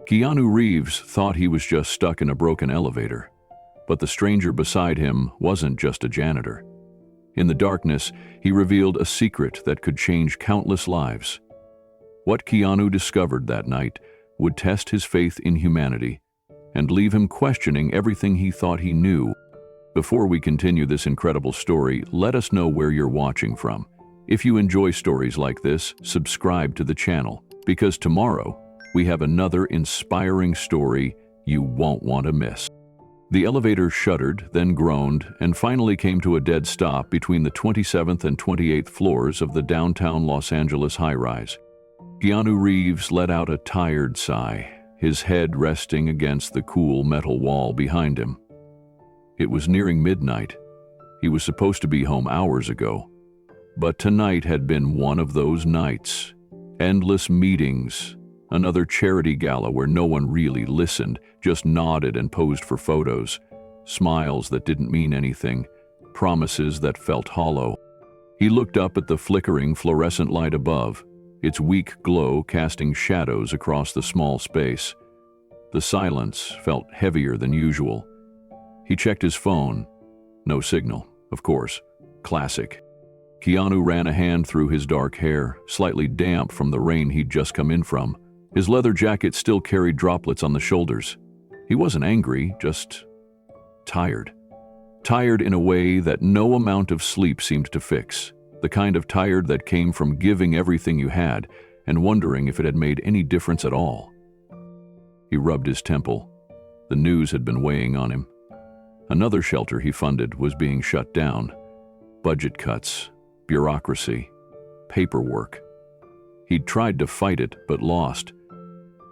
Keanu Reeves thought he was just stuck in a broken elevator, but the stranger beside him wasn't just a janitor. In the darkness, he revealed a secret that could change countless lives. What Keanu discovered that night would test his faith in humanity and leave him questioning everything he thought he knew. Before we continue this incredible story, let us know where you're watching from. If you enjoy stories like this, subscribe to the channel, because tomorrow we have another inspiring story you won't want to miss. The elevator shuddered, then groaned, and finally came to a dead stop between the 27th and 28th floors of the downtown Los Angeles high-rise. Keanu Reeves let out a tired sigh, his head resting against the cool metal wall behind him. It was nearing midnight. He was supposed to be home hours ago. But tonight had been one of those nights. Endless meetings, another charity gala where no one really listened, just nodded and posed for photos, smiles that didn't mean anything, promises that felt hollow. He looked up at the flickering fluorescent light above, its weak glow casting shadows across the small space. The silence felt heavier than usual. He checked his phone. No signal, of course. Classic. Keanu ran a hand through his dark hair, slightly damp from the rain he'd just come in from. His leather jacket still carried droplets on the shoulders. He wasn't angry, just tired. Tired in a way that no amount of sleep seemed to fix. The kind of tired that came from giving everything you had and wondering if it had made any difference at all. He rubbed his temple. The news had been weighing on him. Another shelter he funded was being shut down. Budget cuts, bureaucracy, paperwork. He'd tried to fight it, but lost.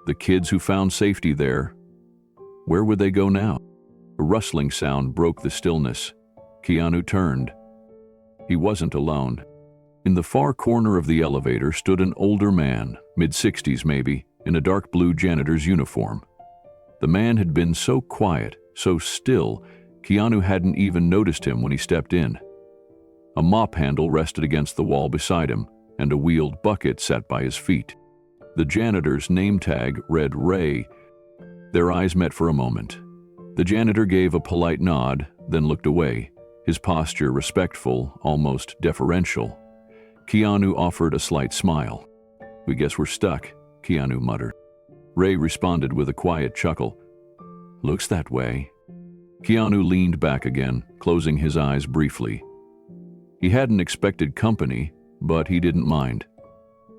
The kids who found safety there, where would they go now? A rustling sound broke the stillness. Keanu turned. He wasn't alone. In the far corner of the elevator stood an older man, mid-60s maybe, in a dark blue janitor's uniform. The man had been so quiet, so still, Keanu hadn't even noticed him when he stepped in. A mop handle rested against the wall beside him, and a wheeled bucket sat by his feet. The janitor's name tag read Ray. Their eyes met for a moment. The janitor gave a polite nod, then looked away, his posture respectful, almost deferential. Keanu offered a slight smile. "We guess we're stuck," Keanu muttered. Ray responded with a quiet chuckle. "Looks that way." Keanu leaned back again, closing his eyes briefly. He hadn't expected company, but he didn't mind.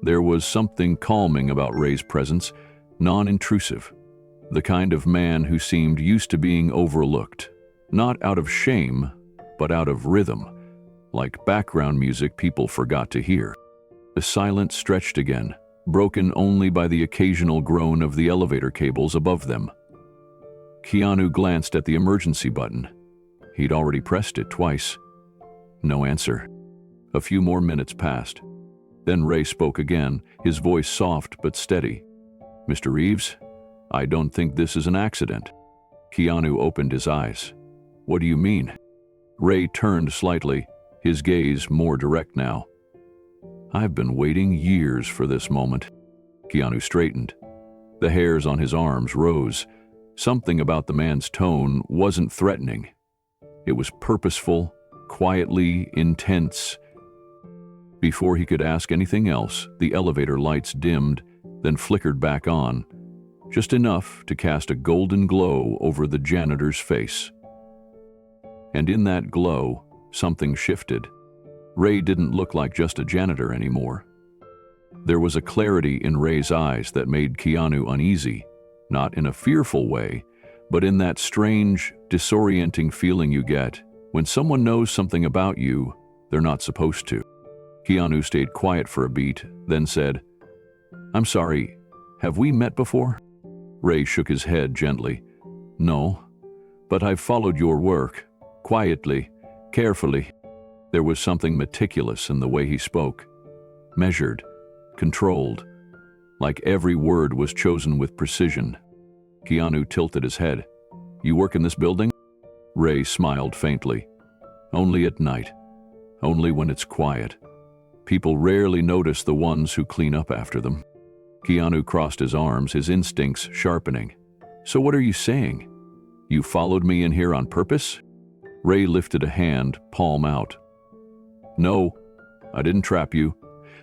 There was something calming about Ray's presence, non-intrusive. The kind of man who seemed used to being overlooked, not out of shame, but out of rhythm, like background music people forgot to hear. The silence stretched again, broken only by the occasional groan of the elevator cables above them. Keanu glanced at the emergency button. He'd already pressed it twice. No answer. A few more minutes passed. Then Ray spoke again, his voice soft but steady. "Mr. Reeves, I don't think this is an accident." Keanu opened his eyes. "What do you mean?" Ray turned slightly, his gaze more direct now. "I've been waiting years for this moment." Keanu straightened. The hairs on his arms rose. Something about the man's tone wasn't threatening. It was purposeful, quietly intense. Before he could ask anything else, the elevator lights dimmed, then flickered back on, just enough to cast a golden glow over the janitor's face. And in that glow, something shifted. Ray didn't look like just a janitor anymore. There was a clarity in Ray's eyes that made Keanu uneasy, not in a fearful way, but in that strange, disorienting feeling you get when someone knows something about you they're not supposed to. Keanu stayed quiet for a beat, then said, "I'm sorry, have we met before?" Ray shook his head gently. "No, but I've followed your work, quietly, carefully." There was something meticulous in the way he spoke, measured, controlled, like every word was chosen with precision. Keanu tilted his head. "You work in this building?" Ray smiled faintly. "Only at night. Only when it's quiet. People rarely notice the ones who clean up after them." Keanu crossed his arms, his instincts sharpening. So what are you saying? You followed me in here on purpose? Ray lifted a hand, palm out. No, I didn't trap you.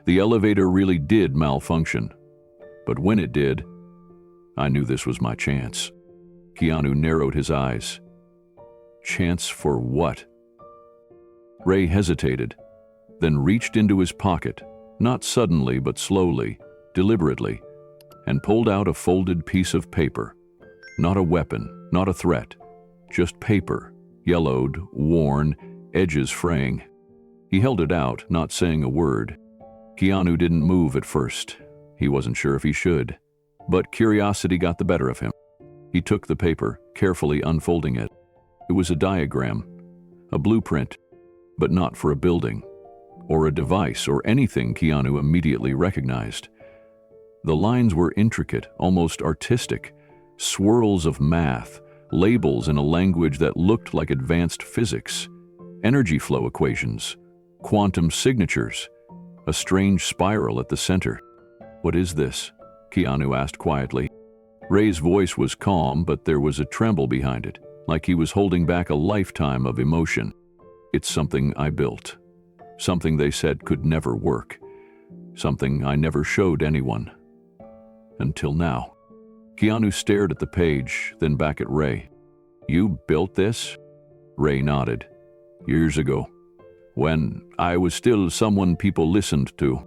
The elevator really did malfunction. But when it did, I knew this was my chance. Keanu narrowed his eyes. Chance for what? Ray hesitated, then reached into his pocket, not suddenly but slowly, deliberately, and pulled out a folded piece of paper. Not a weapon, not a threat, just paper, yellowed, worn, edges fraying. He held it out, not saying a word. Keanu didn't move at first. He wasn't sure if he should, but curiosity got the better of him. He took the paper, carefully unfolding it. It was a diagram, a blueprint, but not for a building, or a device, or anything Keanu immediately recognized. The lines were intricate, almost artistic, swirls of math, labels in a language that looked like advanced physics, energy flow equations, quantum signatures, a strange spiral at the center. What is this? Keanu asked quietly. Ray's voice was calm, but there was a tremble behind it, like he was holding back a lifetime of emotion. It's something I built. Something they said could never work. Something I never showed anyone. Until now. Keanu stared at the page, then back at Ray. You built this? Ray nodded. Years ago. When I was still someone people listened to.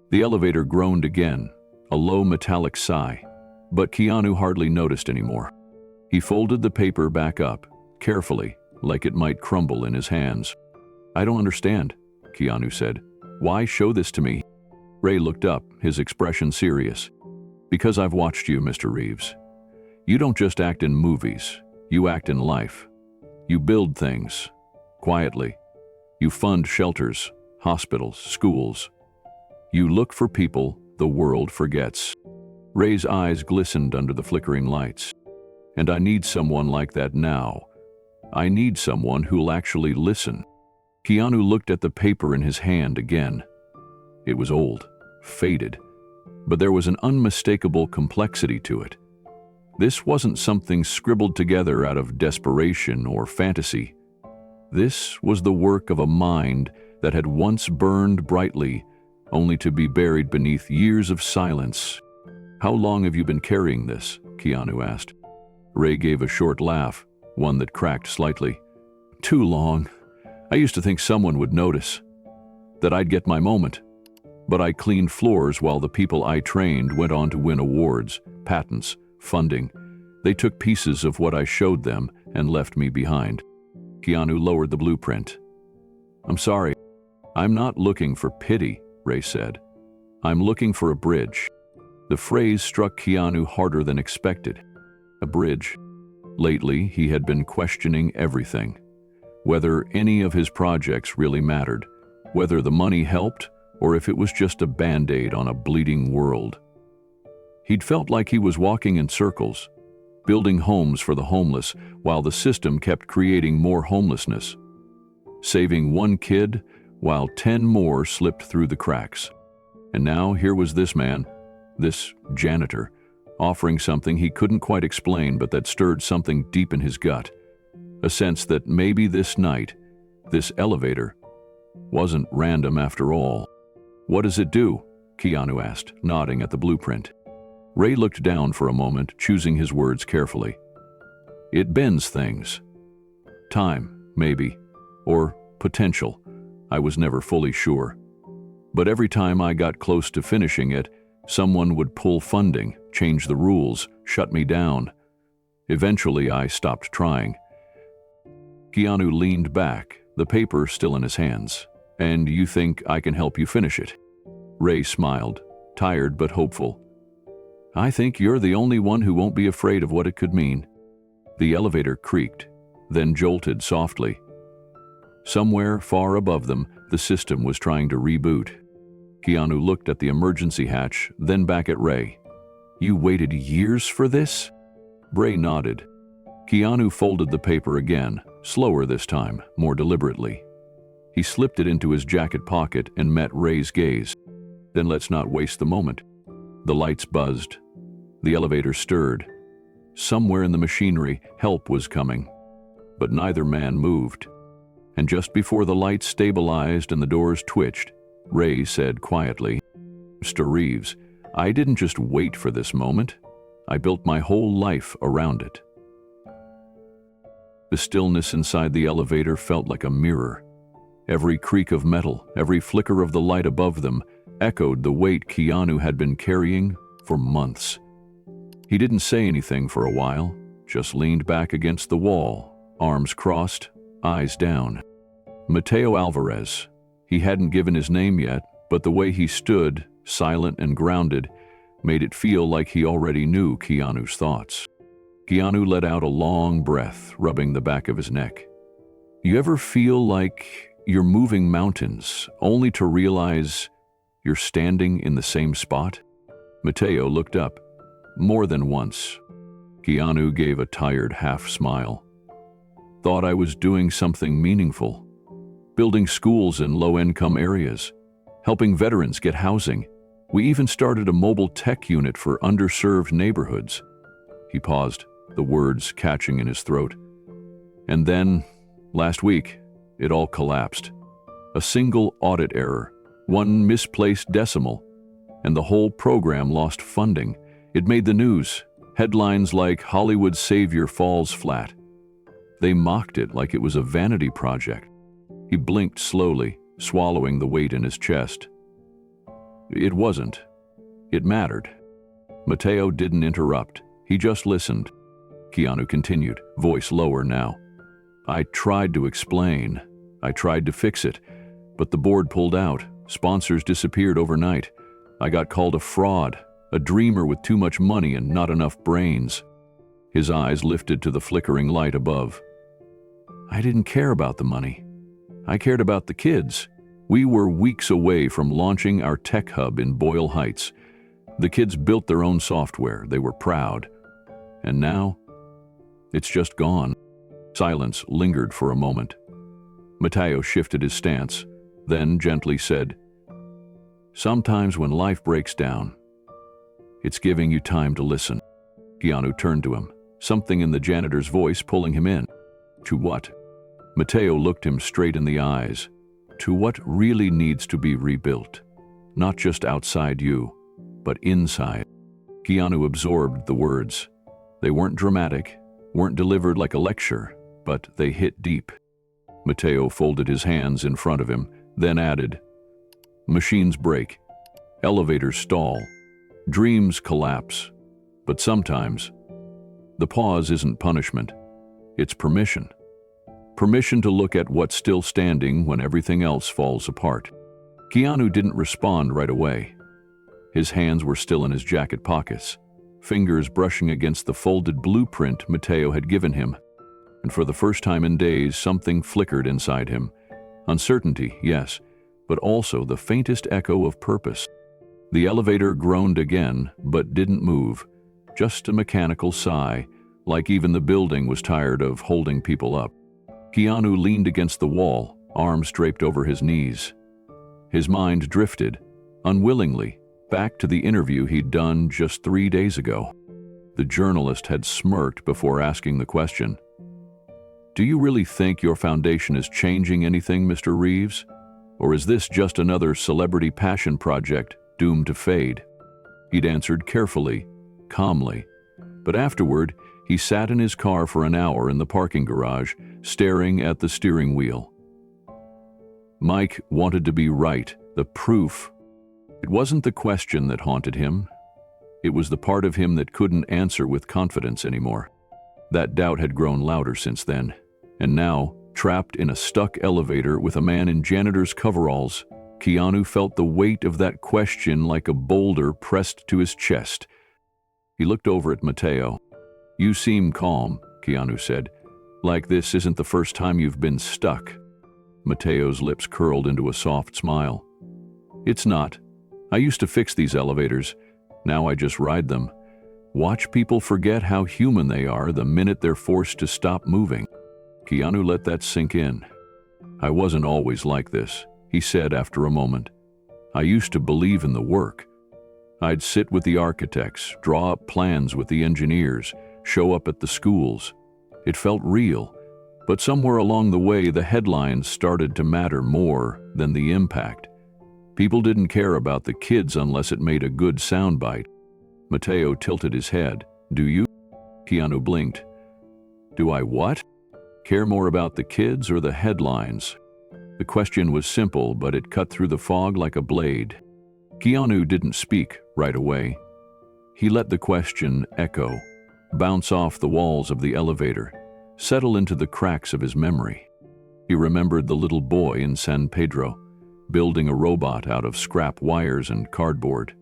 The elevator groaned again, a low metallic sigh, but Keanu hardly noticed anymore. He folded the paper back up, carefully, like it might crumble in his hands. I don't understand, Keanu said. Why show this to me? Ray looked up, his expression serious. Because I've watched you, Mr. Reeves. You don't just act in movies, you act in life. You build things, quietly. You fund shelters, hospitals, schools. You look for people the world forgets. Ray's eyes glistened under the flickering lights. And I need someone like that now. I need someone who'll actually listen. Keanu looked at the paper in his hand again. It was old, faded, but there was an unmistakable complexity to it. This wasn't something scribbled together out of desperation or fantasy. This was the work of a mind that had once burned brightly, only to be buried beneath years of silence. How long have you been carrying this? Keanu asked. Ray gave a short laugh, one that cracked slightly. Too long. I used to think someone would notice, that I'd get my moment. But I cleaned floors while the people I trained went on to win awards, patents, funding. They took pieces of what I showed them and left me behind. Keanu lowered the blueprint. I'm sorry. I'm not looking for pity, Ray said. I'm looking for a bridge. The phrase struck Keanu harder than expected. A bridge. Lately, he had been questioning everything. Whether any of his projects really mattered, whether the money helped, or if it was just a band-aid on a bleeding world. He'd felt like he was walking in circles, building homes for the homeless while the system kept creating more homelessness, saving one kid while 10 more slipped through the cracks. And now here was this man, this janitor, offering something he couldn't quite explain but that stirred something deep in his gut, a sense that maybe this night, this elevator, wasn't random after all. What does it do? Keanu asked, nodding at the blueprint. Ray looked down for a moment, choosing his words carefully. It bends things. Time, maybe, or potential. I was never fully sure. But every time I got close to finishing it, someone would pull funding, change the rules, shut me down. Eventually, I stopped trying. Keanu leaned back, the paper still in his hands. And you think I can help you finish it? Ray smiled, tired but hopeful. I think you're the only one who won't be afraid of what it could mean. The elevator creaked, then jolted softly. Somewhere far above them, the system was trying to reboot. Keanu looked at the emergency hatch, then back at Ray. You waited years for this? Ray nodded. Keanu folded the paper again, slower this time, more deliberately. He slipped it into his jacket pocket and met Ray's gaze. Then let's not waste the moment. The lights buzzed. The elevator stirred. Somewhere in the machinery, help was coming. But neither man moved. And just before the lights stabilized and the doors twitched, Ray said quietly, "Mr. Reeves, I didn't just wait for this moment. I built my whole life around it." The stillness inside the elevator felt like a mirror. Every creak of metal, every flicker of the light above them, echoed the weight Keanu had been carrying for months. He didn't say anything for a while, just leaned back against the wall, arms crossed, eyes down. Mateo Alvarez. He hadn't given his name yet, but the way he stood, silent and grounded, made it feel like he already knew Keanu's thoughts. Keanu let out a long breath, rubbing the back of his neck. You ever feel like you're moving mountains, only to realize you're standing in the same spot? Mateo looked up, more than once. Keanu gave a tired half-smile. Thought I was doing something meaningful. Building schools in low-income areas, helping veterans get housing. We even started a mobile tech unit for underserved neighborhoods. He paused, the words catching in his throat. And then, last week, it all collapsed. A single audit error, one misplaced decimal, and the whole program lost funding. It made the news, headlines like "Hollywood Savior Falls Flat." They mocked it like it was a vanity project. He blinked slowly, swallowing the weight in his chest. It wasn't. It mattered. Mateo didn't interrupt. He just listened. Keanu continued, voice lower now. I tried to explain. I tried to fix it. But the board pulled out. Sponsors disappeared overnight. I got called a fraud, a dreamer with too much money and not enough brains. His eyes lifted to the flickering light above. I didn't care about the money. I cared about the kids. We were weeks away from launching our tech hub in Boyle Heights. The kids built their own software. They were proud. And now, it's just gone. Silence lingered for a moment. Mateo shifted his stance, then gently said, Sometimes when life breaks down, it's giving you time to listen. Keanu turned to him, something in the janitor's voice pulling him in. To what? Mateo looked him straight in the eyes. To what really needs to be rebuilt. Not just outside you, but inside. Keanu absorbed the words. They weren't dramatic, weren't delivered like a lecture, but they hit deep. Mateo folded his hands in front of him, then added, Machines break, elevators stall, dreams collapse, but sometimes the pause isn't punishment, it's permission. Permission to look at what's still standing when everything else falls apart. Keanu didn't respond right away. His hands were still in his jacket pockets, fingers brushing against the folded blueprint Mateo had given him. And for the first time in days, something flickered inside him. Uncertainty, yes, but also the faintest echo of purpose. The elevator groaned again, but didn't move. Just a mechanical sigh, like even the building was tired of holding people up. Keanu leaned against the wall, arms draped over his knees. His mind drifted, unwillingly, back to the interview he'd done just 3 days ago. The journalist had smirked before asking the question. Do you really think your foundation is changing anything, Mr. Reeves? Or is this just another celebrity passion project doomed to fade? He'd answered carefully, calmly. But afterward, he sat in his car for an hour in the parking garage, staring at the steering wheel. Mike wanted to be right, the proof. It wasn't the question that haunted him. It was the part of him that couldn't answer with confidence anymore. That doubt had grown louder since then, and now, trapped in a stuck elevator with a man in janitor's coveralls, Keanu felt the weight of that question like a boulder pressed to his chest. He looked over at Mateo. You seem calm, Keanu said, like this isn't the first time you've been stuck. Mateo's lips curled into a soft smile. It's not. I used to fix these elevators. Now I just ride them. Watch people forget how human they are the minute they're forced to stop moving. Keanu let that sink in. I wasn't always like this, he said after a moment. I used to believe in the work. I'd sit with the architects, draw up plans with the engineers, show up at the schools. It felt real, but somewhere along the way the headlines started to matter more than the impact. People didn't care about the kids unless it made a good soundbite. Mateo tilted his head. Do you? Keanu blinked. Do I what? Care more about the kids or the headlines? The question was simple, but it cut through the fog like a blade. Keanu didn't speak right away. He let the question echo, bounce off the walls of the elevator, settle into the cracks of his memory. He remembered the little boy in San Pedro, building a robot out of scrap wires and cardboard.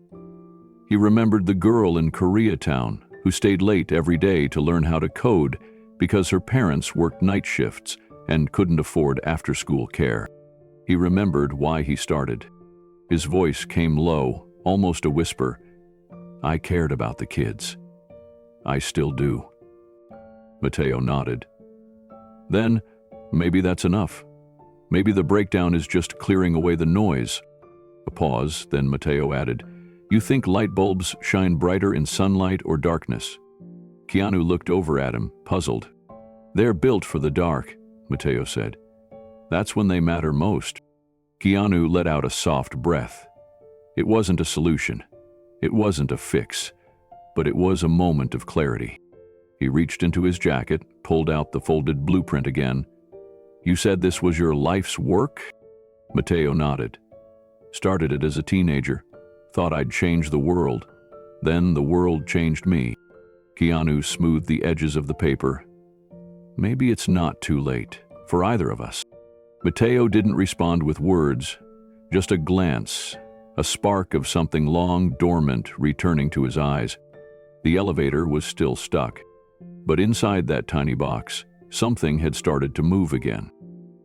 He remembered the girl in Koreatown who stayed late every day to learn how to code because her parents worked night shifts and couldn't afford after-school care. He remembered why he started. His voice came low, almost a whisper. I cared about the kids. I still do. Mateo nodded. Then, maybe that's enough. Maybe the breakdown is just clearing away the noise. A pause, then Mateo added, You think light bulbs shine brighter in sunlight or darkness? Keanu looked over at him, puzzled. They're built for the dark, Mateo said. That's when they matter most. Keanu let out a soft breath. It wasn't a solution. It wasn't a fix. But it was a moment of clarity. He reached into his jacket, pulled out the folded blueprint again. You said this was your life's work? Mateo nodded. Started it as a teenager. Thought I'd change the world. Then the world changed me. Keanu smoothed the edges of the paper. Maybe it's not too late, for either of us. Mateo didn't respond with words, just a glance, a spark of something long dormant returning to his eyes. The elevator was still stuck, but inside that tiny box, something had started to move again.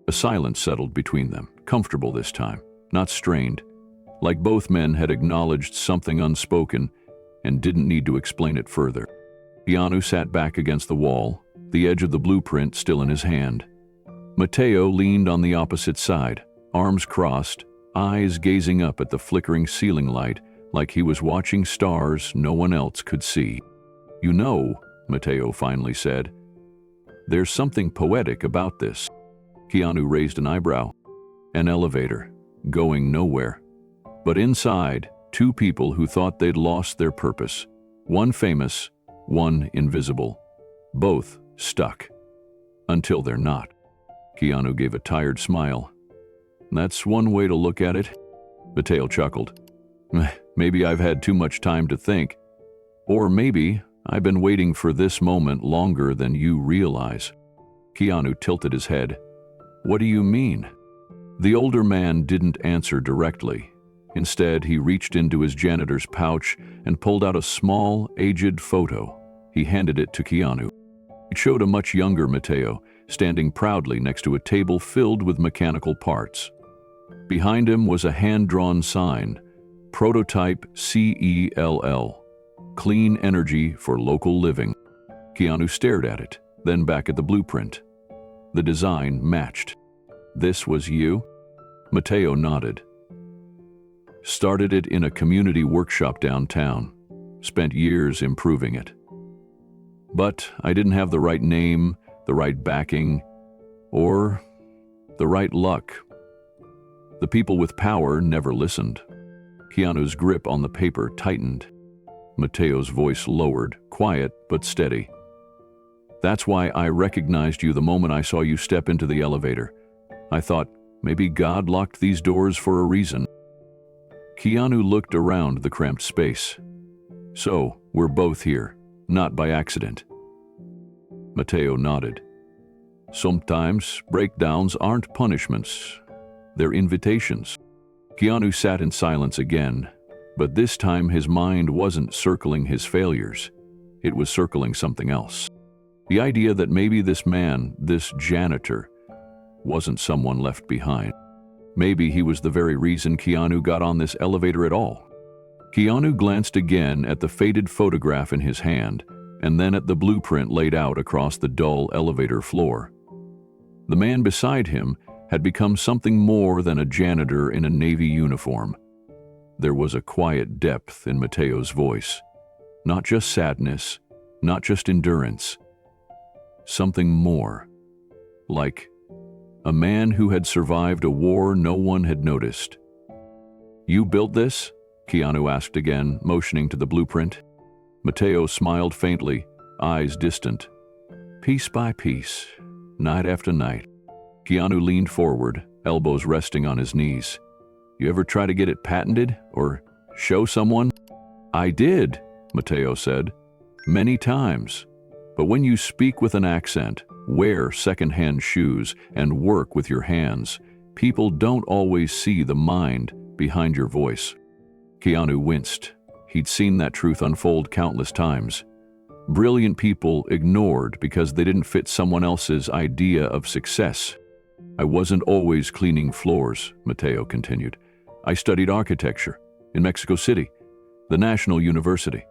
A silence settled between them, comfortable this time, not strained, like both men had acknowledged something unspoken and didn't need to explain it further. Keanu sat back against the wall, the edge of the blueprint still in his hand. Mateo leaned on the opposite side, arms crossed, eyes gazing up at the flickering ceiling light like he was watching stars no one else could see. You know, Mateo finally said, there's something poetic about this. Keanu raised an eyebrow. An elevator, going nowhere. But inside, two people who thought they'd lost their purpose. One famous, one invisible. Both stuck. Until they're not. Keanu gave a tired smile. That's one way to look at it. Mateo chuckled. Maybe I've had too much time to think. Or maybe I've been waiting for this moment longer than you realize. Keanu tilted his head. What do you mean? The older man didn't answer directly. Instead, he reached into his janitor's pouch and pulled out a small, aged photo. He handed it to Keanu. It showed a much younger Mateo, standing proudly next to a table filled with mechanical parts. Behind him was a hand-drawn sign, Prototype CELL, Clean Energy for Local Living. Keanu stared at it, then back at the blueprint. The design matched. This was you? Mateo nodded. Started it in a community workshop downtown. Spent years improving it. But I didn't have the right name, the right backing, or the right luck. The people with power never listened. Keanu's grip on the paper tightened. Mateo's voice lowered, quiet but steady. That's why I recognized you the moment I saw you step into the elevator. I thought, maybe God locked these doors for a reason. Keanu looked around the cramped space. So, we're both here, not by accident. Mateo nodded. Sometimes breakdowns aren't punishments. They're invitations. Keanu sat in silence again, but this time his mind wasn't circling his failures. It was circling something else. The idea that maybe this man, this janitor, wasn't someone left behind. Maybe he was the very reason Keanu got on this elevator at all. Keanu glanced again at the faded photograph in his hand, and then at the blueprint laid out across the dull elevator floor. The man beside him had become something more than a janitor in a Navy uniform. There was a quiet depth in Mateo's voice. Not just sadness, not just endurance. Something more. Like a man who had survived a war no one had noticed. "You built this?" Keanu asked again, motioning to the blueprint. Mateo smiled faintly, eyes distant. "Piece by piece, night after night." Keanu leaned forward, elbows resting on his knees. "You ever try to get it patented or show someone?" "I did," Mateo said. "Many times. But when you speak with an accent, wear second-hand shoes, and work with your hands, people don't always see the mind behind your voice." Keanu winced. He'd seen that truth unfold countless times. Brilliant people ignored because they didn't fit someone else's idea of success. "I wasn't always cleaning floors," Mateo continued. "I studied architecture in Mexico City, the National University.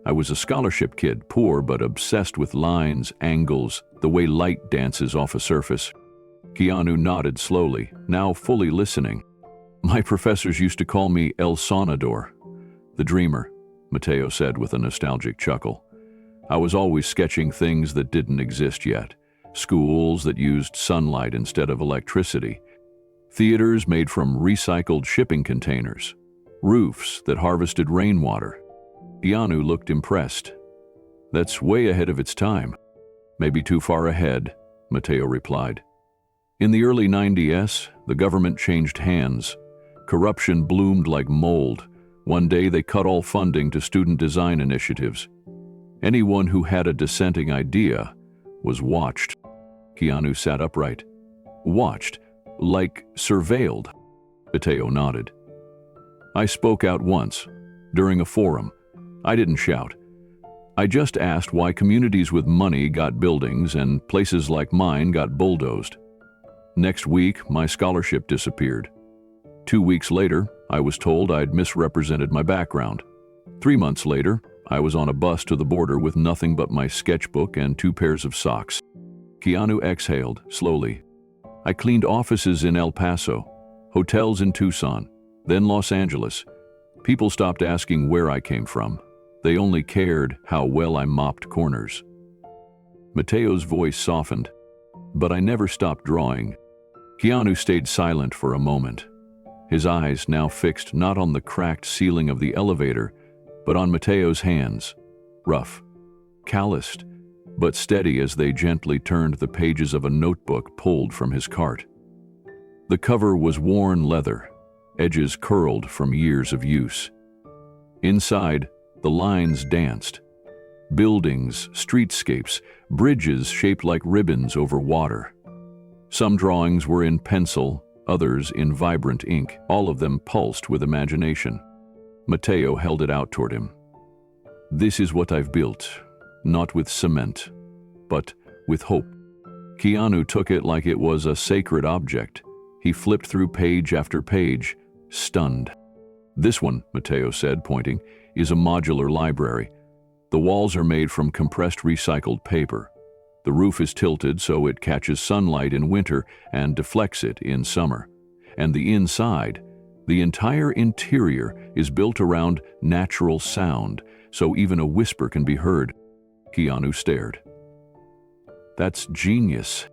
I was a scholarship kid, poor but obsessed with lines, angles, the way light dances off a surface." Keanu nodded slowly, now fully listening. "My professors used to call me El Sonador, the dreamer," Mateo said with a nostalgic chuckle. "I was always sketching things that didn't exist yet. Schools that used sunlight instead of electricity. Theaters made from recycled shipping containers. Roofs that harvested rainwater." Keanu looked impressed. "That's way ahead of its time." "Maybe too far ahead," Mateo replied. "In the early 90s, the government changed hands. Corruption bloomed like mold. One day they cut all funding to student design initiatives. Anyone who had a dissenting idea was watched." Keanu sat upright. "Watched? Like surveilled?" Mateo nodded. "I spoke out once, during a forum. I didn't shout. I just asked why communities with money got buildings and places like mine got bulldozed. Next week, my scholarship disappeared. 2 weeks later, I was told I'd misrepresented my background. 3 months later, I was on a bus to the border with nothing but my sketchbook and 2 pairs of socks." Keanu exhaled, slowly. "I cleaned offices in El Paso, hotels in Tucson, then Los Angeles. People stopped asking where I came from. They only cared how well I mopped corners." Mateo's voice softened. "But I never stopped drawing." Keanu stayed silent for a moment, his eyes now fixed not on the cracked ceiling of the elevator, but on Mateo's hands, rough, calloused, but steady as they gently turned the pages of a notebook pulled from his cart. The cover was worn leather, edges curled from years of use. Inside, the lines danced. Buildings, streetscapes, bridges shaped like ribbons over water. Some drawings were in pencil, others in vibrant ink, all of them pulsed with imagination. Mateo held it out toward him. "This is what I've built, not with cement, but with hope." Keanu took it like it was a sacred object. He flipped through page after page, stunned. "This one," Mateo said, pointing, "is a modular library. The walls are made from compressed recycled paper. The roof is tilted so it catches sunlight in winter and deflects it in summer. And the inside, the entire interior, is built around natural sound, so even a whisper can be heard." Keanu stared. "That's genius."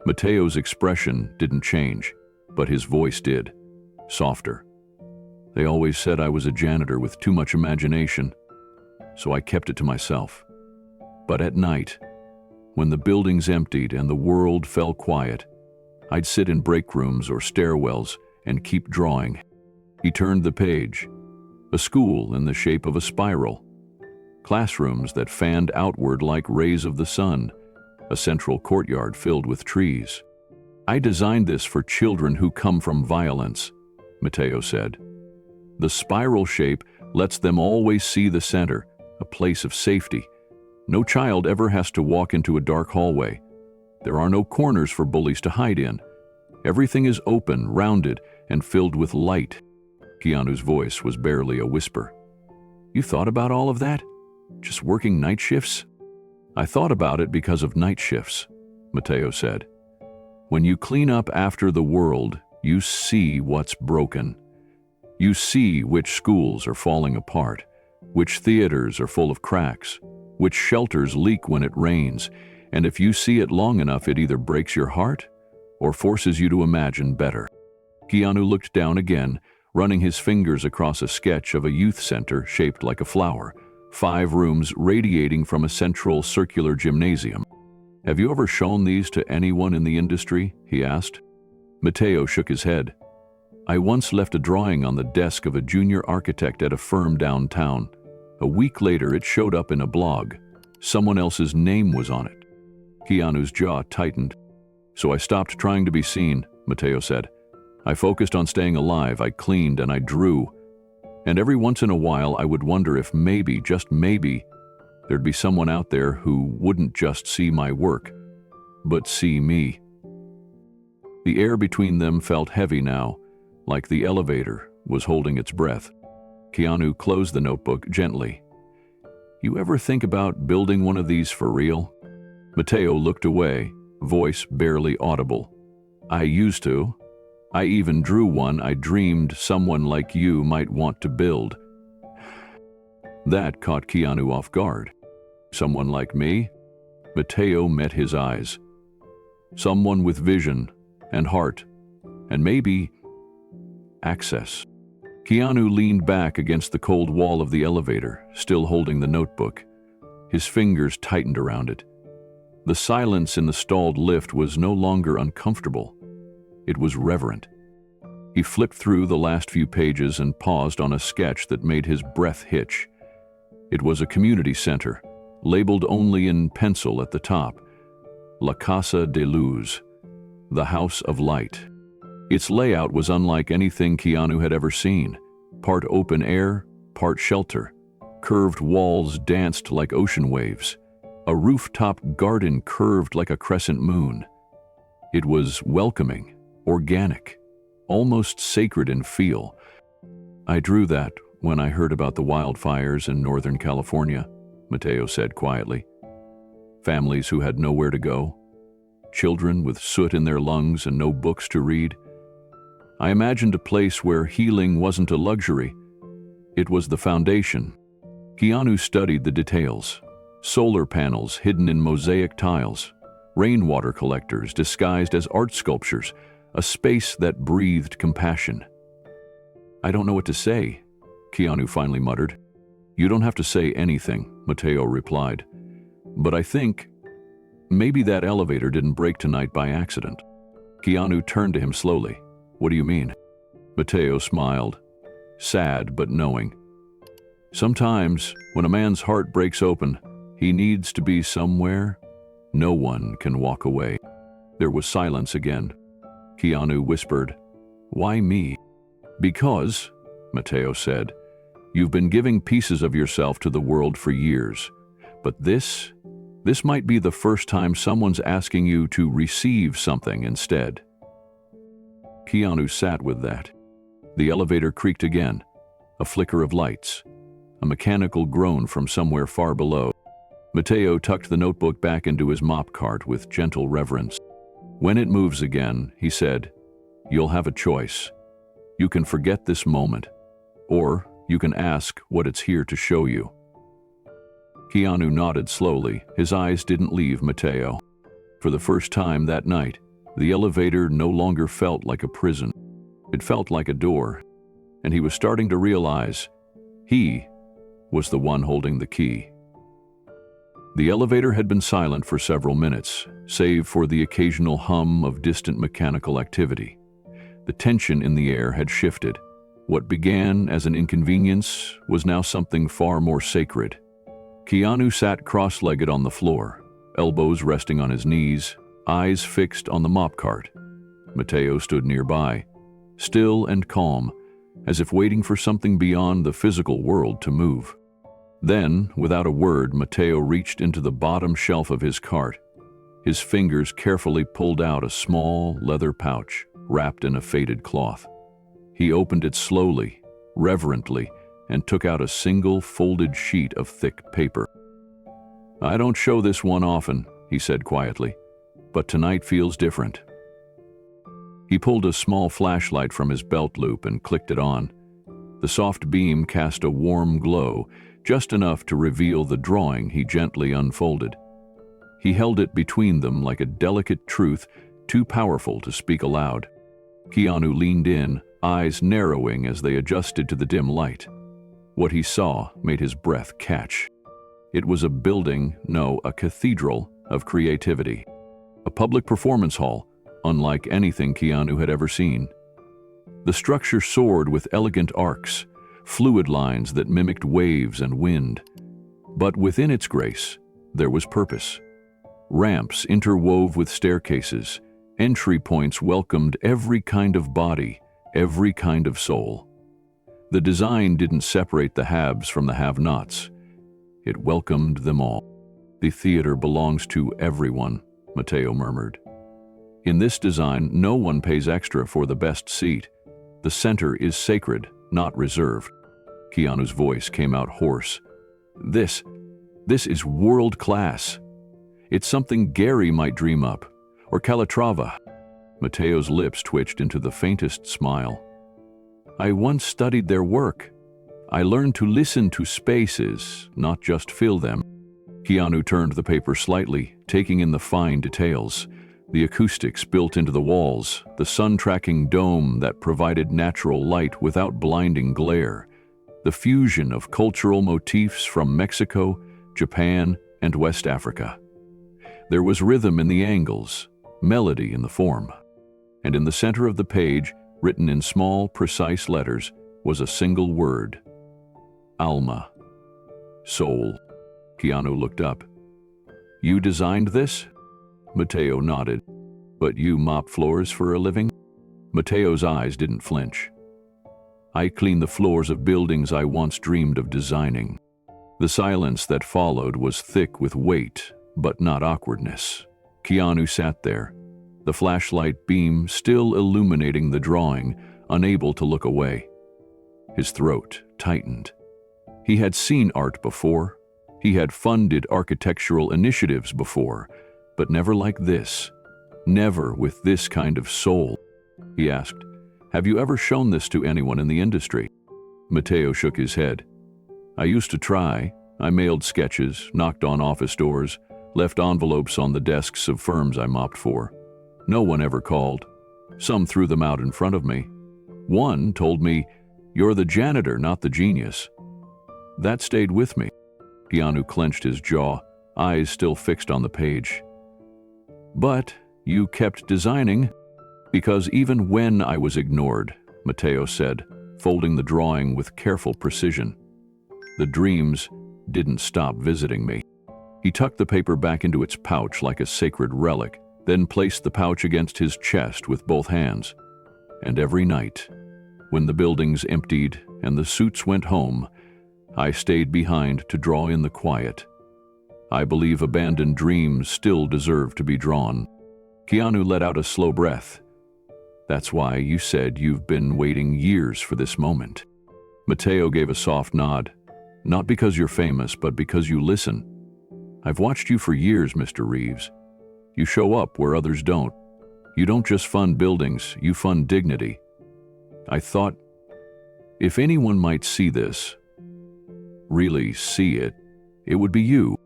Mateo's expression didn't change, but his voice did, softer. "They always said I was a janitor with too much imagination, so I kept it to myself. But at night, when the buildings emptied and the world fell quiet, I'd sit in break rooms or stairwells and keep drawing." He turned the page. A school in the shape of a spiral. Classrooms that fanned outward like rays of the sun. A central courtyard filled with trees. "I designed this for children who come from violence," Mateo said. "The spiral shape lets them always see the center, a place of safety. No child ever has to walk into a dark hallway. There are no corners for bullies to hide in. Everything is open, rounded, and filled with light." Keanu's voice was barely a whisper. "You thought about all of that? Just working night shifts?" "I thought about it because of night shifts," Mateo said. "When you clean up after the world, you see what's broken. You see which schools are falling apart, which theaters are full of cracks, which shelters leak when it rains, and if you see it long enough, it either breaks your heart or forces you to imagine better. Keanu looked down again, running his fingers across a sketch of a youth center shaped like a flower, 5 rooms radiating from a central circular gymnasium. "Have you ever shown these to anyone in the industry?" he asked. Mateo shook his head. "I once left a drawing on the desk of a junior architect at a firm downtown. A week later, it showed up in a blog. Someone else's name was on it." Keanu's jaw tightened. "So I stopped trying to be seen," Mateo said. "I focused on staying alive, I cleaned, and I drew. And every once in a while, I would wonder if maybe, just maybe, there'd be someone out there who wouldn't just see my work, but see me." The air between them felt heavy now, like the elevator was holding its breath. Keanu closed the notebook gently. "You ever think about building one of these for real?" Mateo looked away, voice barely audible. "I used to. I even drew one I dreamed someone like you might want to build." That caught Keanu off guard. "Someone like me?" Mateo met his eyes. "Someone with vision and heart, and maybe access." Keanu leaned back against the cold wall of the elevator, still holding the notebook. His fingers tightened around it. The silence in the stalled lift was no longer uncomfortable. It was reverent. He flipped through the last few pages and paused on a sketch that made his breath hitch. It was a community center, labeled only in pencil at the top, La Casa de Luz, the House of Light. Its layout was unlike anything Keanu had ever seen. Part open air, part shelter. Curved walls danced like ocean waves. A rooftop garden curved like a crescent moon. It was welcoming, organic, almost sacred in feel. "I drew that when I heard about the wildfires in Northern California," Mateo said quietly. "Families who had nowhere to go. Children with soot in their lungs and no books to read. I imagined a place where healing wasn't a luxury. It was the foundation." Keanu studied the details. Solar panels hidden in mosaic tiles, rainwater collectors disguised as art sculptures, a space that breathed compassion. "I don't know what to say," Keanu finally muttered. "You don't have to say anything," Mateo replied. "But I think maybe that elevator didn't break tonight by accident." Keanu turned to him slowly. "What do you mean?" Mateo smiled, sad but knowing. "Sometimes, when a man's heart breaks open, he needs to be somewhere no one can walk away." There was silence again. Keanu whispered, "Why me?" "Because," Mateo said, "you've been giving pieces of yourself to the world for years. But this might be the first time someone's asking you to receive something instead." Keanu sat with that. The elevator creaked again, a flicker of lights, a mechanical groan from somewhere far below. Mateo tucked the notebook back into his mop cart with gentle reverence. "When it moves again," he said, "you'll have a choice. You can forget this moment, or you can ask what it's here to show you." Keanu nodded slowly. His eyes didn't leave Mateo. For the first time that night, the elevator no longer felt like a prison. It felt like a door, and he was starting to realize he was the one holding the key. The elevator had been silent for several minutes, save for the occasional hum of distant mechanical activity. The tension in the air had shifted. What began as an inconvenience was now something far more sacred. Keanu sat cross-legged on the floor, elbows resting on his knees, eyes fixed on the mop cart. Mateo stood nearby, still and calm, as if waiting for something beyond the physical world to move. Then, without a word, Mateo reached into the bottom shelf of his cart. His fingers carefully pulled out a small leather pouch wrapped in a faded cloth. He opened it slowly, reverently, and took out a single folded sheet of thick paper. "I don't show this one often," he said quietly, "but tonight feels different." He pulled a small flashlight from his belt loop and clicked it on. The soft beam cast a warm glow, just enough to reveal the drawing he gently unfolded. He held it between them like a delicate truth too powerful to speak aloud. Keanu leaned in, eyes narrowing as they adjusted to the dim light. What he saw made his breath catch. It was a building, no, a cathedral of creativity. A public performance hall, unlike anything Keanu had ever seen. The structure soared with elegant arcs, fluid lines that mimicked waves and wind. But within its grace, there was purpose. Ramps interwove with staircases, entry points welcomed every kind of body, every kind of soul. The design didn't separate the haves from the have-nots. It welcomed them all. The theater belongs to everyone, Mateo murmured. In this design, no one pays extra for the best seat. The center is sacred, not reserved. Keanu's voice came out hoarse. This is world class. It's something Gary might dream up, or Calatrava. Mateo's lips twitched into the faintest smile. I once studied their work. I learned to listen to spaces, not just fill them. Keanu turned the paper slightly, taking in the fine details. The acoustics built into the walls, the sun-tracking dome that provided natural light without blinding glare, the fusion of cultural motifs from Mexico, Japan, and West Africa. There was rhythm in the angles, melody in the form. And in the center of the page, written in small, precise letters, was a single word. Alma. Soul. Keanu looked up. You designed this? Mateo nodded. But you mop floors for a living? Mateo's eyes didn't flinch. I clean the floors of buildings I once dreamed of designing. The silence that followed was thick with weight, but not awkwardness. Keanu sat there, the flashlight beam still illuminating the drawing, unable to look away. His throat tightened. He had seen art before. He had funded architectural initiatives before, but never like this. Never with this kind of soul. He asked, have you ever shown this to anyone in the industry? Mateo shook his head. I used to try. I mailed sketches, knocked on office doors, left envelopes on the desks of firms I mopped for. No one ever called. Some threw them out in front of me. One told me, you're the janitor, not the genius. That stayed with me. Keanu clenched his jaw, eyes still fixed on the page. But you kept designing, because even when I was ignored, Mateo said, folding the drawing with careful precision, the dreams didn't stop visiting me. He tucked the paper back into its pouch like a sacred relic, then placed the pouch against his chest with both hands. And every night, when the buildings emptied and the suits went home, I stayed behind to draw in the quiet. I believe abandoned dreams still deserve to be drawn. Keanu let out a slow breath. That's why you said you've been waiting years for this moment. Mateo gave a soft nod. Not because you're famous, but because you listen. I've watched you for years, Mr. Reeves. You show up where others don't. You don't just fund buildings, you fund dignity. I thought, if anyone might see this, really see it, it would be you.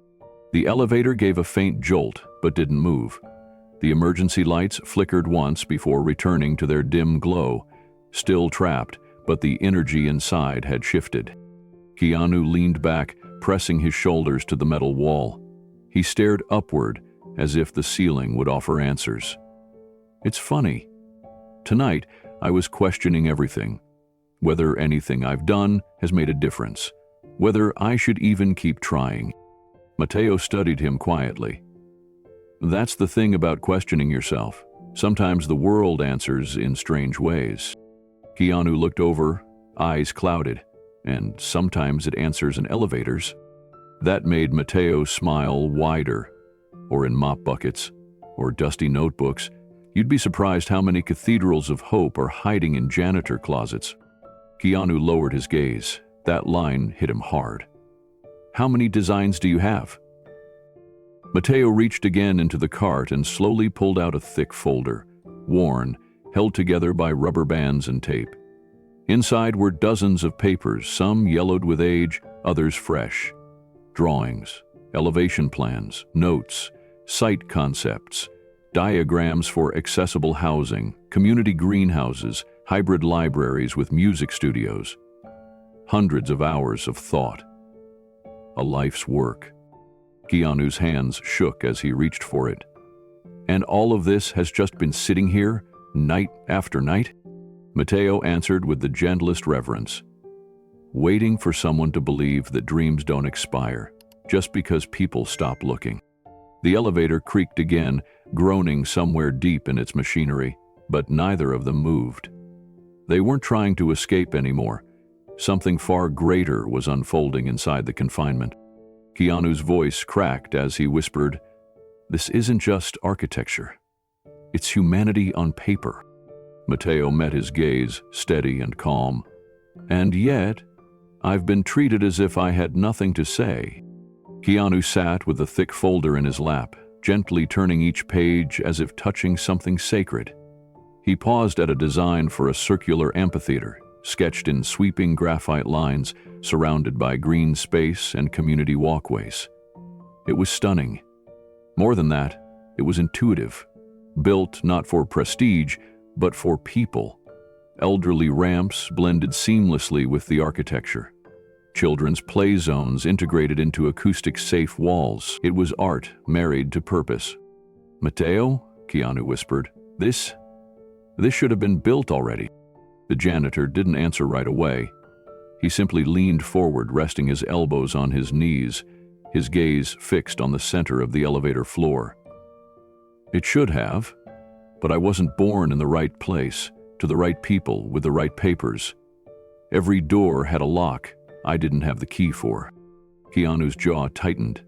The elevator gave a faint jolt, but didn't move. The emergency lights flickered once before returning to their dim glow, still trapped, but the energy inside had shifted. Keanu leaned back, pressing his shoulders to the metal wall. He stared upward, as if the ceiling would offer answers. It's funny. Tonight, I was questioning everything. Whether anything I've done has made a difference. Whether I should even keep trying. Mateo studied him quietly. That's the thing about questioning yourself. Sometimes the world answers in strange ways. Keanu looked over, eyes clouded, and sometimes it answers in elevators. That made Mateo's smile wider, or in mop buckets, or dusty notebooks. You'd be surprised how many cathedrals of hope are hiding in janitor closets. Keanu lowered his gaze. That line hit him hard. How many designs do you have? Mateo reached again into the cart and slowly pulled out a thick folder, worn, held together by rubber bands and tape. Inside were dozens of papers, some yellowed with age, others fresh. Drawings, elevation plans, notes, site concepts, diagrams for accessible housing, community greenhouses, hybrid libraries with music studios. Hundreds of hours of thought. A life's work. Keanu's hands shook as he reached for it. And all of this has just been sitting here, night after night? Mateo answered with the gentlest reverence. Waiting for someone to believe that dreams don't expire, just because people stop looking. The elevator creaked again, groaning somewhere deep in its machinery, but neither of them moved. They weren't trying to escape anymore. Something far greater was unfolding inside the confinement. Keanu's voice cracked as he whispered, "This isn't just architecture. It's humanity on paper." Mateo met his gaze, steady and calm. "And yet, I've been treated as if I had nothing to say." Keanu sat with the thick folder in his lap, gently turning each page as if touching something sacred. He paused at a design for a circular amphitheater, sketched in sweeping graphite lines, surrounded by green space and community walkways. It was stunning. More than that, it was intuitive, built not for prestige, but for people. Elderly ramps blended seamlessly with the architecture. Children's play zones integrated into acoustic-safe walls. It was art married to purpose. "Mateo," Keanu whispered, This should have been built already." The janitor didn't answer right away. He simply leaned forward, resting his elbows on his knees, his gaze fixed on the center of the elevator floor. "It should have, but I wasn't born in the right place, to the right people, with the right papers. Every door had a lock I didn't have the key for." Keanu's jaw tightened.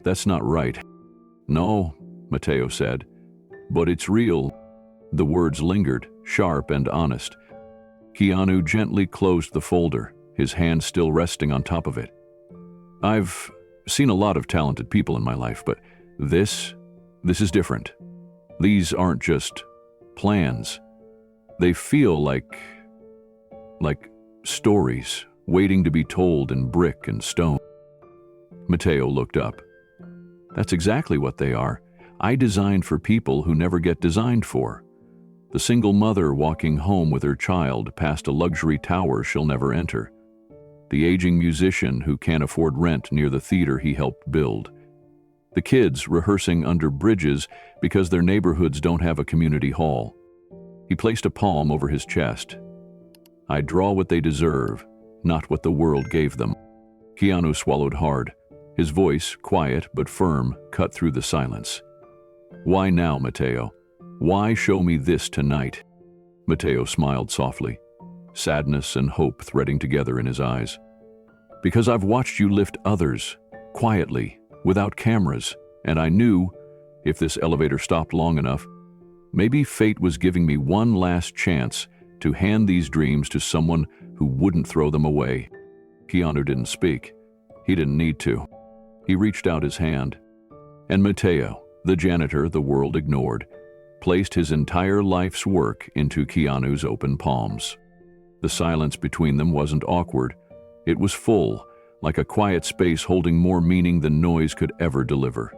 "That's not right." "No," Mateo said, "but it's real." The words lingered, sharp and honest. Keanu gently closed the folder, his hand still resting on top of it. "I've seen a lot of talented people in my life, but this is different. These aren't just plans. They feel like stories waiting to be told in brick and stone." Mateo looked up. "That's exactly what they are. I designed for people who never get designed for. The single mother walking home with her child past a luxury tower she'll never enter. The aging musician who can't afford rent near the theater he helped build. The kids rehearsing under bridges because their neighborhoods don't have a community hall." He placed a palm over his chest. "I draw what they deserve, not what the world gave them." Keanu swallowed hard. His voice, quiet but firm, cut through the silence. "Why now, Mateo? Why show me this tonight?" Mateo smiled softly, sadness and hope threading together in his eyes. "Because I've watched you lift others, quietly, without cameras, and I knew, if this elevator stopped long enough, maybe fate was giving me one last chance to hand these dreams to someone who wouldn't throw them away." Keanu didn't speak. He didn't need to. He reached out his hand, and Mateo, the janitor the world ignored, placed his entire life's work into Keanu's open palms. The silence between them wasn't awkward. It was full, like a quiet space holding more meaning than noise could ever deliver.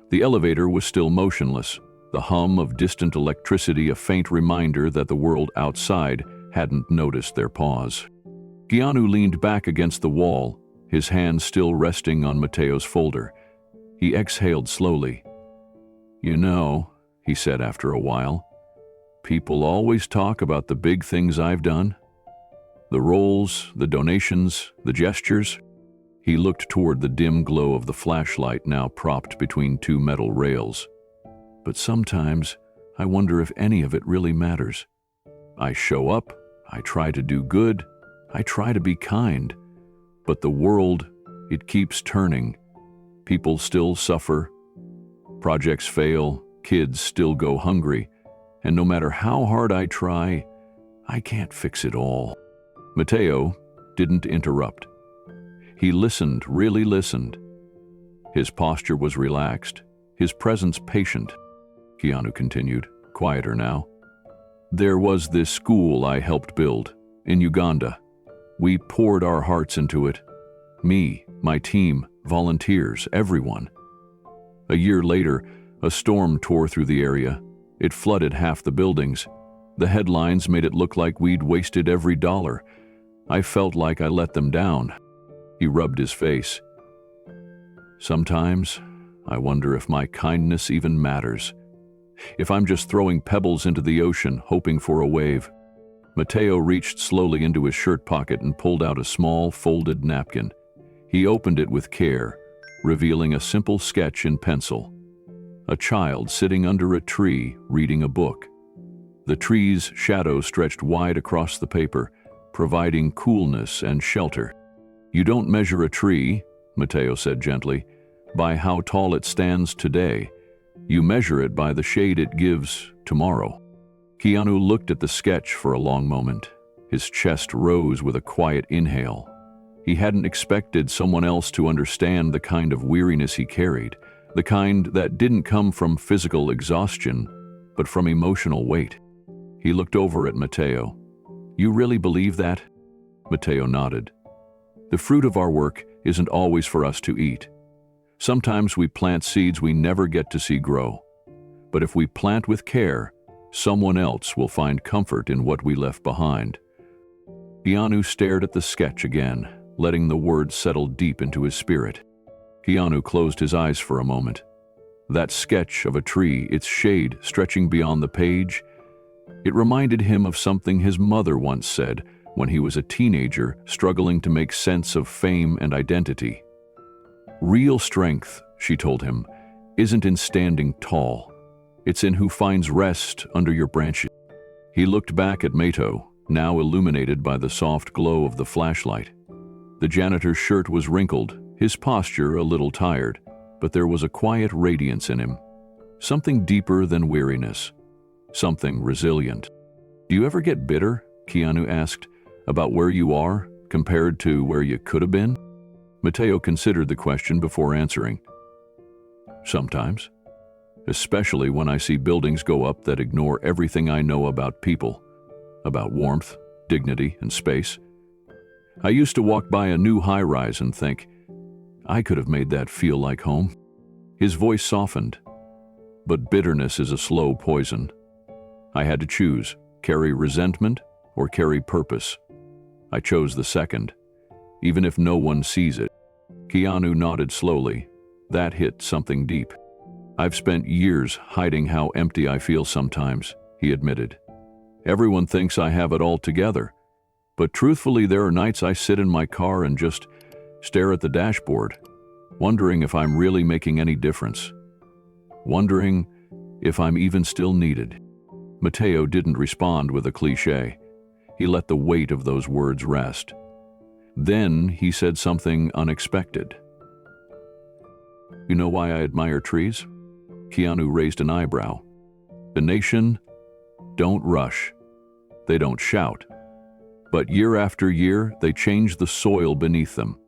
The elevator was still motionless, the hum of distant electricity a faint reminder that the world outside hadn't noticed their pause. Keanu leaned back against the wall, his hand still resting on Mateo's folder. He exhaled slowly. "You know," he said after a while, "people always talk about the big things I've done. The roles, the donations, the gestures." He looked toward the dim glow of the flashlight now propped between two metal rails. "But sometimes I wonder if any of it really matters. I show up, I try to do good, I try to be kind, but the world, it keeps turning. People still suffer, projects fail, kids still go hungry, and no matter how hard I try, I can't fix it all." Mateo didn't interrupt. He listened, really listened. His posture was relaxed, his presence patient. Keanu continued, quieter now. There was this school I helped build in Uganda. We poured our hearts into it. Me, my team, volunteers, everyone. A year later, a storm tore through the area. It flooded half the buildings. The headlines made it look like we'd wasted every dollar. I felt like I let them down. He rubbed his face. Sometimes, I wonder if my kindness even matters. If I'm just throwing pebbles into the ocean, hoping for a wave. Mateo reached slowly into his shirt pocket and pulled out a small, folded napkin. He opened it with care, revealing a simple sketch in pencil. A child sitting under a tree, reading a book. The tree's shadow stretched wide across the paper, providing coolness and shelter. You don't measure a tree, Mateo said gently, by how tall it stands today. You measure it by the shade it gives tomorrow. Keanu looked at the sketch for a long moment. His chest rose with a quiet inhale. He hadn't expected someone else to understand the kind of weariness he carried, the kind that didn't come from physical exhaustion, but from emotional weight. He looked over at Mateo. You really believe that? Mateo nodded. The fruit of our work isn't always for us to eat. Sometimes we plant seeds we never get to see grow. But if we plant with care, someone else will find comfort in what we left behind. Keanu stared at the sketch again, letting the words settle deep into his spirit. Keanu closed his eyes for a moment. That sketch of a tree, its shade stretching beyond the page, it reminded him of something his mother once said when he was a teenager struggling to make sense of fame and identity. Real strength, she told him, isn't in standing tall. It's in who finds rest under your branches. He looked back at Mateo, now illuminated by the soft glow of the flashlight. The janitor's shirt was wrinkled, his posture a little tired, but there was a quiet radiance in him. Something deeper than weariness. Something resilient. Do you ever get bitter, Keanu asked, about where you are compared to where you could have been? Mateo considered the question before answering. Sometimes. Especially when I see buildings go up that ignore everything I know about people, about warmth, dignity, and space. I used to walk by a new high-rise and think, I could have made that feel like home. His voice softened. But bitterness is a slow poison. I had to choose, carry resentment or carry purpose. I chose the second, even if no one sees it. Keanu nodded slowly. That hit something deep. I've spent years hiding how empty I feel sometimes, he admitted. Everyone thinks I have it all together, but truthfully there are nights I sit in my car and just stare at the dashboard, wondering if I'm really making any difference. Wondering if I'm even still needed. Mateo didn't respond with a cliché. He let the weight of those words rest. Then he said something unexpected. You know why I admire trees? Keanu raised an eyebrow. The nation don't rush. They don't shout. But year after year, they change the soil beneath them.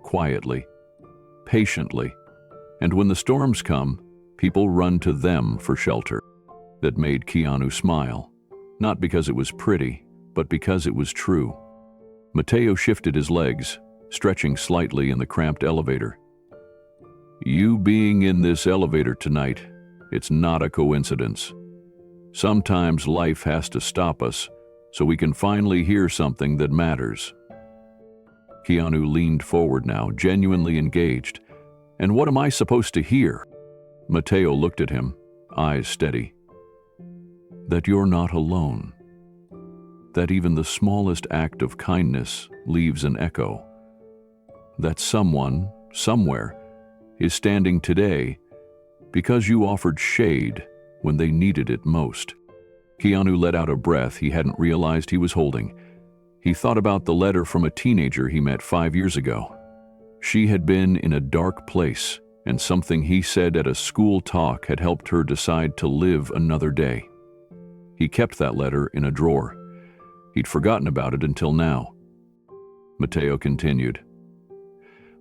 Quietly. Patiently. And when the storms come, people run to them for shelter. That made Keanu smile. Not because it was pretty, but because it was true. Mateo shifted his legs, stretching slightly in the cramped elevator. You being in this elevator tonight, it's not a coincidence. Sometimes life has to stop us so we can finally hear something that matters. Keanu leaned forward now, genuinely engaged. And what am I supposed to hear? Mateo looked at him, eyes steady. That you're not alone. That even the smallest act of kindness leaves an echo. That someone, somewhere, is standing today because you offered shade when they needed it most. Keanu let out a breath he hadn't realized he was holding. He thought about the letter from a teenager he met 5 years ago. She had been in a dark place, and something he said at a school talk had helped her decide to live another day. He kept that letter in a drawer. He'd forgotten about it until now. Mateo continued.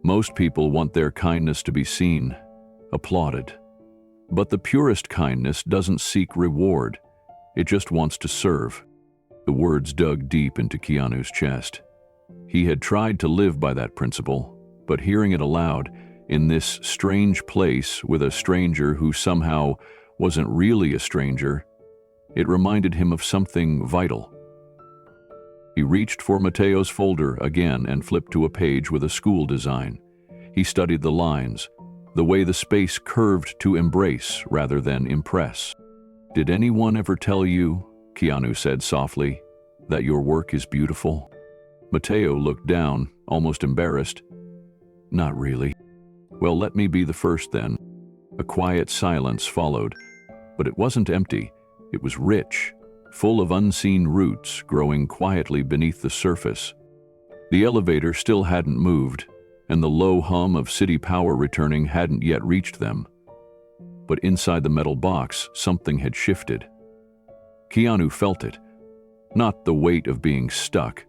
Most people want their kindness to be seen, applauded. But the purest kindness doesn't seek reward. It just wants to serve." The words dug deep into Keanu's chest. He had tried to live by that principle, but hearing it aloud, in this strange place with a stranger who somehow wasn't really a stranger, it reminded him of something vital. He reached for Mateo's folder again and flipped to a page with a school design. He studied the lines, the way the space curved to embrace rather than impress. "Did anyone ever tell you," Keanu said softly, "that your work is beautiful?" Mateo looked down, almost embarrassed. "Not really." "Well, let me be the first then." A quiet silence followed, but it wasn't empty. It was rich, full of unseen roots growing quietly beneath the surface. The elevator still hadn't moved, and the low hum of city power returning hadn't yet reached them. But inside the metal box, something had shifted. Keanu felt it. Not the weight of being stuck,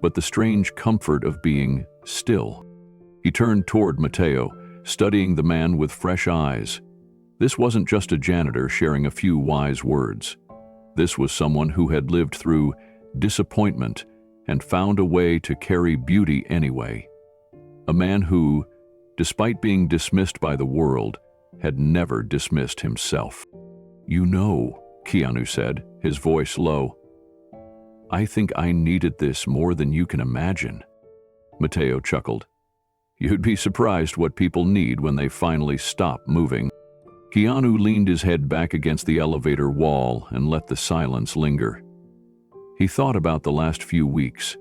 but the strange comfort of being still. He turned toward Mateo, studying the man with fresh eyes. This wasn't just a janitor sharing a few wise words. This was someone who had lived through disappointment and found a way to carry beauty anyway. A man who, despite being dismissed by the world, had never dismissed himself. "You know," Keanu said, his voice low, "I think I needed this more than you can imagine." Mateo chuckled. "You'd be surprised what people need when they finally stop moving." Keanu leaned his head back against the elevator wall and let the silence linger. He thought about the last few weeks,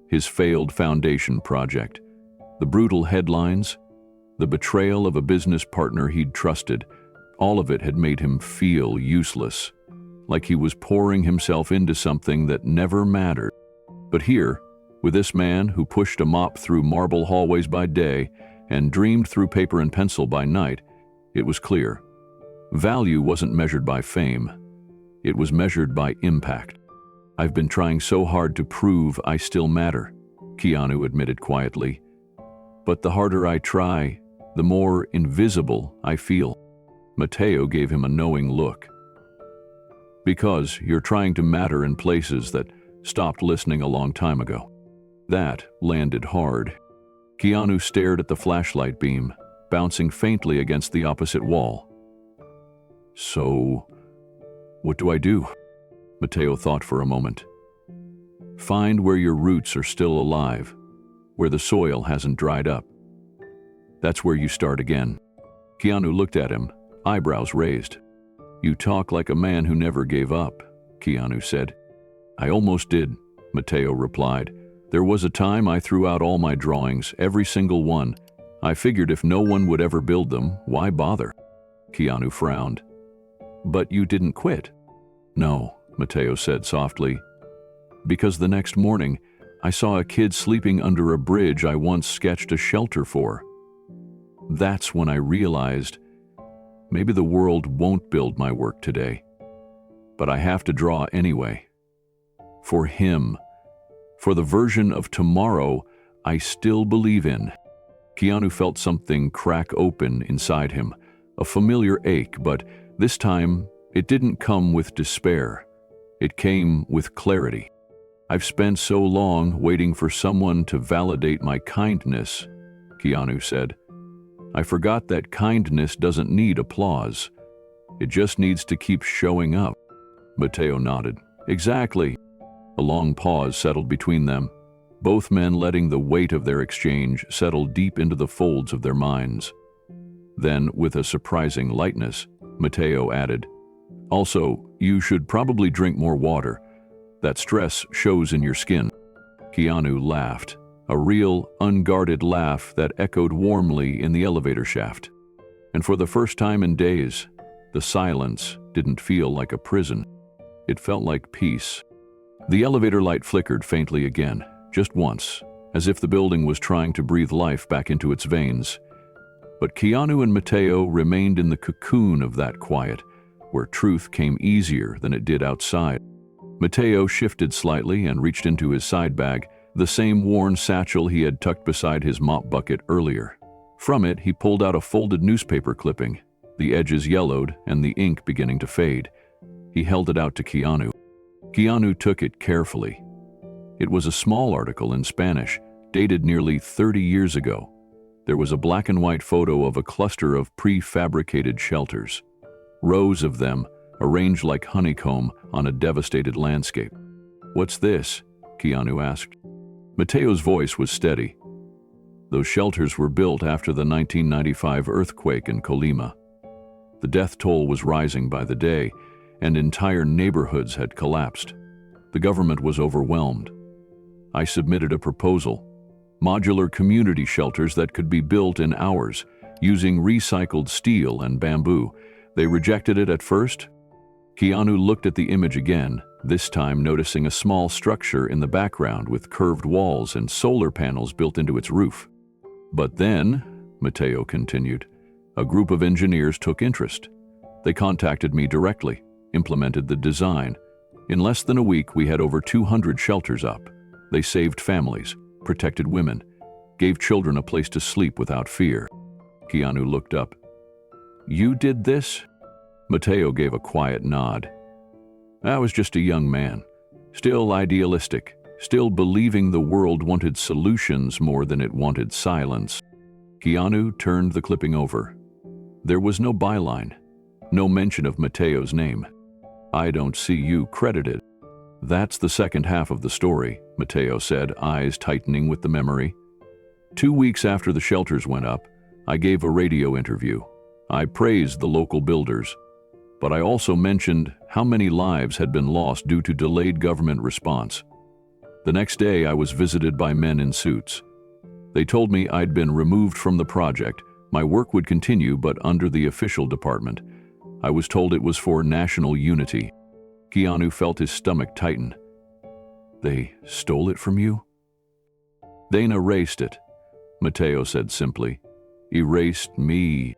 his failed foundation project, the brutal headlines, the betrayal of a business partner he'd trusted. All of it had made him feel useless, like he was pouring himself into something that never mattered. But here, with this man who pushed a mop through marble hallways by day and dreamed through paper and pencil by night, it was clear. Value wasn't measured by fame. It was measured by impact. "I've been trying so hard to prove I still matter," Keanu admitted quietly. "But the harder I try, the more invisible I feel." Mateo gave him a knowing look. "Because you're trying to matter in places that stopped listening a long time ago." That landed hard. Keanu stared at the flashlight beam, bouncing faintly against the opposite wall. "So, what do I do?" Mateo thought for a moment. "Find where your roots are still alive, where the soil hasn't dried up. That's where you start again." Keanu looked at him, eyebrows raised. "You talk like a man who never gave up," Keanu said. "I almost did," Mateo replied. "There was a time I threw out all my drawings, every single one. I figured if no one would ever build them, why bother?" Keanu frowned. "But you didn't quit." "No," Mateo said softly. "Because the next morning, I saw a kid sleeping under a bridge I once sketched a shelter for. That's when I realized maybe the world won't build my work today, but I have to draw anyway. For him, for the version of tomorrow I still believe in." Keanu felt something crack open inside him, a familiar ache, but this time it didn't come with despair. It came with clarity. "I've spent so long waiting for someone to validate my kindness," Keanu said. "I forgot that kindness doesn't need applause. It just needs to keep showing up." Mateo nodded. "Exactly." A long pause settled between them, both men letting the weight of their exchange settle deep into the folds of their minds. Then, with a surprising lightness, Mateo added, "Also, you should probably drink more water. That stress shows in your skin." Keanu laughed, a real, unguarded laugh that echoed warmly in the elevator shaft. And for the first time in days, the silence didn't feel like a prison. It felt like peace. The elevator light flickered faintly again, just once, as if the building was trying to breathe life back into its veins. But Keanu and Mateo remained in the cocoon of that quiet, where truth came easier than it did outside. Mateo shifted slightly and reached into his side bag, the same worn satchel he had tucked beside his mop bucket earlier. From it, he pulled out a folded newspaper clipping, the edges yellowed and the ink beginning to fade. He held it out to Keanu. Keanu took it carefully. It was a small article in Spanish, dated nearly 30 years ago. There was a black and white photo of a cluster of prefabricated shelters. Rows of them, arranged like honeycomb on a devastated landscape. "What's this?" Keanu asked. Mateo's voice was steady. Those shelters were built after the 1995 earthquake in Colima. The death toll was rising by the day, and entire neighborhoods had collapsed. The government was overwhelmed. I submitted a proposal: modular community shelters that could be built in hours, using recycled steel and bamboo. They rejected it at first. Keanu looked at the image again, this time noticing a small structure in the background with curved walls and solar panels built into its roof. "But then," Mateo continued, "a group of engineers took interest. They contacted me directly, implemented the design. In less than a week, we had over 200 shelters up. They saved families, protected women, gave children a place to sleep without fear." Keanu looked up. "You did this?" Mateo gave a quiet nod. "I was just a young man, still idealistic, still believing the world wanted solutions more than it wanted silence." Keanu turned the clipping over. There was no byline, no mention of Mateo's name. "I don't see you credited." "That's the second half of the story," Mateo said, eyes tightening with the memory. 2 weeks after the shelters went up, I gave a radio interview. I praised the local builders, but I also mentioned how many lives had been lost due to delayed government response. The next day, I was visited by men in suits. They told me I'd been removed from the project. My work would continue, but under the official department. I was told it was for national unity. Keanu felt his stomach tighten. "They stole it from you?" "They erased it," Mateo said simply. "Erased me."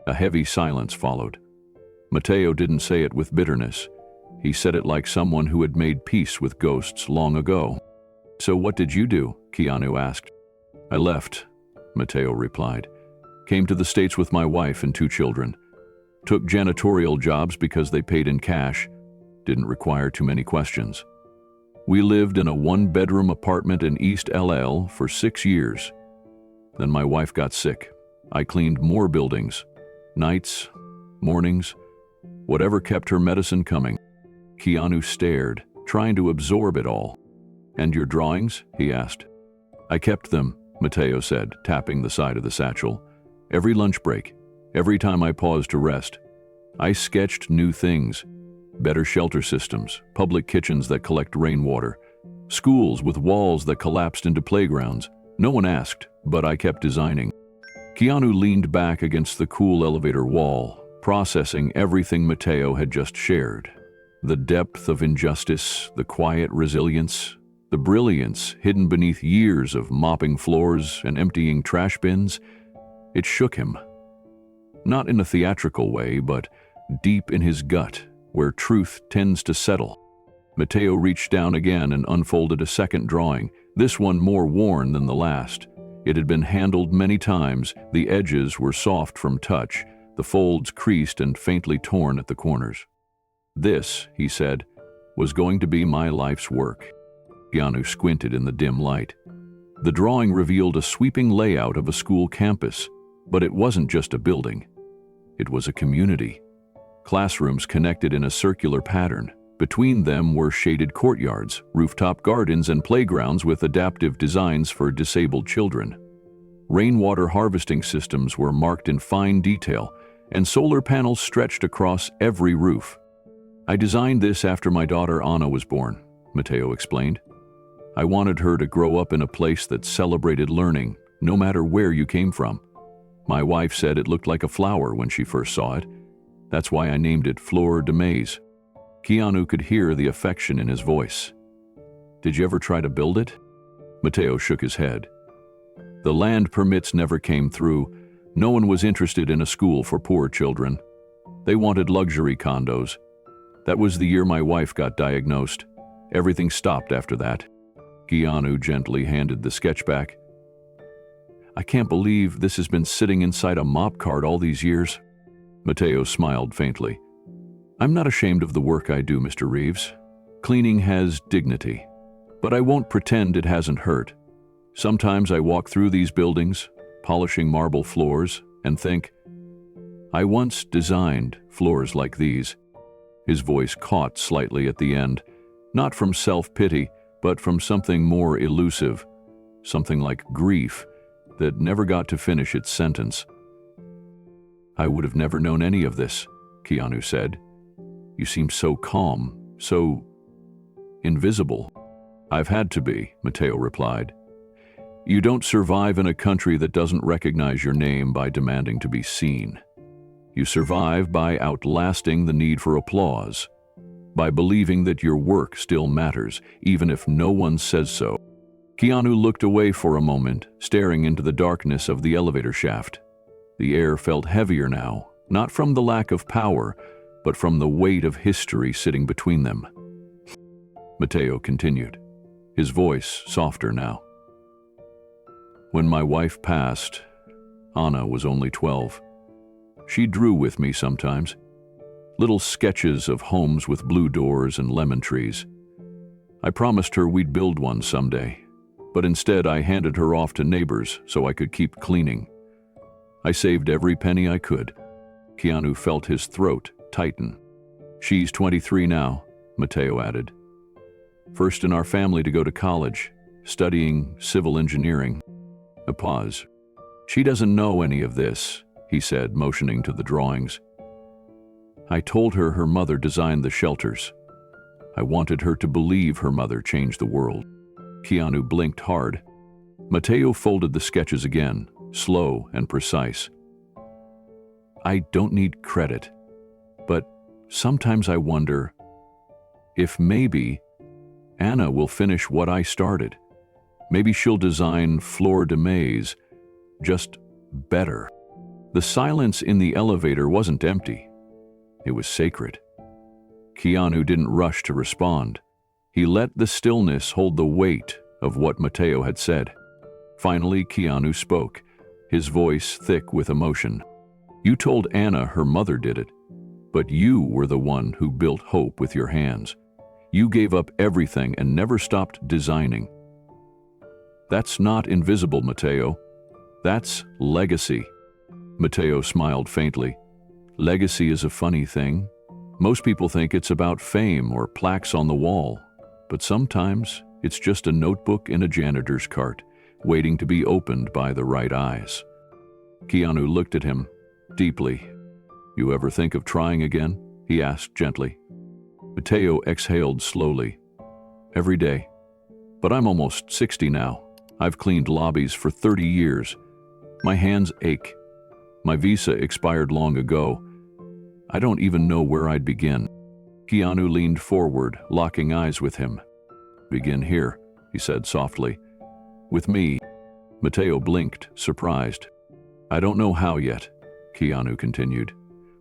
A heavy silence followed. Mateo didn't say it with bitterness. He said it like someone who had made peace with ghosts long ago. "So what did you do?" Keanu asked. "I left," Mateo replied. "Came to the States with my wife and 2 children. Took janitorial jobs because they paid in cash. Didn't require too many questions. We lived in a 1-bedroom apartment in East LL for 6 years. Then my wife got sick. I cleaned more buildings. Nights, mornings, whatever kept her medicine coming." Keanu stared, trying to absorb it all. "And your drawings?" he asked. "I kept them," Mateo said, tapping the side of the satchel. "Every lunch break, every time I paused to rest. I sketched new things. Better shelter systems, public kitchens that collect rainwater, schools with walls that collapsed into playgrounds. No one asked, but I kept designing." Keanu leaned back against the cool elevator wall, processing everything Mateo had just shared. The depth of injustice, the quiet resilience, the brilliance hidden beneath years of mopping floors and emptying trash bins. It shook him. Not in a theatrical way, but deep in his gut, where truth tends to settle. Mateo reached down again and unfolded a second drawing, this one more worn than the last. It had been handled many times, the edges were soft from touch, the folds creased and faintly torn at the corners. "This," he said, "was going to be my life's work." Keanu squinted in the dim light. The drawing revealed a sweeping layout of a school campus, but it wasn't just a building. It was a community. Classrooms connected in a circular pattern. Between them were shaded courtyards, rooftop gardens, and playgrounds with adaptive designs for disabled children. Rainwater harvesting systems were marked in fine detail, and solar panels stretched across every roof. "I designed this after my daughter Anna was born," Mateo explained. "I wanted her to grow up in a place that celebrated learning, no matter where you came from. My wife said it looked like a flower when she first saw it. That's why I named it Fleur de Maze." Keanu could hear the affection in his voice. "Did you ever try to build it?" Mateo shook his head. "The land permits never came through. No one was interested in a school for poor children. They wanted luxury condos. That was the year my wife got diagnosed. Everything stopped after that." Keanu gently handed the sketch back. "I can't believe this has been sitting inside a mop cart all these years." Mateo smiled faintly. I'm not ashamed of the work I do, Mr. Reeves. Cleaning has dignity, but I won't pretend it hasn't hurt. Sometimes I walk through these buildings, polishing marble floors, and think, I once designed floors like these. His voice caught slightly at the end, not from self-pity, but from something more elusive, something like grief that never got to finish its sentence. I would have never known any of this, Keanu said. You seem so calm, so invisible. I've had to be, Mateo replied. You don't survive in a country that doesn't recognize your name by demanding to be seen. You survive by outlasting the need for applause, by believing that your work still matters, even if no one says so. Keanu looked away for a moment, staring into the darkness of the elevator shaft. The air felt heavier now, not from the lack of power, but from the weight of history sitting between them. Mateo continued, his voice softer now. When my wife passed, Anna was only 12. She drew with me sometimes, little sketches of homes with blue doors and lemon trees. I promised her we'd build one someday, but instead I handed her off to neighbors so I could keep cleaning. I saved every penny I could. Keanu felt his throat tighten. She's 23 now, Mateo added. First in our family to go to college, studying civil engineering. A pause. She doesn't know any of this, he said, motioning to the drawings. I told her her mother designed the shelters. I wanted her to believe her mother changed the world. Keanu blinked hard. Mateo folded the sketches again, slow and precise. I don't need credit, but sometimes I wonder if maybe Anna will finish what I started. Maybe she'll design Fleur de Maze, just better. The silence in the elevator wasn't empty. It was sacred. Keanu didn't rush to respond. He let the stillness hold the weight of what Mateo had said. Finally, Keanu spoke, his voice thick with emotion. You told Anna her mother did it, but you were the one who built hope with your hands. You gave up everything and never stopped designing. That's not invisible, Mateo. That's legacy. Mateo smiled faintly. Legacy is a funny thing. Most people think it's about fame or plaques on the wall, but sometimes it's just a notebook in a janitor's cart, waiting to be opened by the right eyes. Keanu looked at him deeply. You ever think of trying again? He asked gently. Mateo exhaled slowly. Every day. But I'm almost 60 now. I've cleaned lobbies for 30 years. My hands ache. My visa expired long ago. I don't even know where I'd begin. Keanu leaned forward, locking eyes with him. Begin here, he said softly. With me. Mateo blinked, surprised. I don't know how yet, Keanu continued,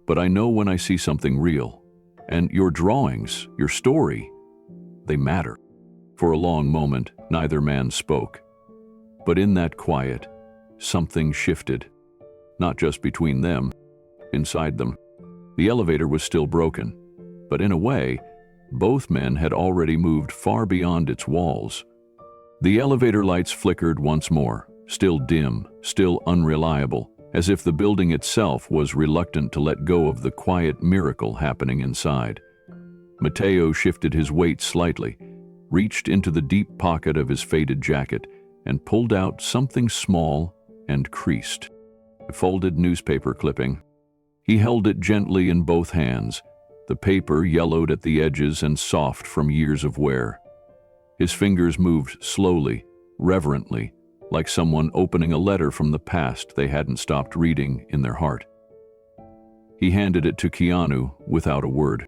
but I know when I see something real. And your drawings, your story, they matter. For a long moment, neither man spoke. But in that quiet, something shifted. Not just between them, inside them. The elevator was still broken, but in a way, both men had already moved far beyond its walls. The elevator lights flickered once more, still dim, still unreliable, as if the building itself was reluctant to let go of the quiet miracle happening inside. Mateo shifted his weight slightly, reached into the deep pocket of his faded jacket, and pulled out something small and creased. A folded newspaper clipping. He held it gently in both hands, the paper yellowed at the edges and soft from years of wear. His fingers moved slowly, reverently, like someone opening a letter from the past they hadn't stopped reading in their heart. He handed it to Keanu without a word.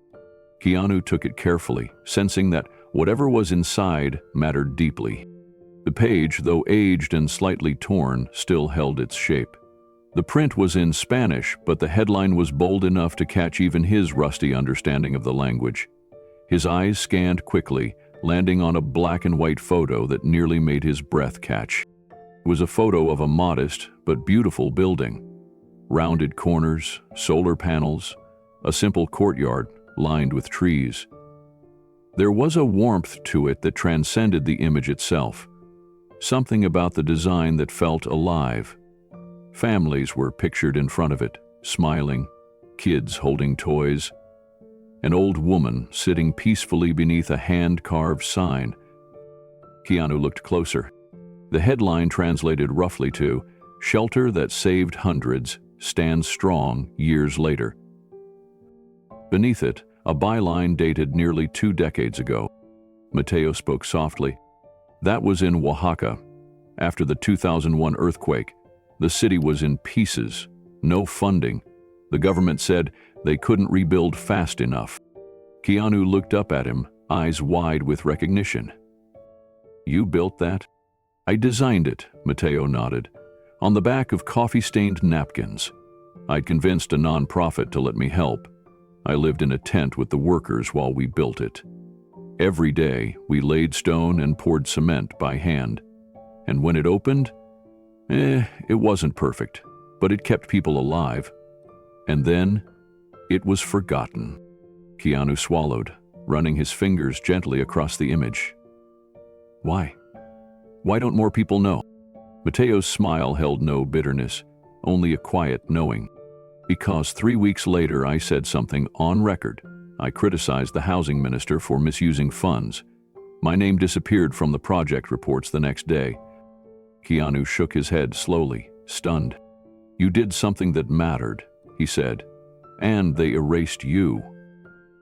Keanu took it carefully, sensing that whatever was inside mattered deeply. The page, though aged and slightly torn, still held its shape. The print was in Spanish, but the headline was bold enough to catch even his rusty understanding of the language. His eyes scanned quickly, landing on a black and white photo that nearly made his breath catch. It was a photo of a modest but beautiful building. Rounded corners, solar panels, a simple courtyard, lined with trees. There was a warmth to it that transcended the image itself, something about the design that felt alive. Families were pictured in front of it, smiling, kids holding toys, an old woman sitting peacefully beneath a hand-carved sign. Keanu looked closer. The headline translated roughly to, "Shelter that saved hundreds stands strong years later." Beneath it, a byline dated nearly 2 decades ago. Mateo spoke softly. That was in Oaxaca. After the 2001 earthquake, the city was in pieces, no funding. The government said they couldn't rebuild fast enough. Keanu looked up at him, eyes wide with recognition. "You built that?" "I designed it," Mateo nodded, "on the back of coffee-stained napkins. I'd convinced a non-profit to let me help. I lived in a tent with the workers while we built it. Every day, we laid stone and poured cement by hand. And when it opened, it wasn't perfect, but it kept people alive. And then, it was forgotten." Keanu swallowed, running his fingers gently across the image. "Why? Why don't more people know?" Mateo's smile held no bitterness, only a quiet knowing. "Because 3 weeks later I said something on record. I criticized the housing minister for misusing funds. My name disappeared from the project reports the next day." Keanu shook his head slowly, stunned. "You did something that mattered," he said, "and they erased you."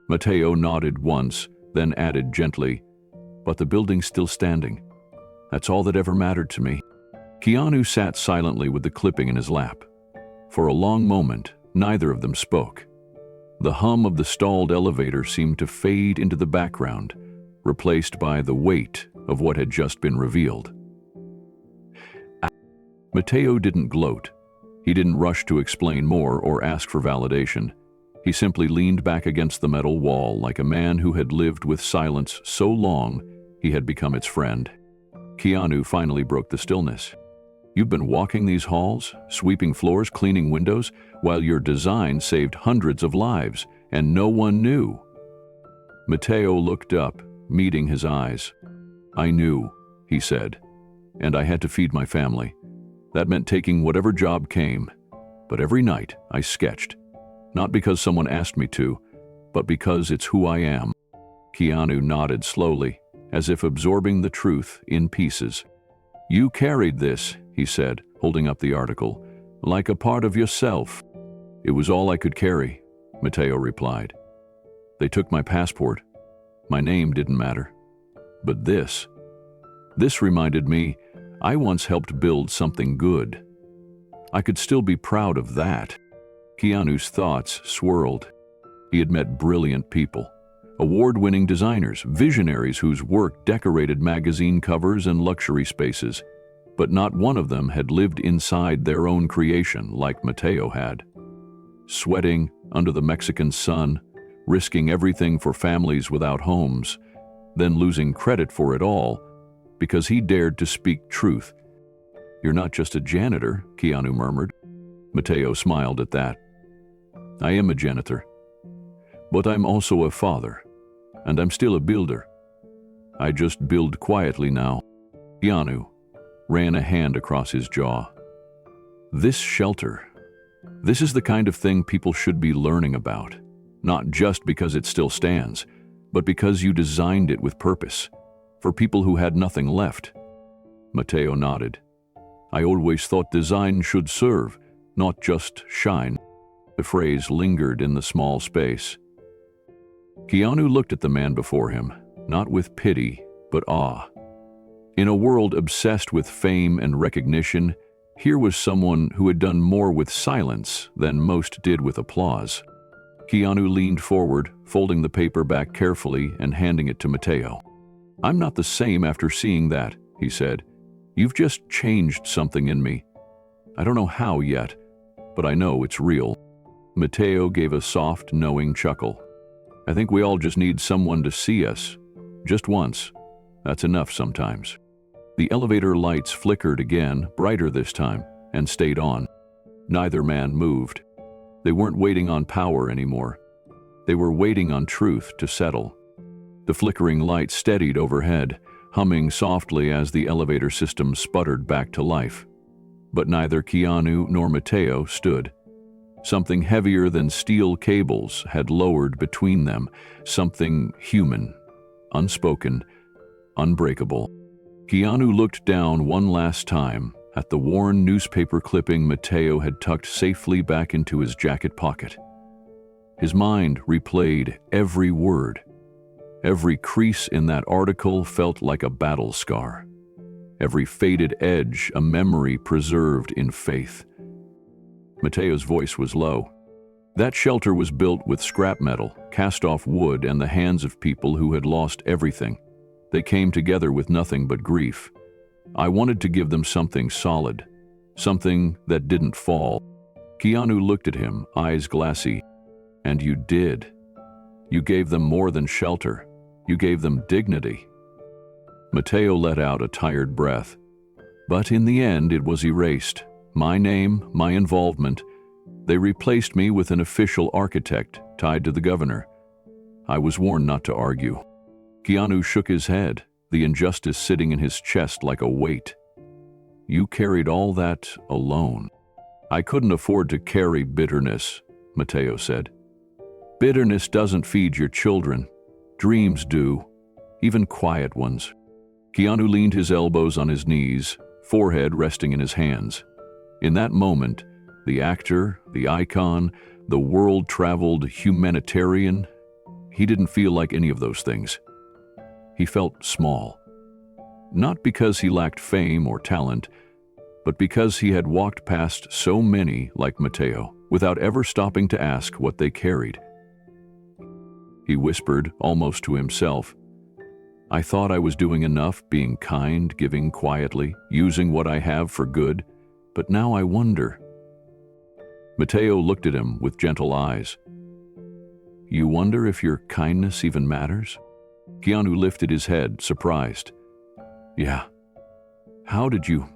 Mateo nodded once, then added gently, "But the building's still standing. That's all that ever mattered to me." Keanu sat silently with the clipping in his lap. For a long moment, neither of them spoke. The hum of the stalled elevator seemed to fade into the background, replaced by the weight of what had just been revealed. Mateo didn't gloat. He didn't rush to explain more or ask for validation. He simply leaned back against the metal wall like a man who had lived with silence so long he had become its friend. Keanu finally broke the stillness. "You've been walking these halls, sweeping floors, cleaning windows, while your design saved hundreds of lives, and no one knew." Mateo looked up, meeting his eyes. "I knew," he said, "and I had to feed my family. That meant taking whatever job came. But every night I sketched, not because someone asked me to, but because it's who I am." Keanu nodded slowly, as if absorbing the truth in pieces. "You carried this," he said, holding up the article, "like a part of yourself." "It was all I could carry," Mateo replied. "They took my passport. My name didn't matter. But this reminded me I once helped build something good. I could still be proud of that." Keanu's thoughts swirled. He had met brilliant people, award-winning designers, visionaries whose work decorated magazine covers and luxury spaces, but not one of them had lived inside their own creation like Mateo had. Sweating under the Mexican sun, risking everything for families without homes, then losing credit for it all because he dared to speak truth. "You're not just a janitor," Keanu murmured. Mateo smiled at that. "I am a janitor, but I'm also a father, and I'm still a builder. I just build quietly now." Keanu ran a hand across his jaw. "This shelter, this is the kind of thing people should be learning about, not just because it still stands, but because you designed it with purpose, for people who had nothing left." Mateo nodded. "I always thought design should serve, not just shine." The phrase lingered in the small space. Keanu looked at the man before him, not with pity, but awe. In a world obsessed with fame and recognition, here was someone who had done more with silence than most did with applause. Keanu leaned forward, folding the paper back carefully and handing it to Mateo. "I'm not the same after seeing that," he said. "You've just changed something in me. I don't know how yet, but I know it's real." Mateo gave a soft, knowing chuckle. "I think we all just need someone to see us. Just once. That's enough sometimes." The elevator lights flickered again, brighter this time, and stayed on. Neither man moved. They weren't waiting on power anymore. They were waiting on truth to settle. The flickering light steadied overhead, humming softly as the elevator system sputtered back to life. But neither Keanu nor Mateo stood. Something heavier than steel cables had lowered between them, something human, unspoken, unbreakable. Keanu looked down one last time at the worn newspaper clipping Mateo had tucked safely back into his jacket pocket. His mind replayed every word. Every crease in that article felt like a battle scar. Every faded edge a memory preserved in faith. Mateo's voice was low. That shelter was built with scrap metal, cast-off wood, and the hands of people who had lost everything. They came together with nothing but grief. I wanted to give them something solid, something that didn't fall. Keanu looked at him, eyes glassy. And you did. You gave them more than shelter. You gave them dignity. Mateo let out a tired breath. But in the end, it was erased. My name, my involvement. They replaced me with an official architect tied to the governor. I was warned not to argue. Keanu shook his head, the injustice sitting in his chest like a weight. You carried all that alone. I couldn't afford to carry bitterness, Mateo said. Bitterness doesn't feed your children. Dreams do, even quiet ones. Keanu leaned his elbows on his knees, forehead resting in his hands. In that moment, the actor, the icon, the world-traveled humanitarian, he didn't feel like any of those things. He felt small. Not because he lacked fame or talent, but because he had walked past so many like Mateo without ever stopping to ask what they carried. He whispered, almost to himself, I thought I was doing enough, being kind, giving quietly, using what I have for good, but now I wonder. Mateo looked at him with gentle eyes. You wonder if your kindness even matters? Keanu lifted his head, surprised. Yeah. How did you?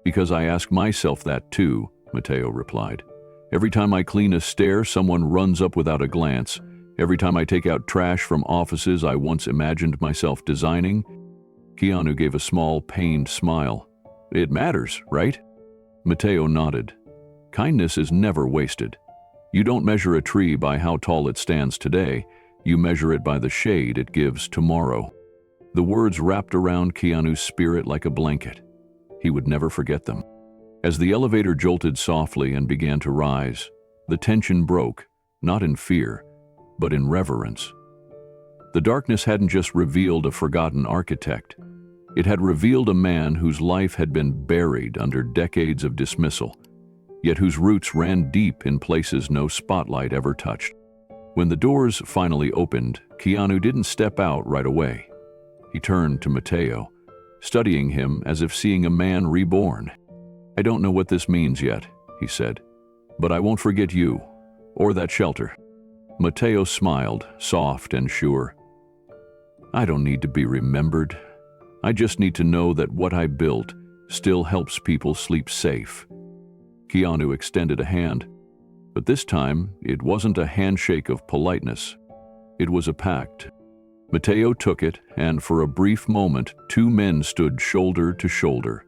Because I ask myself that too, Mateo replied. Every time I clean a stair, someone runs up without a glance. Every time I take out trash from offices I once imagined myself designing. Keanu gave a small, pained smile. It matters, right? Mateo nodded. Kindness is never wasted. You don't measure a tree by how tall it stands today. You measure it by the shade it gives tomorrow. The words wrapped around Keanu's spirit like a blanket. He would never forget them. As the elevator jolted softly and began to rise, the tension broke, not in fear, but in reverence. The darkness hadn't just revealed a forgotten architect. It had revealed a man whose life had been buried under decades of dismissal, yet whose roots ran deep in places no spotlight ever touched. When the doors finally opened, Keanu didn't step out right away. He turned to Mateo, studying him as if seeing a man reborn. I don't know what this means yet, he said, but I won't forget you, or that shelter. Mateo smiled, soft and sure. I don't need to be remembered. I just need to know that what I built still helps people sleep safe. Keanu extended a hand, but this time it wasn't a handshake of politeness. It was a pact. Mateo took it, and for a brief moment, two men stood shoulder to shoulder.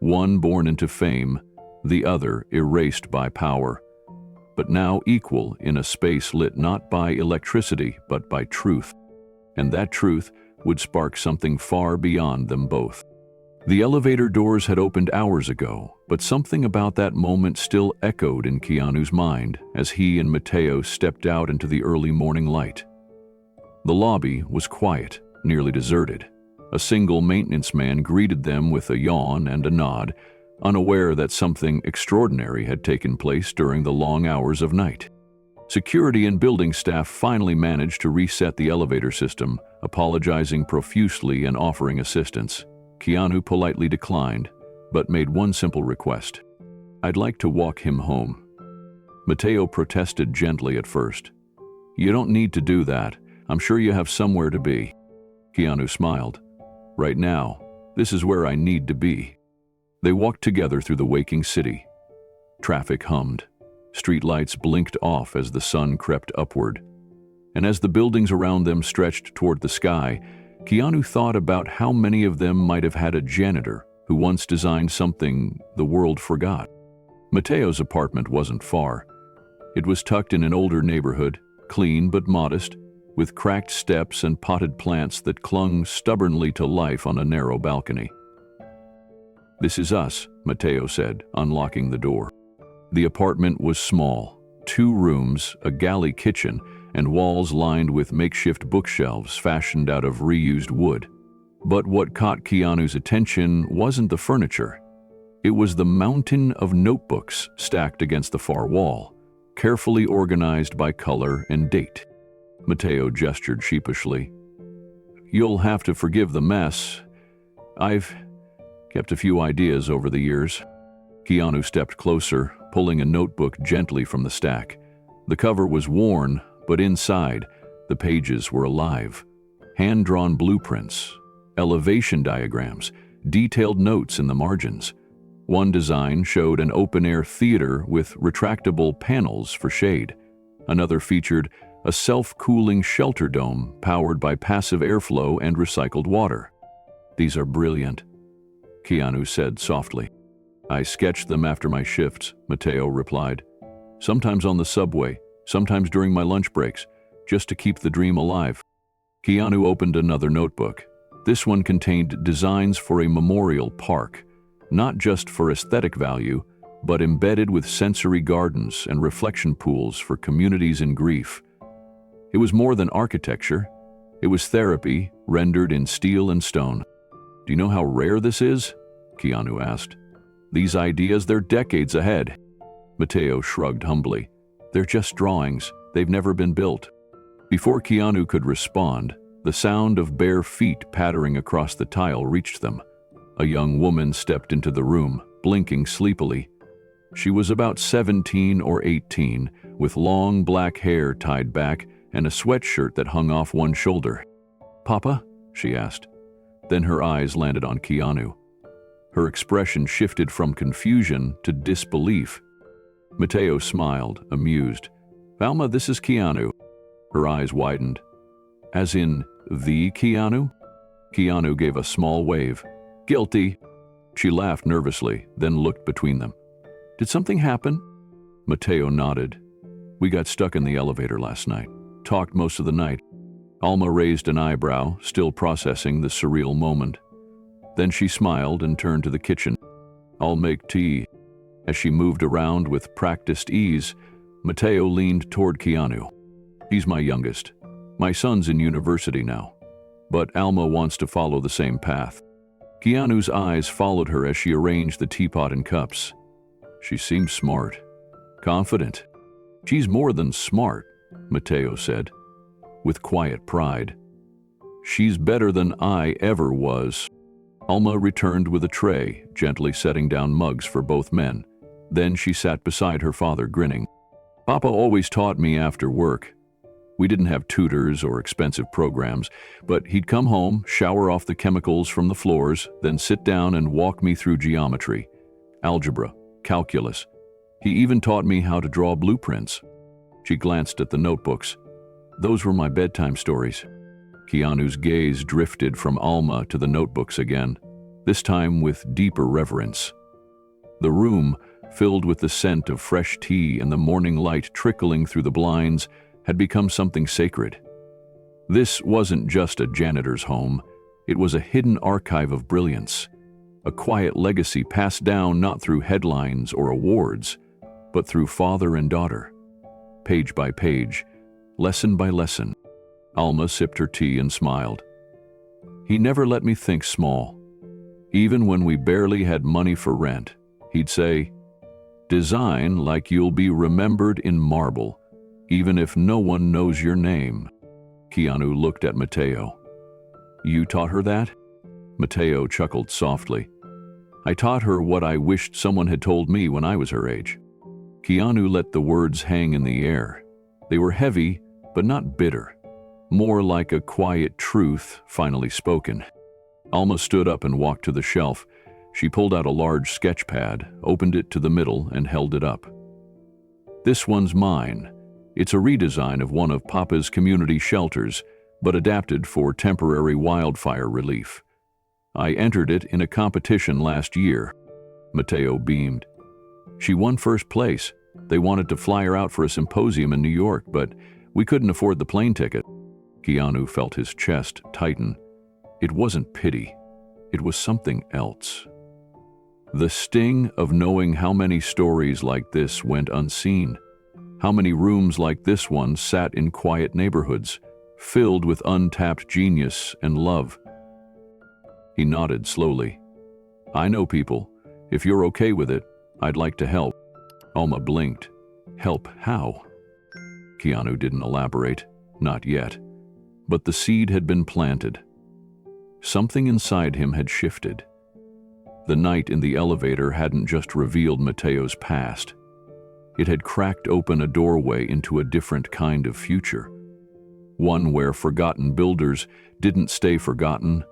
One born into fame, the other erased by power, but now equal in a space lit not by electricity but by truth. And that truth would spark something far beyond them both. The elevator doors had opened hours ago, but something about that moment still echoed in Keanu's mind as he and Mateo stepped out into the early morning light. The lobby was quiet, nearly deserted. A single maintenance man greeted them with a yawn and a nod, unaware that something extraordinary had taken place during the long hours of night. Security and building staff finally managed to reset the elevator system, apologizing profusely and offering assistance. Keanu politely declined, but made one simple request. I'd like to walk him home. Mateo protested gently at first. You don't need to do that. I'm sure you have somewhere to be. Keanu smiled. Right now, this is where I need to be. They walked together through the waking city. Traffic hummed. Streetlights blinked off as the sun crept upward. And as the buildings around them stretched toward the sky, Keanu thought about how many of them might have had a janitor who once designed something the world forgot. Mateo's apartment wasn't far. It was tucked in an older neighborhood, clean but modest, with cracked steps and potted plants that clung stubbornly to life on a narrow balcony. "This is us," Mateo said, unlocking the door. The apartment was small, 2 rooms, a galley kitchen, and walls lined with makeshift bookshelves fashioned out of reused wood. But what caught Keanu's attention wasn't the furniture. It was the mountain of notebooks stacked against the far wall, carefully organized by color and date. Mateo gestured sheepishly. "You'll have to forgive the mess. I've kept a few ideas over the years." Keanu stepped closer, pulling a notebook gently from the stack. The cover was worn, but inside, the pages were alive. Hand-drawn blueprints, elevation diagrams, detailed notes in the margins. One design showed an open-air theater with retractable panels for shade. Another featured a self-cooling shelter dome powered by passive airflow and recycled water. "These are brilliant," Keanu said softly. "I sketched them after my shifts," Mateo replied. "Sometimes on the subway, sometimes during my lunch breaks, just to keep the dream alive." Keanu opened another notebook. This one contained designs for a memorial park, not just for aesthetic value, but embedded with sensory gardens and reflection pools for communities in grief. It was more than architecture. It was therapy, rendered in steel and stone. "Do you know how rare this is?" Keanu asked. "These ideas, they're decades ahead." Mateo shrugged humbly. "They're just drawings. They've never been built." Before Keanu could respond, the sound of bare feet pattering across the tile reached them. A young woman stepped into the room, blinking sleepily. She was about 17 or 18, with long black hair tied back and a sweatshirt that hung off one shoulder. "Papa?" she asked. Then her eyes landed on Keanu. Her expression shifted from confusion to disbelief. Mateo smiled, amused. "Alma, this is Keanu." Her eyes widened. "As in, the Keanu?" Keanu gave a small wave. "Guilty." She laughed nervously, then looked between them. "Did something happen?" Mateo nodded. "We got stuck in the elevator last night. Talked most of the night." Alma raised an eyebrow, still processing the surreal moment. Then she smiled and turned to the kitchen. "I'll make tea." As she moved around with practiced ease, Mateo leaned toward Keanu. "He's my youngest. My son's in university now. But Alma wants to follow the same path." Keanu's eyes followed her as she arranged the teapot and cups. "She seems smart. Confident." "She's more than smart," Mateo said, with quiet pride. "She's better than I ever was." Alma returned with a tray, gently setting down mugs for both men. Then she sat beside her father, grinning. "Papa always taught me after work. We didn't have tutors or expensive programs, but he'd come home, shower off the chemicals from the floors, then sit down and walk me through geometry, algebra, calculus. He even taught me how to draw blueprints." She glanced at the notebooks. "Those were my bedtime stories." Keanu's gaze drifted from Alma to the notebooks again, this time with deeper reverence. The room, filled with the scent of fresh tea and the morning light trickling through the blinds, had become something sacred. This wasn't just a janitor's home. It was a hidden archive of brilliance, a quiet legacy passed down not through headlines or awards, but through father and daughter. Page by page, lesson by lesson. Alma sipped her tea and smiled. "He never let me think small. Even when we barely had money for rent, he'd say, 'Design like you'll be remembered in marble, even if no one knows your name.'" Keanu looked at Mateo. "You taught her that?" Mateo chuckled softly. "I taught her what I wished someone had told me when I was her age." Keanu let the words hang in the air. They were heavy, but not bitter. More like a quiet truth finally spoken. Alma stood up and walked to the shelf. She pulled out a large sketch pad, opened it to the middle, and held it up. "This one's mine. It's a redesign of one of Papa's community shelters, but adapted for temporary wildfire relief. I entered it in a competition last year. Mateo beamed. She won first place. They wanted to fly her out for a symposium in New York, but we couldn't afford the plane ticket. Keanu felt his chest tighten. It wasn't pity. It was something else. The sting of knowing how many stories like this went unseen. How many rooms like this one sat in quiet neighborhoods, filled with untapped genius and love. He nodded slowly. I know people. If you're okay with it, I'd like to help. Alma blinked. Help how? Keanu didn't elaborate. Not yet. But the seed had been planted. Something inside him had shifted. The night in the elevator hadn't just revealed Mateo's past. It had cracked open a doorway into a different kind of future. One where forgotten builders didn't stay forgotten,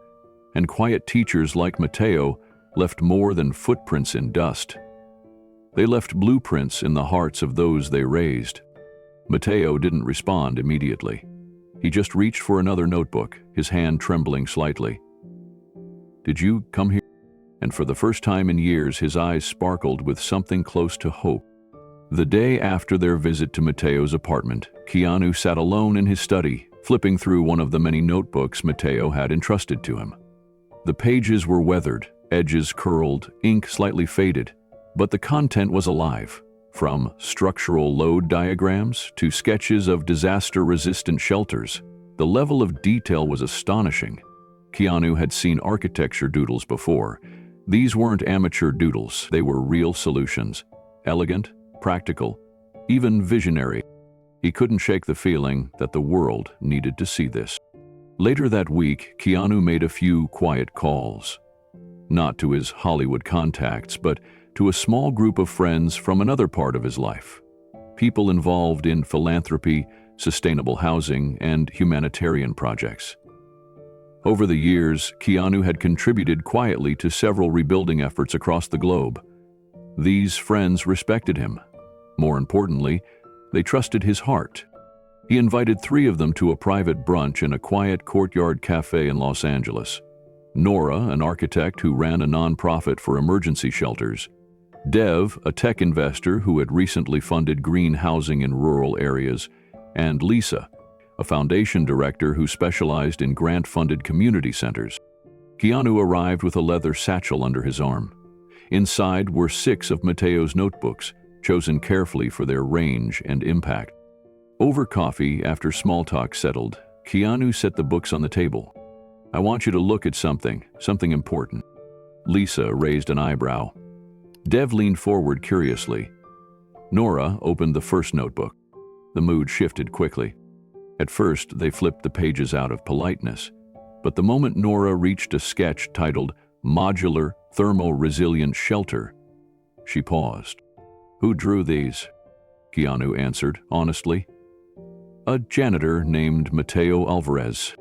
and quiet teachers like Mateo left more than footprints in dust. They left blueprints in the hearts of those they raised. Mateo didn't respond immediately. He just reached for another notebook, his hand trembling slightly. Did you come here? And for the first time in years, his eyes sparkled with something close to hope. The day after their visit to Mateo's apartment, Keanu sat alone in his study, flipping through one of the many notebooks Mateo had entrusted to him. The pages were weathered, edges curled, ink slightly faded, but the content was alive. From structural load diagrams to sketches of disaster-resistant shelters, the level of detail was astonishing. Keanu had seen architecture doodles before. These weren't amateur doodles, they were real solutions. Elegant, practical, even visionary. He couldn't shake the feeling that the world needed to see this. Later that week, Keanu made a few quiet calls. Not to his Hollywood contacts, but to a small group of friends from another part of his life. People involved in philanthropy, sustainable housing, and humanitarian projects. Over the years, Keanu had contributed quietly to several rebuilding efforts across the globe. These friends respected him. More importantly, they trusted his heart. He invited 3 of them to a private brunch in a quiet courtyard cafe in Los Angeles. Nora, an architect who ran a nonprofit for emergency shelters. Dev, a tech investor who had recently funded green housing in rural areas. And Lisa, a foundation director who specialized in grant-funded community centers. Keanu arrived with a leather satchel under his arm. Inside were 6 of Mateo's notebooks, chosen carefully for their range and impact. Over coffee, after small talk settled, Keanu set the books on the table. I want you to look at something important. Lisa raised an eyebrow. Dev leaned forward curiously. Nora opened the first notebook. The mood shifted quickly. At first, they flipped the pages out of politeness, but the moment Nora reached a sketch titled Modular Thermo-Resilient Shelter, she paused. Who drew these? Keanu answered, honestly. A janitor named Mateo Alvarez.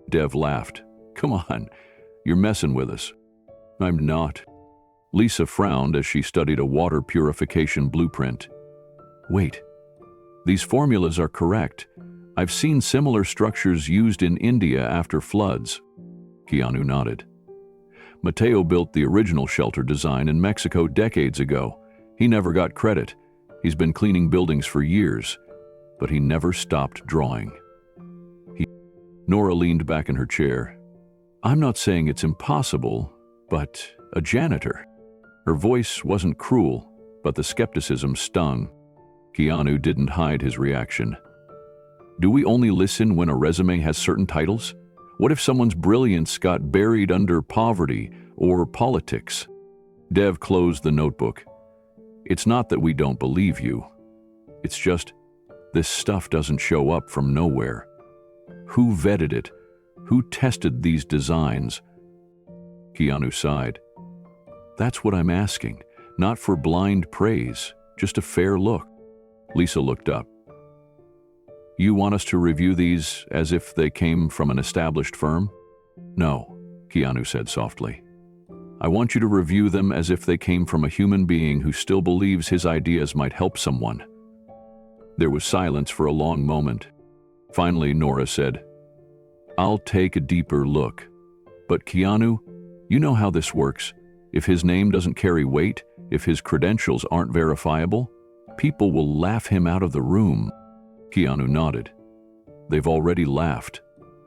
Dev laughed. Come on, you're messing with us. I'm not. Lisa frowned as she studied a water purification blueprint. Wait, these formulas are correct. I've seen similar structures used in India after floods. Keanu nodded. Mateo built the original shelter design in Mexico decades ago. He never got credit. He's been cleaning buildings for years, but he never stopped drawing. Nora leaned back in her chair. I'm not saying it's impossible, but a janitor. Her voice wasn't cruel, but the skepticism stung. Keanu didn't hide his reaction. Do we only listen when a resume has certain titles? What if someone's brilliance got buried under poverty or politics? Dev closed the notebook. It's not that we don't believe you. It's just, this stuff doesn't show up from nowhere. Who vetted it? Who tested these designs? Keanu sighed. That's what I'm asking, not for blind praise, just a fair look. Lisa looked up. You want us to review these as if they came from an established firm? No, Keanu said softly. I want you to review them as if they came from a human being who still believes his ideas might help someone. There was silence for a long moment. Finally, Nora said, "I'll take a deeper look. But Keanu, you know how this works. If his name doesn't carry weight, if his credentials aren't verifiable, people will laugh him out of the room." Keanu nodded. "They've already laughed.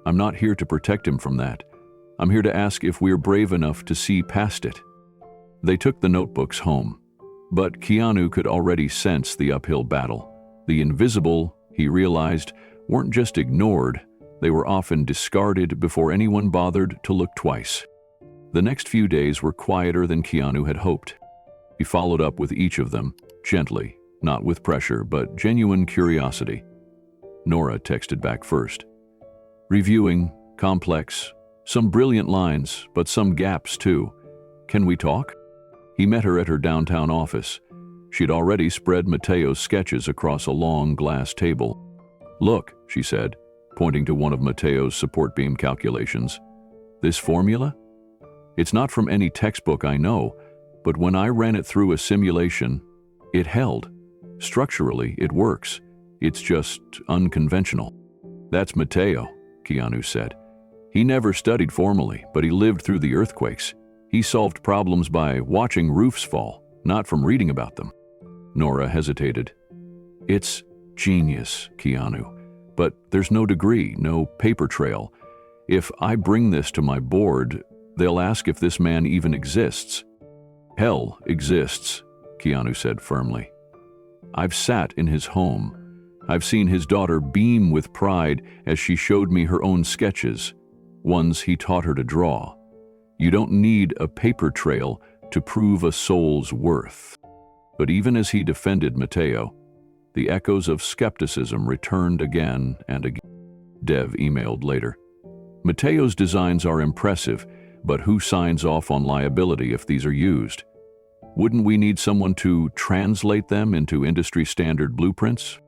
I'm not here to protect him from that. I'm here to ask if we're brave enough to see past it." They took the notebooks home, but Keanu could already sense the uphill battle. The invisible, he realized, weren't just ignored, they were often discarded before anyone bothered to look twice. The next few days were quieter than Keanu had hoped. He followed up with each of them, gently, not with pressure, but genuine curiosity. Nora texted back first. "Reviewing, complex, some brilliant lines, but some gaps too. Can we talk?" He met her at her downtown office. She'd already spread Mateo's sketches across a long glass table. "Look," she said, pointing to one of Mateo's support beam calculations. "This formula? It's not from any textbook I know, but when I ran it through a simulation, it held. Structurally, it works. It's just unconventional." "That's Mateo," Keanu said. "He never studied formally, but he lived through the earthquakes. He solved problems by watching roofs fall, not from reading about them." Nora hesitated. "It's genius, Keanu, but there's no degree, no paper trail. If I bring this to my board, they'll ask if this man even exists." "Hell exists," Keanu said firmly. "I've sat in his home. I've seen his daughter beam with pride as she showed me her own sketches, ones he taught her to draw. You don't need a paper trail to prove a soul's worth." But even as he defended Mateo, the echoes of skepticism returned again and again. Dev emailed later. "Mateo's designs are impressive, but who signs off on liability if these are used? Wouldn't we need someone to translate them into industry-standard blueprints?"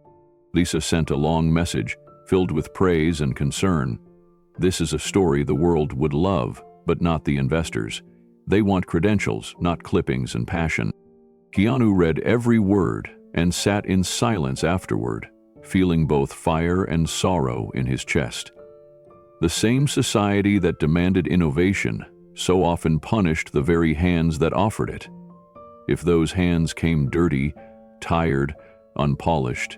Lisa sent a long message, filled with praise and concern. "This is a story the world would love, but not the investors. They want credentials, not clippings and passion." Keanu read every word and sat in silence afterward, feeling both fire and sorrow in his chest. The same society that demanded innovation so often punished the very hands that offered it. If those hands came dirty, tired, unpolished.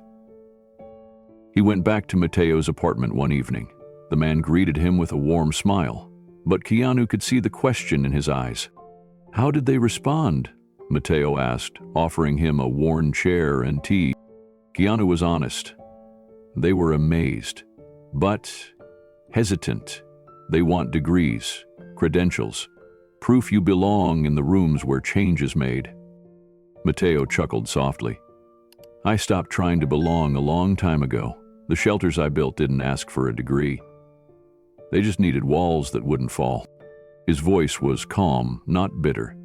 He went back to Mateo's apartment one evening. The man greeted him with a warm smile, but Keanu could see the question in his eyes. "How did they respond?" Mateo asked, offering him a worn chair and tea. Keanu was honest. They were amazed, but hesitant. They want degrees, credentials, proof you belong in the rooms where change is made. Mateo chuckled softly. "I stopped trying to belong a long time ago. The shelters I built didn't ask for a degree. They just needed walls that wouldn't fall." His voice was calm, not bitter,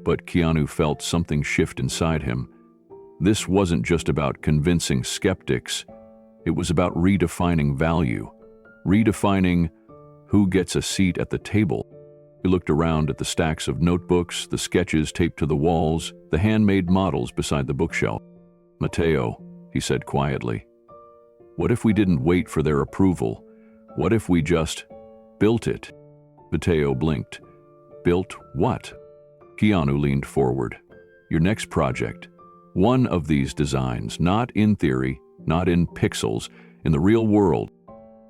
but Keanu felt something shift inside him. This wasn't just about convincing skeptics. It was about redefining value, redefining who gets a seat at the table. He looked around at the stacks of notebooks, the sketches taped to the walls, the handmade models beside the bookshelf. "Mateo," he said quietly, "what if we didn't wait for their approval? What if we just built it?" Mateo blinked. "Built what?" Keanu leaned forward. "Your next project. One of these designs, not in theory, not in pixels, in the real world."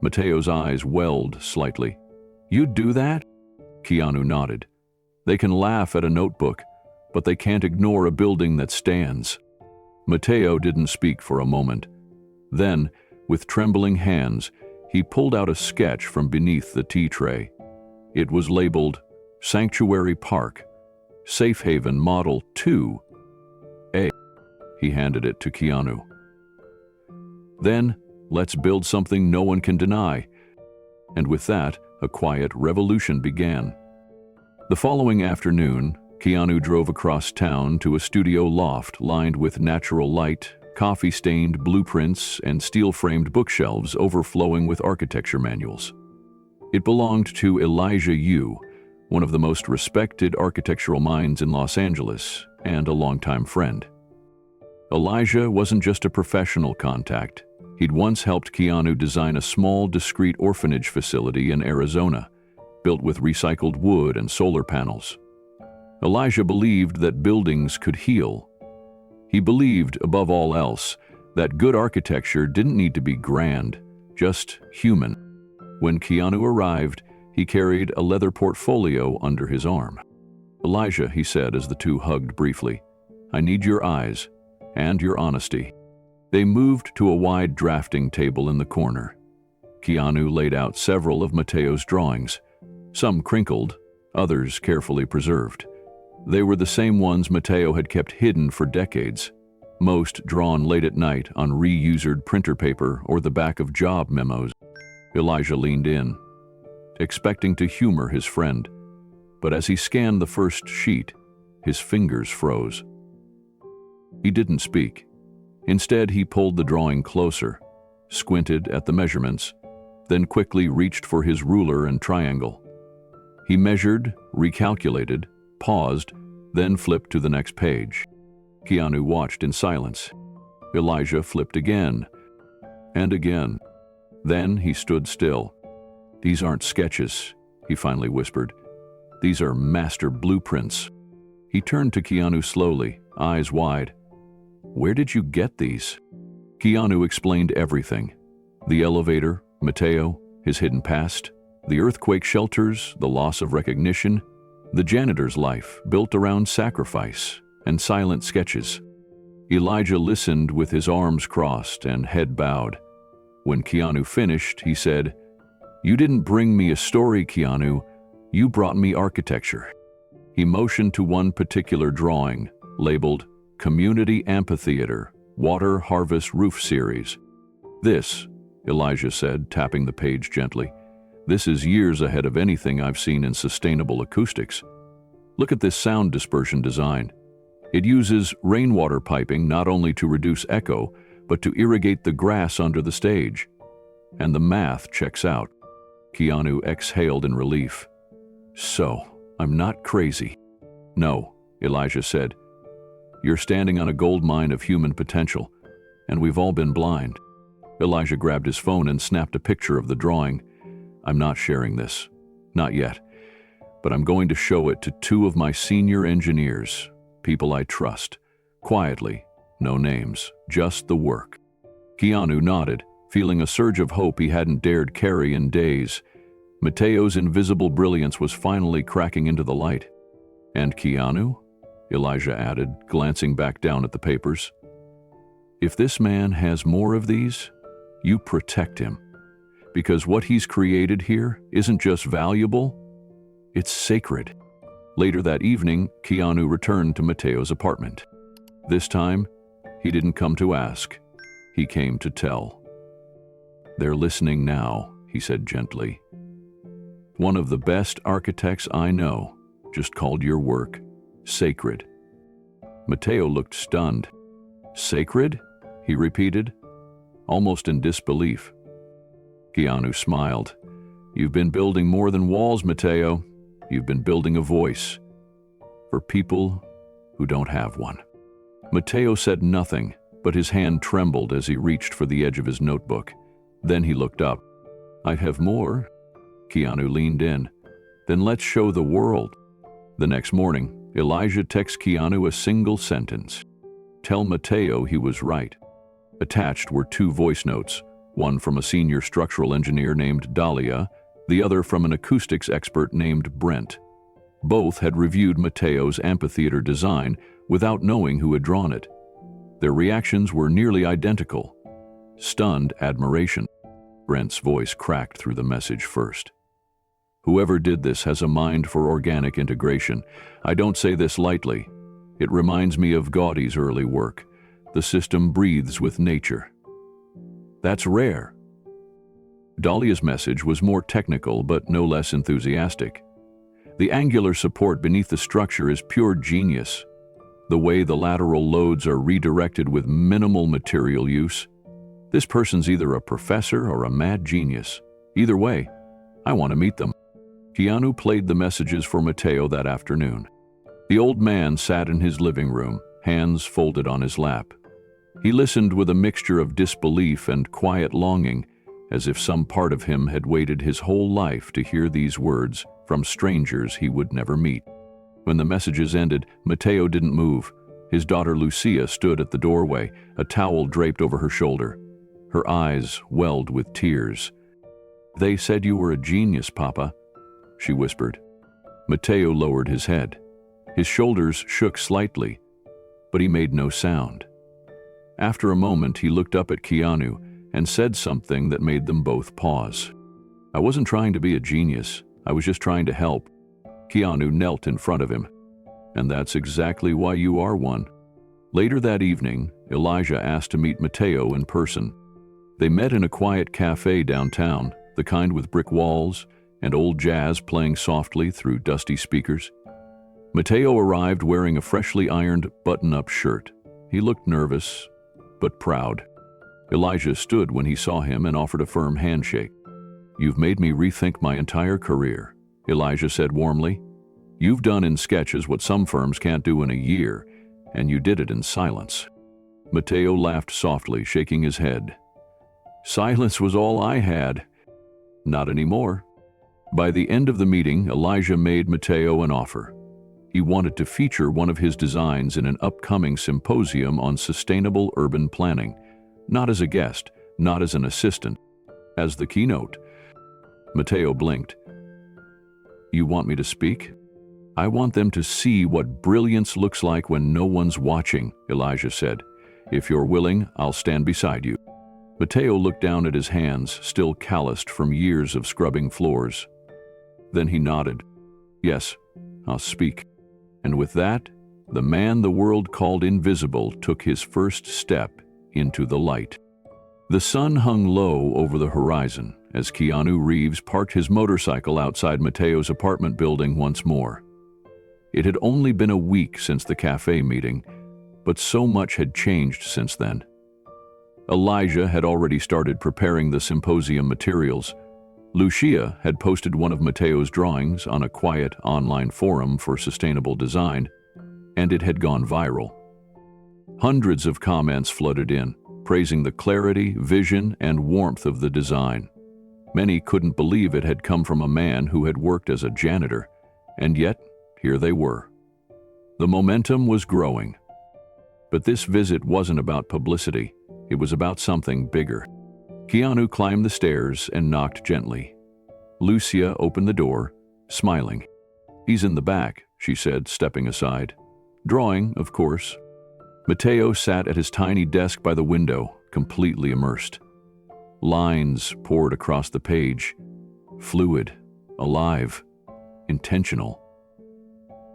Mateo's eyes welled slightly. "You'd do that?" Keanu nodded. "They can laugh at a notebook, but they can't ignore a building that stands." Mateo didn't speak for a moment. Then, with trembling hands, he pulled out a sketch from beneath the tea tray. It was labeled Sanctuary Park, Safe Haven Model 2A. He handed it to Keanu. "Then, let's build something no one can deny." And with that, a quiet revolution began. The following afternoon, Keanu drove across town to a studio loft lined with natural light, coffee-stained blueprints, and steel-framed bookshelves overflowing with architecture manuals. It belonged to Elijah Yu, one of the most respected architectural minds in Los Angeles, and a longtime friend. Elijah wasn't just a professional contact. He'd once helped Keanu design a small, discreet orphanage facility in Arizona, built with recycled wood and solar panels. Elijah believed that buildings could heal. He believed, above all else, that good architecture didn't need to be grand, just human. When Keanu arrived, he carried a leather portfolio under his arm. "Elijah," he said as the two hugged briefly, "I need your eyes and your honesty." They moved to a wide drafting table in the corner. Keanu laid out several of Mateo's drawings, some crinkled, others carefully preserved. They were the same ones Mateo had kept hidden for decades, most drawn late at night on reused printer paper or the back of job memos. Elijah leaned in, expecting to humor his friend, but as he scanned the first sheet, his fingers froze. He didn't speak. Instead, he pulled the drawing closer, squinted at the measurements, then quickly reached for his ruler and triangle. He measured, recalculated, paused, then flipped to the next page. Keanu watched in silence. Elijah flipped again, and again. Then he stood still. "These aren't sketches," he finally whispered. "These are master blueprints." He turned to Keanu slowly, eyes wide. "Where did you get these?" Keanu explained everything. The elevator, Mateo, his hidden past, the earthquake shelters, the loss of recognition, the janitor's life built around sacrifice and silent sketches. Elijah listened with his arms crossed and head bowed. When Keanu finished, he said, "You didn't bring me a story, Keanu. You brought me architecture." He motioned to one particular drawing, labeled Community Amphitheater, Water Harvest Roof Series. "This," Elijah said, tapping the page gently, "this is years ahead of anything I've seen in sustainable acoustics. Look at this sound dispersion design. It uses rainwater piping not only to reduce echo, but to irrigate the grass under the stage. And the math checks out." Keanu exhaled in relief. "So, I'm not crazy." "No," Elijah said. "You're standing on a gold mine of human potential, and we've all been blind." Elijah grabbed his phone and snapped a picture of the drawing. "I'm not sharing this. Not yet. But I'm going to show it to two of my senior engineers, people I trust. Quietly, no names, just the work." Keanu nodded, feeling a surge of hope he hadn't dared carry in days. Mateo's invisible brilliance was finally cracking into the light. "And Keanu?" Elijah added, glancing back down at the papers. "If this man has more of these, you protect him. Because what he's created here isn't just valuable, it's sacred." Later that evening, Keanu returned to Mateo's apartment. This time, he didn't come to ask. He came to tell. "They're listening now," he said gently. "One of the best architects I know just called your work sacred." Mateo looked stunned. "Sacred?" he repeated, almost in disbelief. Keanu smiled. "You've been building more than walls, Mateo. You've been building a voice for people who don't have one." Mateo said nothing, but his hand trembled as he reached for the edge of his notebook. Then he looked up. "I have more." Keanu leaned in. "Then let's show the world." The next morning, Elijah texted Keanu a single sentence. "Tell Mateo he was right." Attached were two voice notes, one from a senior structural engineer named Dahlia, the other from an acoustics expert named Brent. Both had reviewed Mateo's amphitheater design without knowing who had drawn it. Their reactions were nearly identical. Stunned admiration. Brent's voice cracked through the message first. "Whoever did this has a mind for organic integration. I don't say this lightly. It reminds me of Gaudi's early work. The system breathes with nature." "That's rare." Dahlia's message was more technical but no less enthusiastic. "The angular support beneath the structure is pure genius. The way the lateral loads are redirected with minimal material use. This person's either a professor or a mad genius. Either way, I want to meet them." Keanu played the messages for Mateo that afternoon. The old man sat in his living room, hands folded on his lap. He listened with a mixture of disbelief and quiet longing, as if some part of him had waited his whole life to hear these words from strangers he would never meet. When the messages ended, Mateo didn't move. His daughter Lucia stood at the doorway, a towel draped over her shoulder. Her eyes welled with tears. "They said you were a genius, Papa," she whispered. Mateo lowered his head. His shoulders shook slightly, but he made no sound. After a moment, he looked up at Keanu and said something that made them both pause. "I wasn't trying to be a genius. I was just trying to help." Keanu knelt in front of him. "And that's exactly why you are one." Later that evening, Elijah asked to meet Mateo in person. They met in a quiet cafe downtown, the kind with brick walls and old jazz playing softly through dusty speakers. Mateo arrived wearing a freshly ironed button-up shirt. He looked nervous, but proud. Elijah stood when he saw him and offered a firm handshake. "You've made me rethink my entire career," Elijah said warmly. "You've done in sketches what some firms can't do in a year, and you did it in silence." Mateo laughed softly, shaking his head. "Silence was all I had." "Not anymore." By the end of the meeting, Elijah made Mateo an offer. He wanted to feature one of his designs in an upcoming symposium on sustainable urban planning, not as a guest, not as an assistant, as the keynote. Mateo blinked. "You want me to speak?" "I want them to see what brilliance looks like when no one's watching," Elijah said. "If you're willing, I'll stand beside you." Mateo looked down at his hands, still calloused from years of scrubbing floors. Then he nodded. "Yes, I'll speak." And with that, the man the world called invisible took his first step into the light. The sun hung low over the horizon as Keanu Reeves parked his motorcycle outside Mateo's apartment building once more. It had only been a week since the cafe meeting, but so much had changed since then. Elijah had already started preparing the symposium materials. Lucia had posted one of Mateo's drawings on a quiet online forum for sustainable design, and it had gone viral. Hundreds of comments flooded in, praising the clarity, vision, and warmth of the design. Many couldn't believe it had come from a man who had worked as a janitor, and yet here they were. The momentum was growing. But this visit wasn't about publicity. It was about something bigger. Keanu climbed the stairs and knocked gently. Lucia opened the door, smiling. "He's in the back," she said, stepping aside. "Drawing, of course." Mateo sat at his tiny desk by the window, completely immersed. Lines poured across the page, fluid, alive, intentional.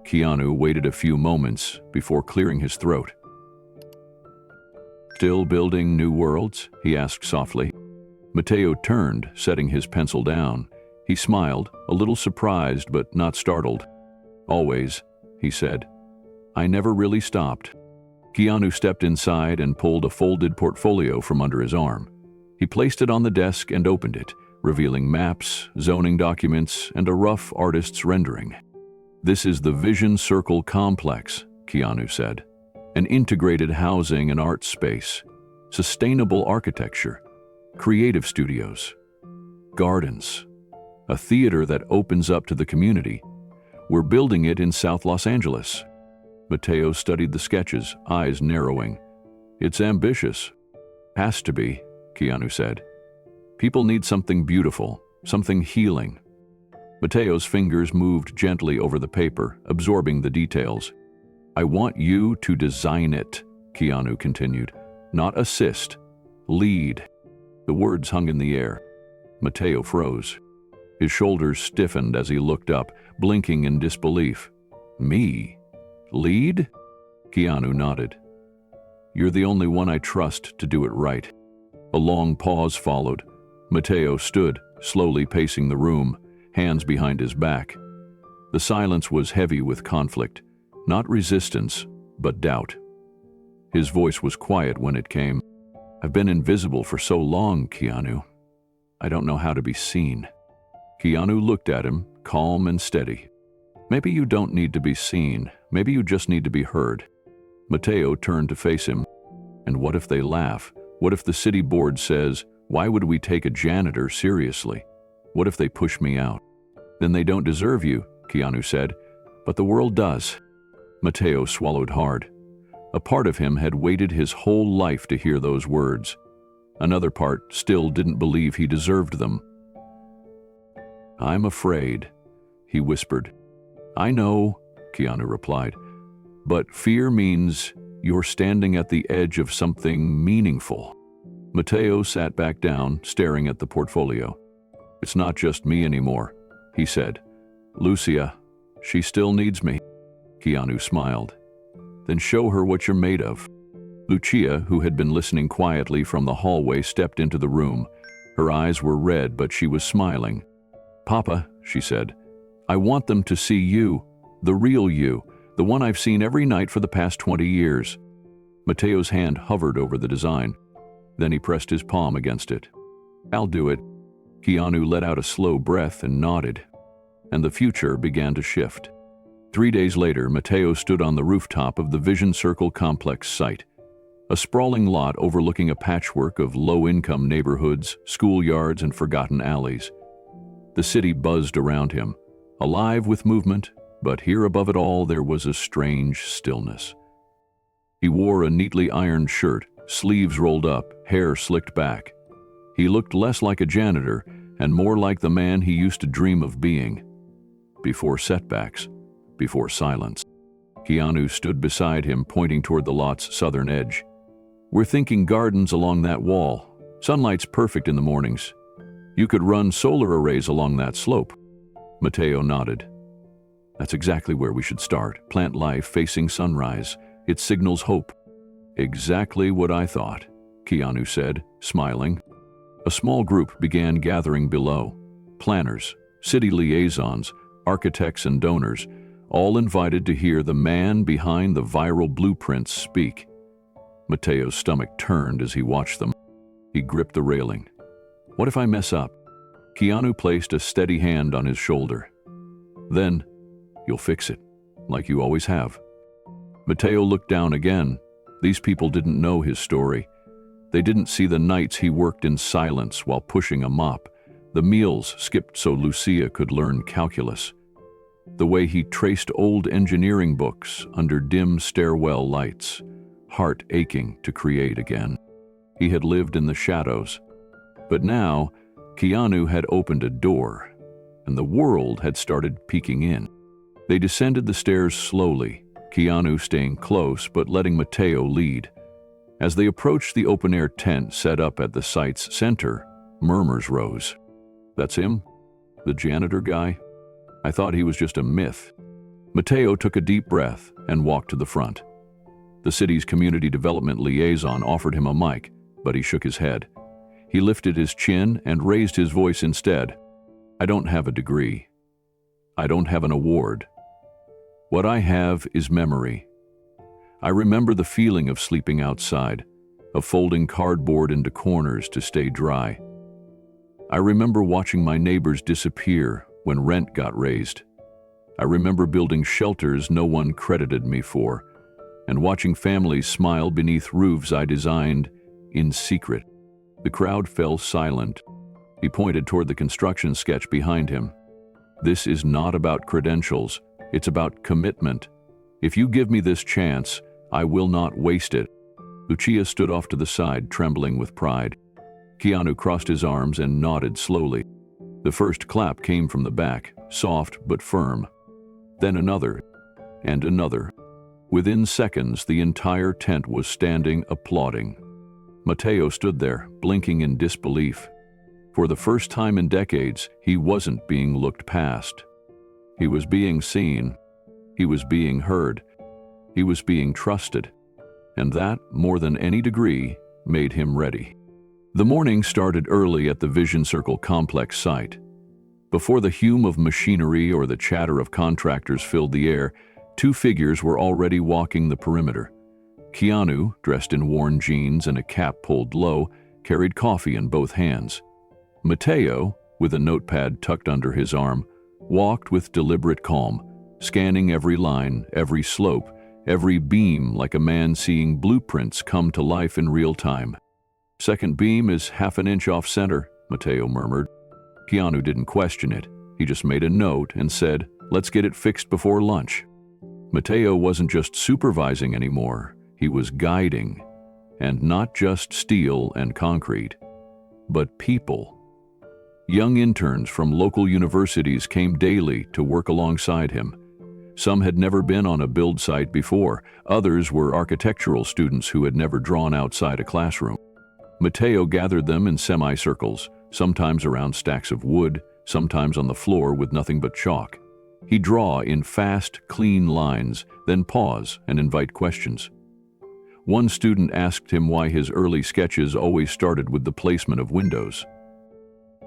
Keanu waited a few moments before clearing his throat. "Still building new worlds?" he asked softly. Mateo turned, setting his pencil down. He smiled, a little surprised but not startled. "Always," he said. "I never really stopped." Keanu stepped inside and pulled a folded portfolio from under his arm. He placed it on the desk and opened it, revealing maps, zoning documents, and a rough artist's rendering. "This is the Vision Circle Complex," Keanu said. "An integrated housing and art space, sustainable architecture, creative studios, gardens, a theater that opens up to the community. We're building it in South Los Angeles." Mateo studied the sketches, eyes narrowing. "It's ambitious." "Has to be," Keanu said. "People need something beautiful, something healing." Mateo's fingers moved gently over the paper, absorbing the details. "I want you to design it," Keanu continued. "Not assist. Lead." The words hung in the air. Mateo froze. His shoulders stiffened as he looked up, blinking in disbelief. "Me? Lead?" Keanu nodded. "You're the only one I trust to do it right." A long pause followed. Mateo stood, slowly pacing the room, hands behind his back. The silence was heavy with conflict, not resistance, but doubt. His voice was quiet when it came. "I've been invisible for so long, Keanu. I don't know how to be seen." Keanu looked at him, calm and steady. "Maybe you don't need to be seen. Maybe you just need to be heard." Mateo turned to face him. And what if they laugh? What if the city board says, "Why would we take a janitor seriously?" What if they push me out? Then they don't deserve you, Keanu said, but the world does. Mateo swallowed hard. A part of him had waited his whole life to hear those words. Another part still didn't believe he deserved them. "I'm afraid," he whispered. "I know," Keanu replied, "but fear means you're standing at the edge of something meaningful." Mateo sat back down, staring at the portfolio. "It's not just me anymore," he said. "Lucia, she still needs me." Keanu smiled. "Then show her what you're made of." Lucia, who had been listening quietly from the hallway, stepped into the room. Her eyes were red, but she was smiling. "Papa," she said, "I want them to see you, the real you, the one I've seen every night for the past 20 years. Mateo's hand hovered over the design. Then he pressed his palm against it. "I'll do it." Keanu let out a slow breath and nodded. And the future began to shift. 3 days later, Mateo stood on the rooftop of the Vision Circle complex site, a sprawling lot overlooking a patchwork of low-income neighborhoods, schoolyards, and forgotten alleys. The city buzzed around him, alive with movement, but here above it all there was a strange stillness. He wore a neatly ironed shirt, sleeves rolled up, hair slicked back. He looked less like a janitor and more like the man he used to dream of being. Before setbacks, before silence. Keanu stood beside him, pointing toward the lot's southern edge. "We're thinking gardens along that wall. Sunlight's perfect in the mornings. You could run solar arrays along that slope." Mateo nodded. "That's exactly where we should start. Plant life facing sunrise. It signals hope." "Exactly what I thought," Keanu said, smiling. A small group began gathering below. Planners, city liaisons, architects, and donors, all invited to hear the man behind the viral blueprints speak. Mateo's stomach turned as he watched them. He gripped the railing. "What if I mess up?" Keanu placed a steady hand on his shoulder. "Then, you'll fix it, like you always have." Mateo looked down again. These people didn't know his story. They didn't see the nights he worked in silence while pushing a mop, the meals skipped so Lucia could learn calculus, the way he traced old engineering books under dim stairwell lights, heart aching to create again. He had lived in the shadows. But now, Keanu had opened a door, and the world had started peeking in. They descended the stairs slowly, Keanu staying close but letting Mateo lead. As they approached the open-air tent set up at the site's center, murmurs rose. "That's him? The janitor guy? I thought he was just a myth." Mateo took a deep breath and walked to the front. The city's community development liaison offered him a mic, but he shook his head. He lifted his chin and raised his voice instead. "I don't have a degree. I don't have an award. What I have is memory. I remember the feeling of sleeping outside, of folding cardboard into corners to stay dry. I remember watching my neighbors disappear when rent got raised. I remember building shelters no one credited me for, and watching families smile beneath roofs I designed in secret." The crowd fell silent. He pointed toward the construction sketch behind him. "This is not about credentials. It's about commitment. If you give me this chance, I will not waste it." Lucia stood off to the side, trembling with pride. Keanu crossed his arms and nodded slowly. The first clap came from the back, soft but firm. Then another, and another. Within seconds, the entire tent was standing, applauding. Mateo stood there, blinking in disbelief. For the first time in decades, he wasn't being looked past. He was being seen. He was being heard. He was being trusted. And that, more than any degree, made him ready. The morning started early at the Vision Circle complex site. Before the hum of machinery or the chatter of contractors filled the air, two figures were already walking the perimeter. Keanu, dressed in worn jeans and a cap pulled low, carried coffee in both hands. Mateo, with a notepad tucked under his arm, walked with deliberate calm, scanning every line, every slope, every beam like a man seeing blueprints come to life in real time. "Second beam is half an inch off center," Mateo murmured. Keanu didn't question it. He just made a note and said, "Let's get it fixed before lunch." Mateo wasn't just supervising anymore, he was guiding. And not just steel and concrete, but people. Young interns from local universities came daily to work alongside him. Some had never been on a build site before, others were architectural students who had never drawn outside a classroom. Mateo gathered them in semicircles, sometimes around stacks of wood, sometimes on the floor with nothing but chalk. He'd draw in fast, clean lines, then pause and invite questions. One student asked him why his early sketches always started with the placement of windows.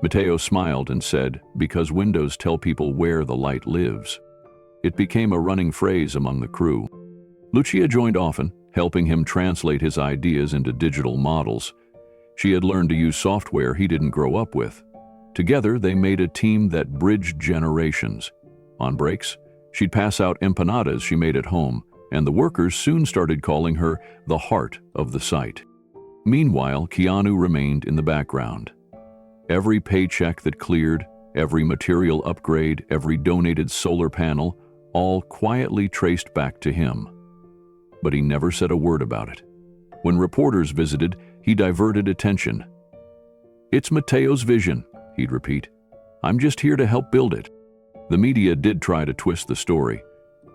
Mateo smiled and said, "Because windows tell people where the light lives." It became a running phrase among the crew. Lucia joined often, helping him translate his ideas into digital models. She had learned to use software he didn't grow up with. Together, they made a team that bridged generations. On breaks, she'd pass out empanadas she made at home, and the workers soon started calling her the heart of the site. Meanwhile, Keanu remained in the background. Every paycheck that cleared, every material upgrade, every donated solar panel, all quietly traced back to him. But he never said a word about it. When reporters visited, he diverted attention. "It's Mateo's vision," he'd repeat. "I'm just here to help build it." The media did try to twist the story.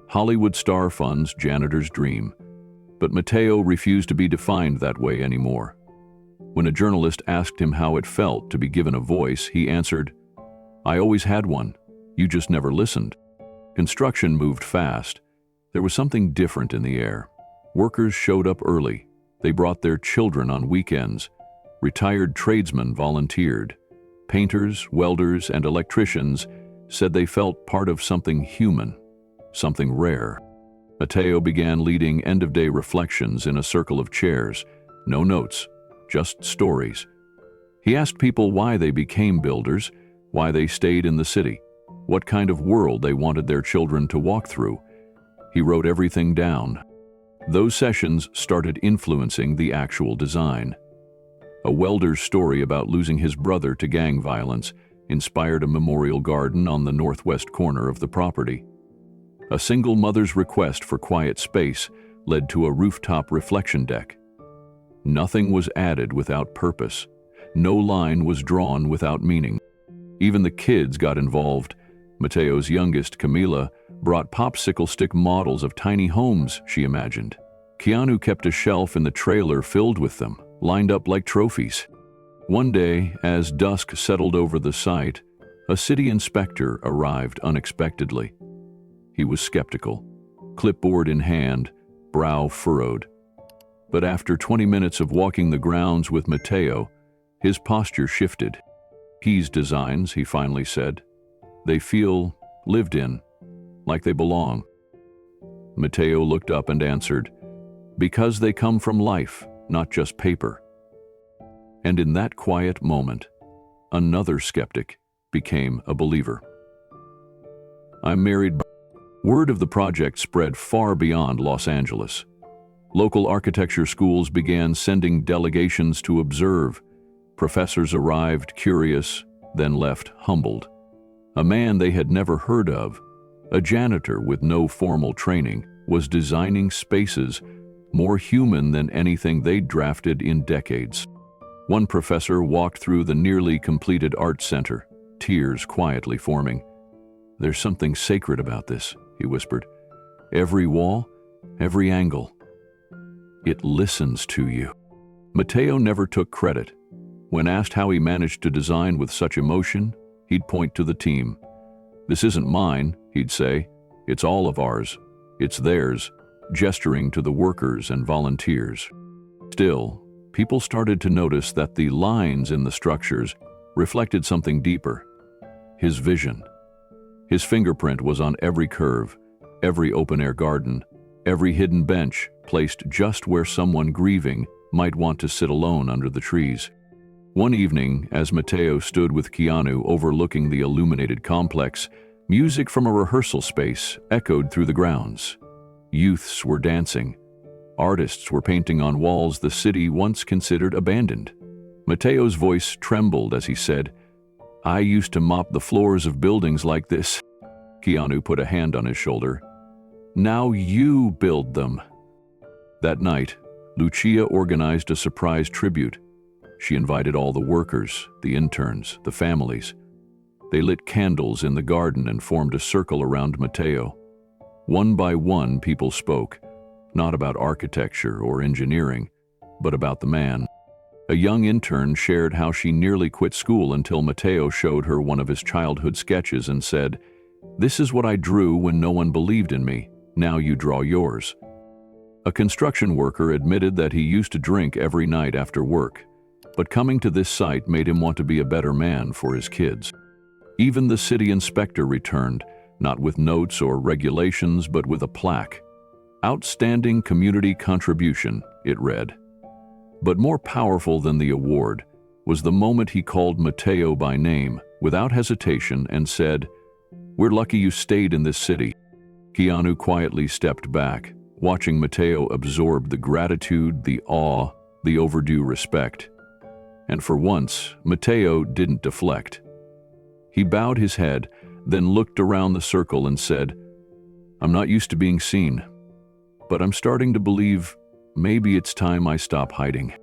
Hollywood star funds Janitor's dream. But Mateo refused to be defined that way anymore. When a journalist asked him how it felt to be given a voice, he answered, "I always had one. You just never listened." Construction moved fast. There was something different in the air. Workers showed up early. They brought their children on weekends. Retired tradesmen volunteered. Painters, welders, and electricians said they felt part of something human, something rare. Mateo began leading end-of-day reflections in a circle of chairs. No notes, just stories. He asked people why they became builders, why they stayed in the city, what kind of world they wanted their children to walk through. He wrote everything down. Those sessions started influencing the actual design. A welder's story about losing his brother to gang violence inspired a memorial garden on the northwest corner of the property. A single mother's request for quiet space led to a rooftop reflection deck. Nothing was added without purpose. No line was drawn without meaning. Even the kids got involved. Mateo's youngest, Camila, brought popsicle stick models of tiny homes she imagined. Keanu kept a shelf in the trailer filled with them, lined up like trophies. One day, as dusk settled over the site, a city inspector arrived unexpectedly. He was skeptical, clipboard in hand, brow furrowed. But after 20 minutes of walking the grounds with Mateo, his posture shifted. "These designs," he finally said, "they feel lived in, like they belong." Mateo looked up and answered, "Because they come from life, not just paper." And in that quiet moment, another skeptic became a believer. "I'm married." Word of the project spread far beyond Los Angeles. Local architecture schools began sending delegations to observe. Professors arrived curious, then left humbled. A man they had never heard of, a janitor with no formal training, was designing spaces more human than anything they'd drafted in decades. One professor walked through the nearly completed art center, tears quietly forming. "There's something sacred about this," he whispered. "Every wall, every angle. It listens to you." Mateo never took credit. When asked how he managed to design with such emotion, he'd point to the team. "This isn't mine," he'd say. "It's all of ours. It's theirs," gesturing to the workers and volunteers. Still, people started to notice that the lines in the structures reflected something deeper. His vision. His fingerprint was on every curve, every open-air garden, every hidden bench placed just where someone grieving might want to sit alone under the trees. One evening, as Mateo stood with Keanu overlooking the illuminated complex, music from a rehearsal space echoed through the grounds. Youths were dancing. Artists were painting on walls the city once considered abandoned. Mateo's voice trembled as he said, "I used to mop the floors of buildings like this." Keanu put a hand on his shoulder. "Now you build them." That night, Lucia organized a surprise tribute. She invited all the workers, the interns, the families. They lit candles in the garden and formed a circle around Mateo. One by one, people spoke, not about architecture or engineering, but about the man. A young intern shared how she nearly quit school until Mateo showed her one of his childhood sketches and said, "This is what I drew when no one believed in me. Now you draw yours." A construction worker admitted that he used to drink every night after work, but coming to this site made him want to be a better man for his kids. Even the city inspector returned, not with notes or regulations, but with a plaque. "Outstanding Community Contribution," it read. But more powerful than the award was the moment he called Mateo by name, without hesitation, and said, "We're lucky you stayed in this city." Keanu quietly stepped back, watching Mateo absorb the gratitude, the awe, the overdue respect. And for once, Mateo didn't deflect. He bowed his head, then looked around the circle and said, "I'm not used to being seen, but I'm starting to believe maybe it's time I stop hiding."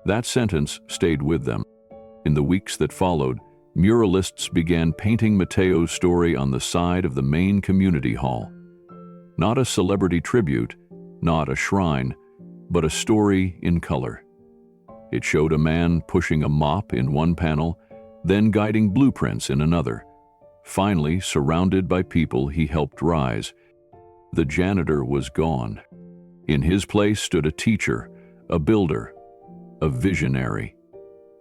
That sentence stayed with them. In the weeks that followed, muralists began painting Mateo's story on the side of the main community hall. Not a celebrity tribute, not a shrine, but a story in color. It showed a man pushing a mop in one panel, then guiding blueprints in another. Finally, surrounded by people he helped rise, the janitor was gone. In his place stood a teacher, a builder, a visionary.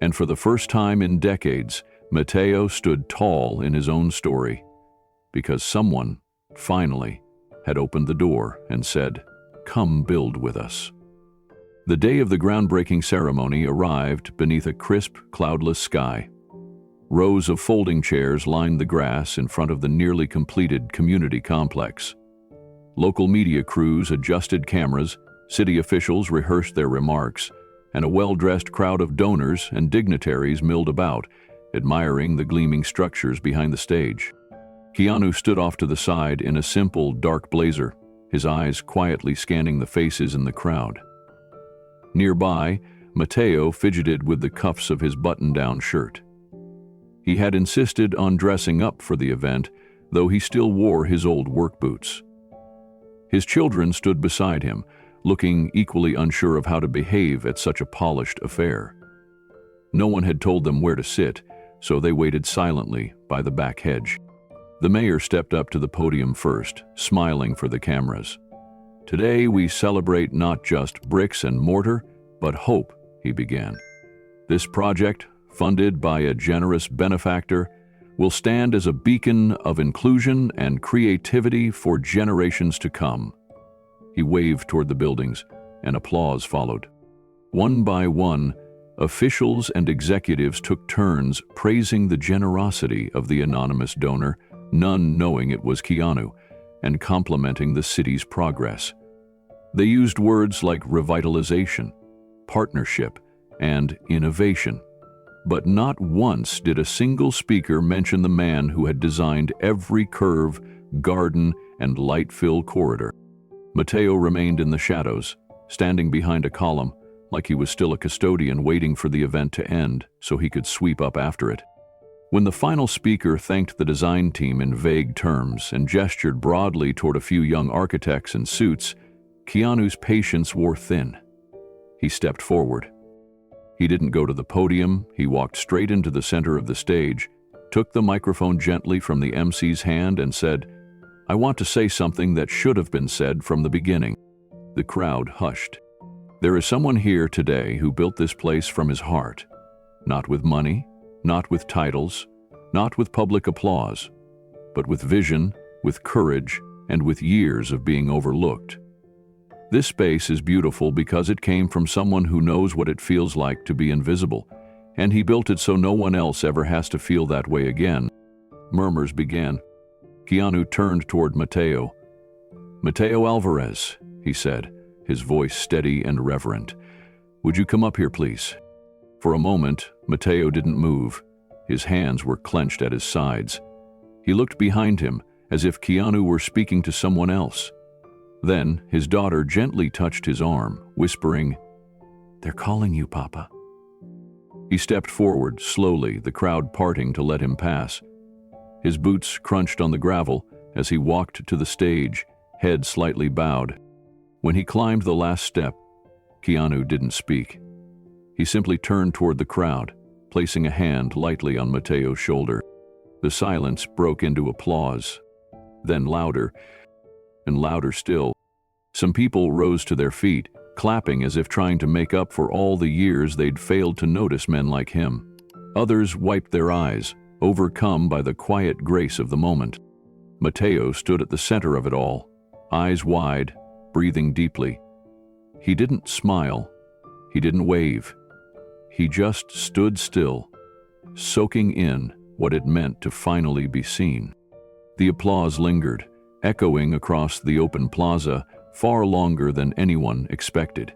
And for the first time in decades, Mateo stood tall in his own story, because someone, finally, had opened the door and said, "Come build with us." The day of the groundbreaking ceremony arrived beneath a crisp, cloudless sky. Rows of folding chairs lined the grass in front of the nearly completed community complex. Local media crews adjusted cameras, city officials rehearsed their remarks, and a well-dressed crowd of donors and dignitaries milled about, admiring the gleaming structures behind the stage. Keanu stood off to the side in a simple, dark blazer, his eyes quietly scanning the faces in the crowd. Nearby, Mateo fidgeted with the cuffs of his button-down shirt. He had insisted on dressing up for the event, though he still wore his old work boots. His children stood beside him, looking equally unsure of how to behave at such a polished affair. No one had told them where to sit, so they waited silently by the back hedge. The mayor stepped up to the podium first, smiling for the cameras. "Today we celebrate not just bricks and mortar, but hope," he began. "This project, funded by a generous benefactor, will stand as a beacon of inclusion and creativity for generations to come." He waved toward the buildings, and applause followed. One by one, officials and executives took turns praising the generosity of the anonymous donor, none knowing it was Keanu, and complimenting the city's progress. They used words like revitalization, partnership, and innovation. But not once did a single speaker mention the man who had designed every curve, garden, and light-filled corridor. Mateo remained in the shadows, standing behind a column, like he was still a custodian waiting for the event to end so he could sweep up after it. When the final speaker thanked the design team in vague terms and gestured broadly toward a few young architects in suits, Keanu's patience wore thin. He stepped forward. He didn't go to the podium, he walked straight into the center of the stage, took the microphone gently from the MC's hand and said, "I want to say something that should have been said from the beginning." The crowd hushed. There is someone here today who built this place from his heart, not with money, not with titles, not with public applause, but with vision, with courage, and with years of being overlooked. This space is beautiful because it came from someone who knows what it feels like to be invisible, and he built it so no one else ever has to feel that way again. Murmurs began. Keanu turned toward Mateo. "Mateo Alvarez," he said, his voice steady and reverent. "Would you come up here, please?" For a moment, Mateo didn't move. His hands were clenched at his sides. He looked behind him, as if Keanu were speaking to someone else. Then, his daughter gently touched his arm, whispering, "They're calling you, Papa." He stepped forward, slowly, the crowd parting to let him pass. His boots crunched on the gravel as he walked to the stage, head slightly bowed. When he climbed the last step, Keanu didn't speak. He simply turned toward the crowd, placing a hand lightly on Mateo's shoulder. The silence broke into applause. Then louder, and louder still. Some people rose to their feet, clapping as if trying to make up for all the years they'd failed to notice men like him. Others wiped their eyes, overcome by the quiet grace of the moment. Mateo stood at the center of it all, eyes wide, breathing deeply. He didn't smile. He didn't wave. He just stood still, soaking in what it meant to finally be seen. The applause lingered, echoing across the open plaza far longer than anyone expected.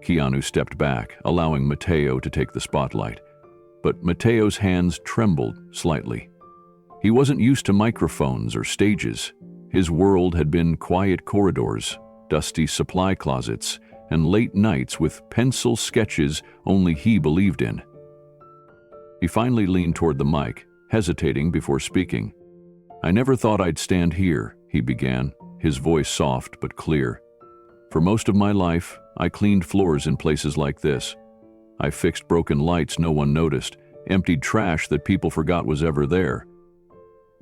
Keanu stepped back, allowing Mateo to take the spotlight. But Mateo's hands trembled slightly. He wasn't used to microphones or stages. His world had been quiet corridors, dusty supply closets, and late nights with pencil sketches only he believed in. He finally leaned toward the mic, hesitating before speaking. "I never thought I'd stand here," he began, his voice soft but clear. "For most of my life, I cleaned floors in places like this. I fixed broken lights no one noticed, emptied trash that people forgot was ever there.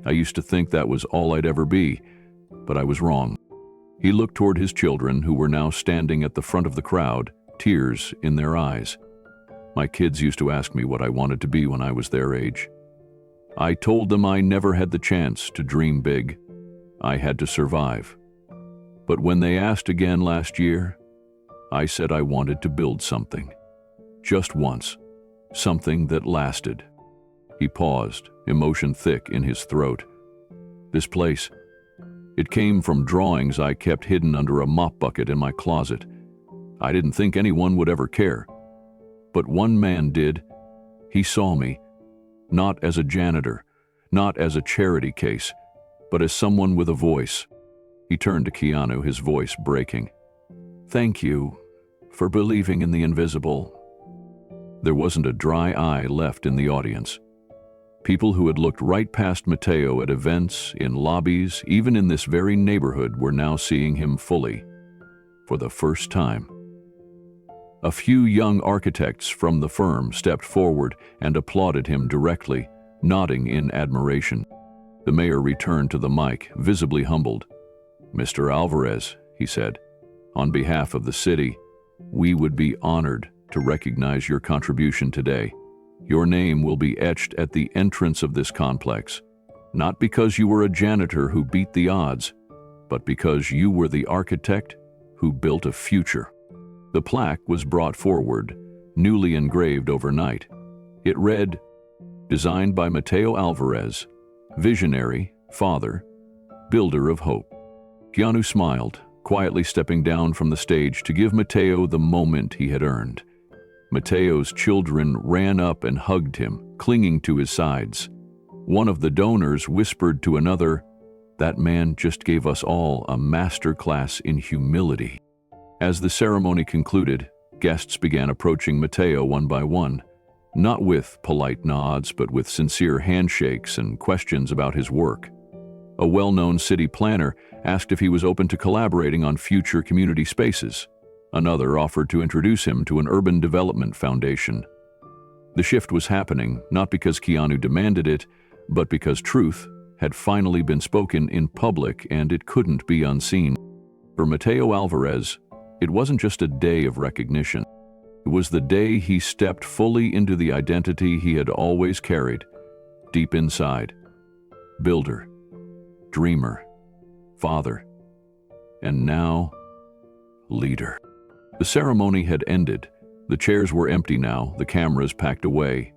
I used to think that was all I'd ever be, but I was wrong." He looked toward his children, who were now standing at the front of the crowd, tears in their eyes. "My kids used to ask me what I wanted to be when I was their age. I told them I never had the chance to dream big. I had to survive. But when they asked again last year, I said I wanted to build something. Just once. Something that lasted." He paused, emotion thick in his throat. "This place. It came from drawings I kept hidden under a mop bucket in my closet. I didn't think anyone would ever care. But one man did. He saw me, not as a janitor, not as a charity case, but as someone with a voice." He turned to Keanu, his voice breaking. "Thank you for believing in the invisible." There wasn't a dry eye left in the audience. People who had looked right past Mateo at events, in lobbies, even in this very neighborhood, were now seeing him fully, for the first time. A few young architects from the firm stepped forward and applauded him directly, nodding in admiration. The mayor returned to the mic, visibly humbled. "Mr. Alvarez," he said, "on behalf of the city, we would be honored to recognize your contribution today. Your name will be etched at the entrance of this complex, not because you were a janitor who beat the odds, but because you were the architect who built a future." The plaque was brought forward, newly engraved overnight. It read, "Designed by Mateo Alvarez, visionary, father, builder of hope." Keanu smiled, quietly stepping down from the stage to give Mateo the moment he had earned. Mateo's children ran up and hugged him, clinging to his sides. One of the donors whispered to another, "That man just gave us all a master class in humility." As the ceremony concluded, guests began approaching Mateo one by one, not with polite nods, but with sincere handshakes and questions about his work. A well-known city planner asked if he was open to collaborating on future community spaces. Another offered to introduce him to an urban development foundation. The shift was happening not because Keanu demanded it, but because truth had finally been spoken in public and it couldn't be unseen. For Mateo Alvarez, it wasn't just a day of recognition. It was the day he stepped fully into the identity he had always carried, deep inside. Builder, dreamer, father, and now, leader. The ceremony had ended. The chairs were empty now, the cameras packed away.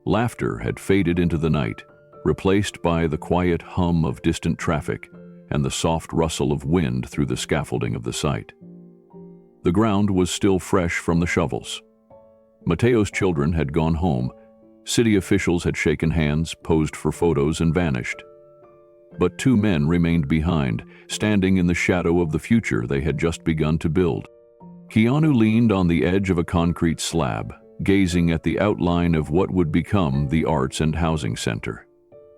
Laughter had faded into the night, replaced by the quiet hum of distant traffic, and the soft rustle of wind through the scaffolding of the site. The ground was still fresh from the shovels. Mateo's children had gone home. City officials had shaken hands, posed for photos, and vanished. But two men remained behind, standing in the shadow of the future they had just begun to build. Keanu leaned on the edge of a concrete slab, gazing at the outline of what would become the Arts and Housing Center.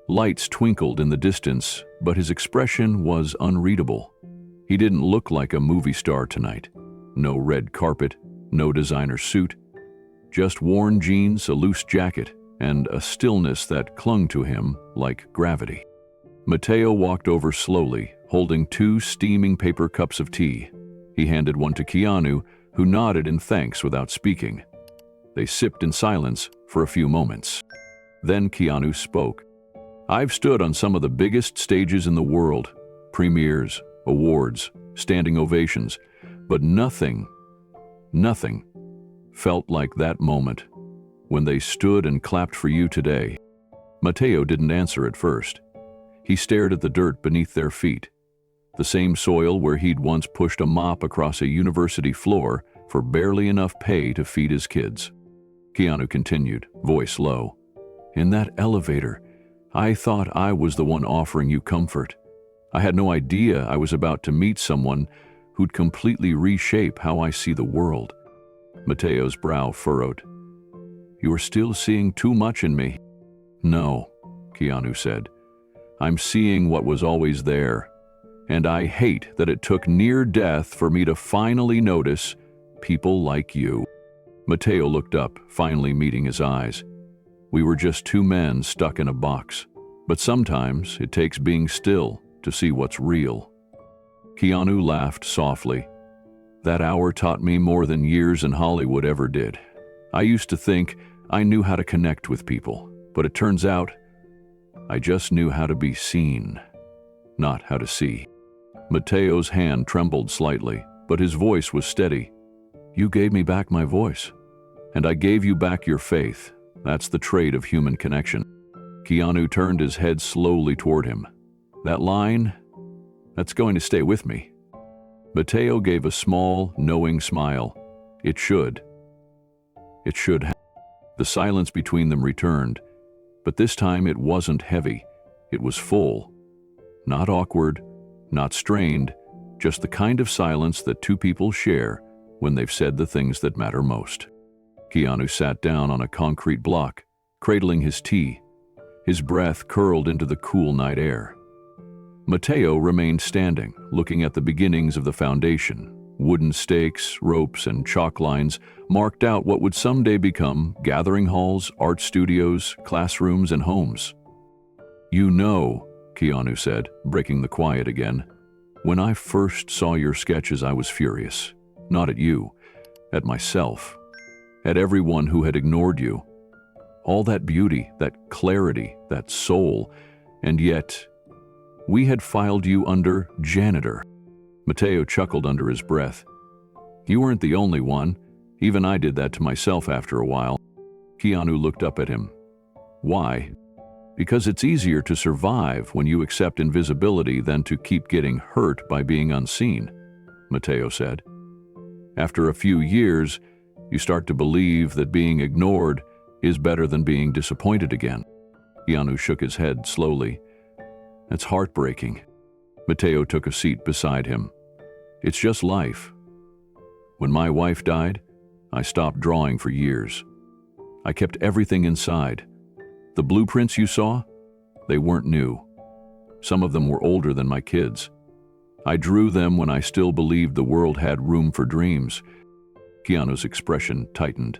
Lights twinkled in the distance, but his expression was unreadable. He didn't look like a movie star tonight. No red carpet, no designer suit, just worn jeans, a loose jacket, and a stillness that clung to him like gravity. Mateo walked over slowly, holding two steaming paper cups of tea. He handed one to Keanu, who nodded in thanks without speaking. They sipped in silence for a few moments. Then Keanu spoke. "I've stood on some of the biggest stages in the world, premieres, awards, standing ovations, but nothing felt like that moment when they stood and clapped for you today." Mateo didn't answer at first. He stared at the dirt beneath their feet, the same soil where he'd once pushed a mop across a university floor for barely enough pay to feed his kids. Keanu continued, voice low. "In that elevator, I thought I was the one offering you comfort. I had no idea I was about to meet someone who'd completely reshape how I see the world." Mateo's brow furrowed. "You are still seeing too much in me." "No," Keanu said. "I'm seeing what was always there, and I hate that it took near death for me to finally notice people like you." Mateo looked up, finally meeting his eyes. "We were just two men stuck in a box, but sometimes it takes being still to see what's real." Keanu laughed softly. "That hour taught me more than years in Hollywood ever did. I used to think I knew how to connect with people, but it turns out I just knew how to be seen, not how to see." Mateo's hand trembled slightly, but his voice was steady. "You gave me back my voice, and I gave you back your faith. That's the trait of human connection." Keanu turned his head slowly toward him. "That line, that's going to stay with me." Mateo gave a small, knowing smile. It should. It should have. The silence between them returned, but this time it wasn't heavy. It was full. Not awkward, not strained, just the kind of silence that two people share when they've said the things that matter most. Keanu sat down on a concrete block, cradling his tea. His breath curled into the cool night air. Mateo remained standing, looking at the beginnings of the foundation. Wooden stakes, ropes, and chalk lines marked out what would someday become gathering halls, art studios, classrooms, and homes. "You know," Keanu said, breaking the quiet again, "when I first saw your sketches, I was furious. Not at you, at myself, at everyone who had ignored you. All that beauty, that clarity, that soul, and yet we had filed you under Janitor." Mateo chuckled under his breath. "You weren't the only one. Even I did that to myself after a while." Keanu looked up at him. "Why?" "Because it's easier to survive when you accept invisibility than to keep getting hurt by being unseen," Mateo said. "After a few years, you start to believe that being ignored is better than being disappointed again." Keanu shook his head slowly. "That's heartbreaking." Mateo took a seat beside him. "It's just life. When my wife died, I stopped drawing for years. I kept everything inside. The blueprints you saw, they weren't new. Some of them were older than my kids. I drew them when I still believed the world had room for dreams." Keanu's expression tightened.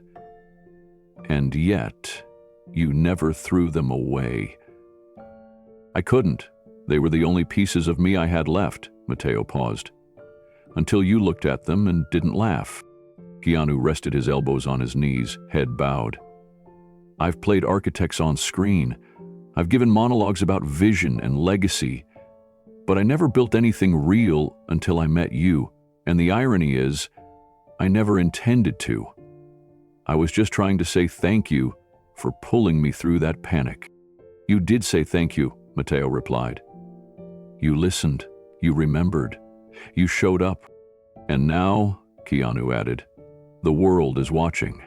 "And yet, you never threw them away." "I couldn't. They were the only pieces of me I had left," Mateo paused. "Until you looked at them and didn't laugh." Keanu rested his elbows on his knees, head bowed. "I've played architects on screen. I've given monologues about vision and legacy. But I never built anything real until I met you. And the irony is, I never intended to. I was just trying to say thank you for pulling me through that panic." "You did say thank you," Mateo replied. "You listened. You remembered. You showed up. And now, Keanu added, the world is watching.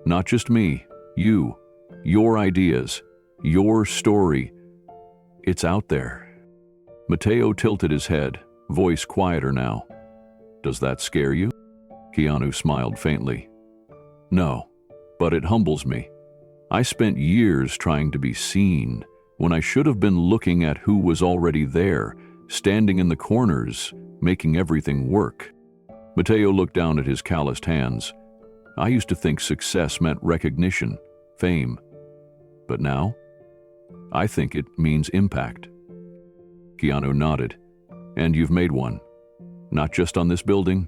Not just me, you, your ideas, your story. It's out there. Mateo tilted his head, voice quieter now. Does that scare you? Keanu smiled faintly. No, but it humbles me. I spent years trying to be seen, when I should have been looking at who was already there, standing in the corners, making everything work. Mateo looked down at his calloused hands. I used to think success meant recognition, fame. But now, I think it means impact. Keanu nodded. And you've made one. Not just on this building,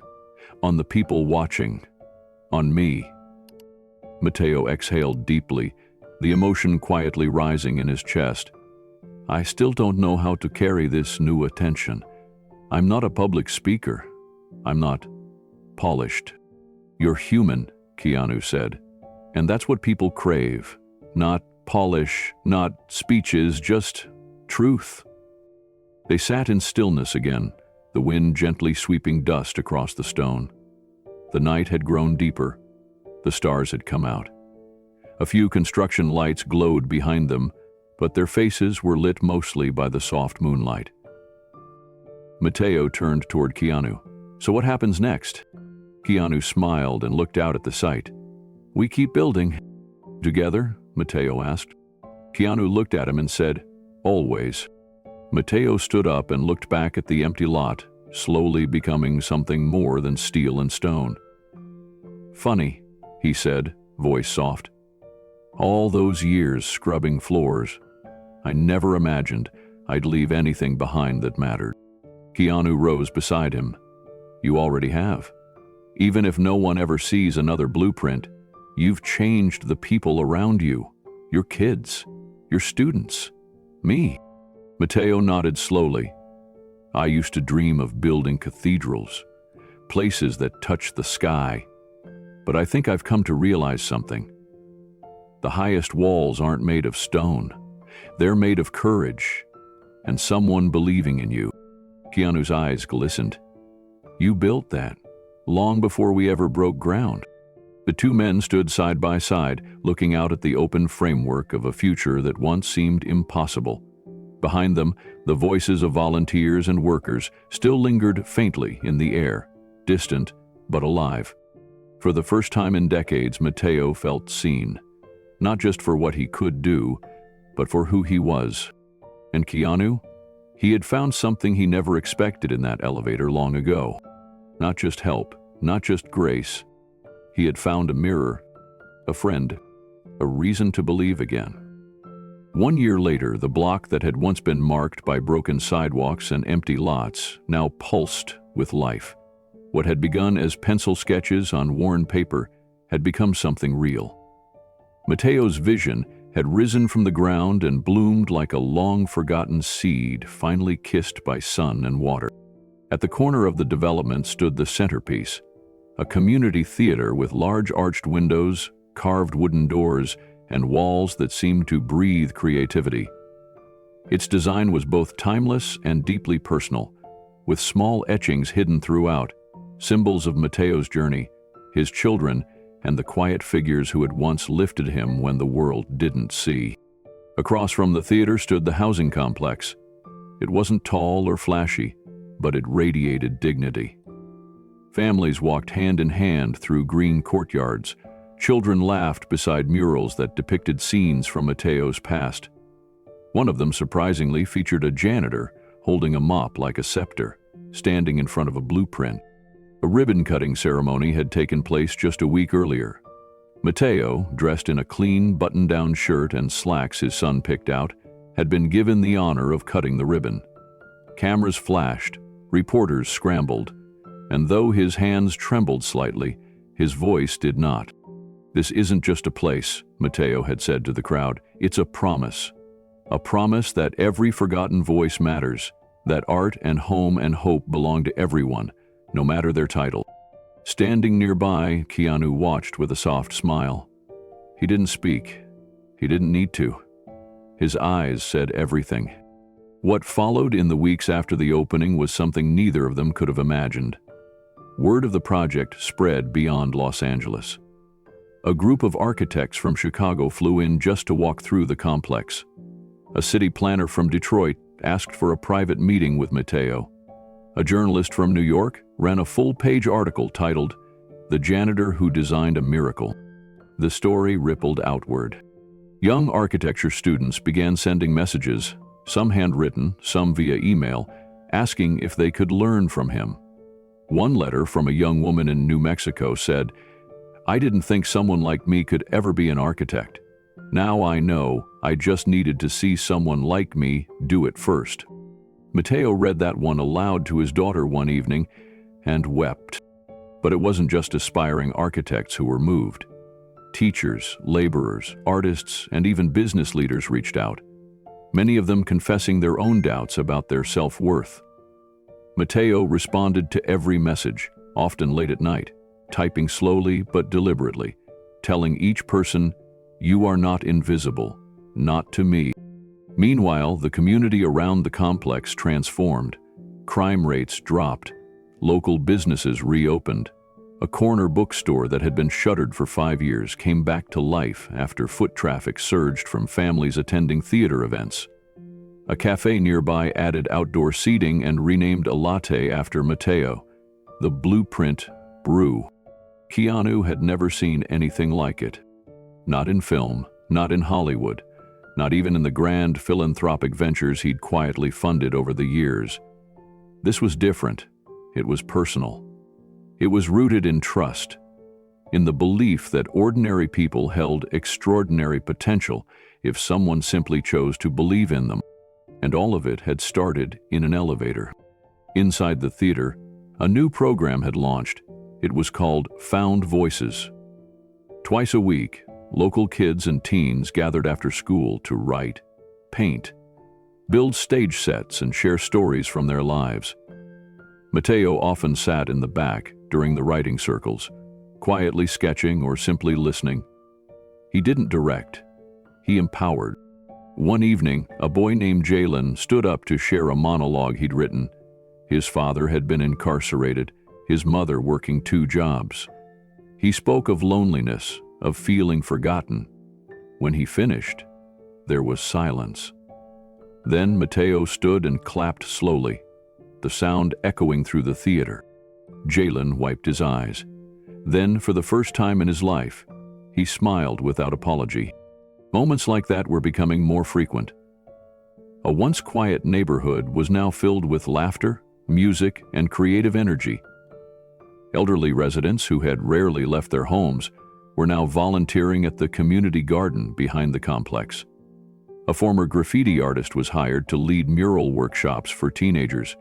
on the people watching, on me. Mateo exhaled deeply, the emotion quietly rising in his chest. I still don't know how to carry this new attention. I'm not a public speaker. I'm not polished. You're human, Keanu said. And that's what people crave. Not polish, not speeches, just truth. They sat in stillness again, the wind gently sweeping dust across the stone. The night had grown deeper. The stars had come out. A few construction lights glowed behind them, but their faces were lit mostly by the soft moonlight. Mateo turned toward Keanu. So what happens next? Keanu smiled and looked out at the site. We keep building. Together? Mateo asked. Keanu looked at him and said, always. Mateo stood up and looked back at the empty lot, slowly becoming something more than steel and stone. Funny, he said, voice soft. All those years scrubbing floors, I never imagined I'd leave anything behind that mattered. Keanu rose beside him. You already have. Even if no one ever sees another blueprint, you've changed the people around you, your kids, your students, me. Mateo nodded slowly. I used to dream of building cathedrals, places that touch the sky. But I think I've come to realize something. The highest walls aren't made of stone. They're made of courage and someone believing in you. Keanu's eyes glistened. You built that, long before we ever broke ground. The two men stood side by side, looking out at the open framework of a future that once seemed impossible. Behind them, the voices of volunteers and workers still lingered faintly in the air, distant but alive. For the first time in decades, Mateo felt seen, not just for what he could do, but for who he was. And Keanu? He had found something he never expected in that elevator long ago. Not just help, not just grace. He had found a mirror, a friend, a reason to believe again. 1 year later, the block that had once been marked by broken sidewalks and empty lots now pulsed with life. What had begun as pencil sketches on worn paper had become something real. Mateo's vision had risen from the ground and bloomed like a long-forgotten seed finally kissed by sun and water. At the corner of the development stood the centerpiece, a community theater with large arched windows, carved wooden doors, and walls that seemed to breathe creativity. Its design was both timeless and deeply personal, with small etchings hidden throughout, symbols of Mateo's journey, his children, and the quiet figures who had once lifted him when the world didn't see. Across from the theater stood the housing complex. It wasn't tall or flashy, but it radiated dignity. Families walked hand in hand through green courtyards. Children laughed beside murals that depicted scenes from Mateo's past. One of them surprisingly featured a janitor holding a mop like a scepter, standing in front of a blueprint. A ribbon-cutting ceremony had taken place just a week earlier. Mateo, dressed in a clean button-down shirt and slacks his son picked out, had been given the honor of cutting the ribbon. Cameras flashed, reporters scrambled, and though his hands trembled slightly, his voice did not. This isn't just a place, Mateo had said to the crowd. It's a promise. A promise that every forgotten voice matters, that art and home and hope belong to everyone, no matter their title. Standing nearby, Keanu watched with a soft smile. He didn't speak. He didn't need to. His eyes said everything. What followed in the weeks after the opening was something neither of them could have imagined. Word of the project spread beyond Los Angeles. A group of architects from Chicago flew in just to walk through the complex. A city planner from Detroit asked for a private meeting with Mateo. A journalist from New York ran a full-page article titled, "The Janitor Who Designed a Miracle." The story rippled outward. Young architecture students began sending messages, some handwritten, some via email, asking if they could learn from him. One letter from a young woman in New Mexico said, "I didn't think someone like me could ever be an architect. Now I know I just needed to see someone like me do it first." Mateo read that one aloud to his daughter one evening and wept. But it wasn't just aspiring architects who were moved. Teachers, laborers, artists, and even business leaders reached out, many of them confessing their own doubts about their self-worth. Mateo responded to every message, often late at night, typing slowly but deliberately, telling each person, "You are not invisible, not to me." Meanwhile, the community around the complex transformed. Crime rates dropped. Local businesses reopened. A corner bookstore that had been shuttered for 5 years came back to life after foot traffic surged from families attending theater events. A cafe nearby added outdoor seating and renamed a latte after Mateo, the Blueprint Brew. Keanu had never seen anything like it. Not in film, not in Hollywood, not even in the grand philanthropic ventures he'd quietly funded over the years. This was different. It was personal. It was rooted in trust, in the belief that ordinary people held extraordinary potential if someone simply chose to believe in them. And all of it had started in an elevator. Inside the theater, a new program had launched. It was called Found Voices. Twice a week, local kids and teens gathered after school to write, paint, build stage sets, and share stories from their lives. Mateo often sat in the back during the writing circles, quietly sketching or simply listening. He didn't direct. He empowered. One evening, a boy named Jalen stood up to share a monologue he'd written. His father had been incarcerated, his mother working 2 jobs. He spoke of loneliness, of feeling forgotten. When he finished, there was silence. Then Mateo stood and clapped slowly, the sound echoing through the theater. Jalen wiped his eyes. Then, for the first time in his life, he smiled without apology. Moments like that were becoming more frequent. A once quiet neighborhood was now filled with laughter, music, and creative energy. Elderly residents who had rarely left their homes were now volunteering at the community garden behind the complex. A former graffiti artist was hired to lead mural workshops for teenagers.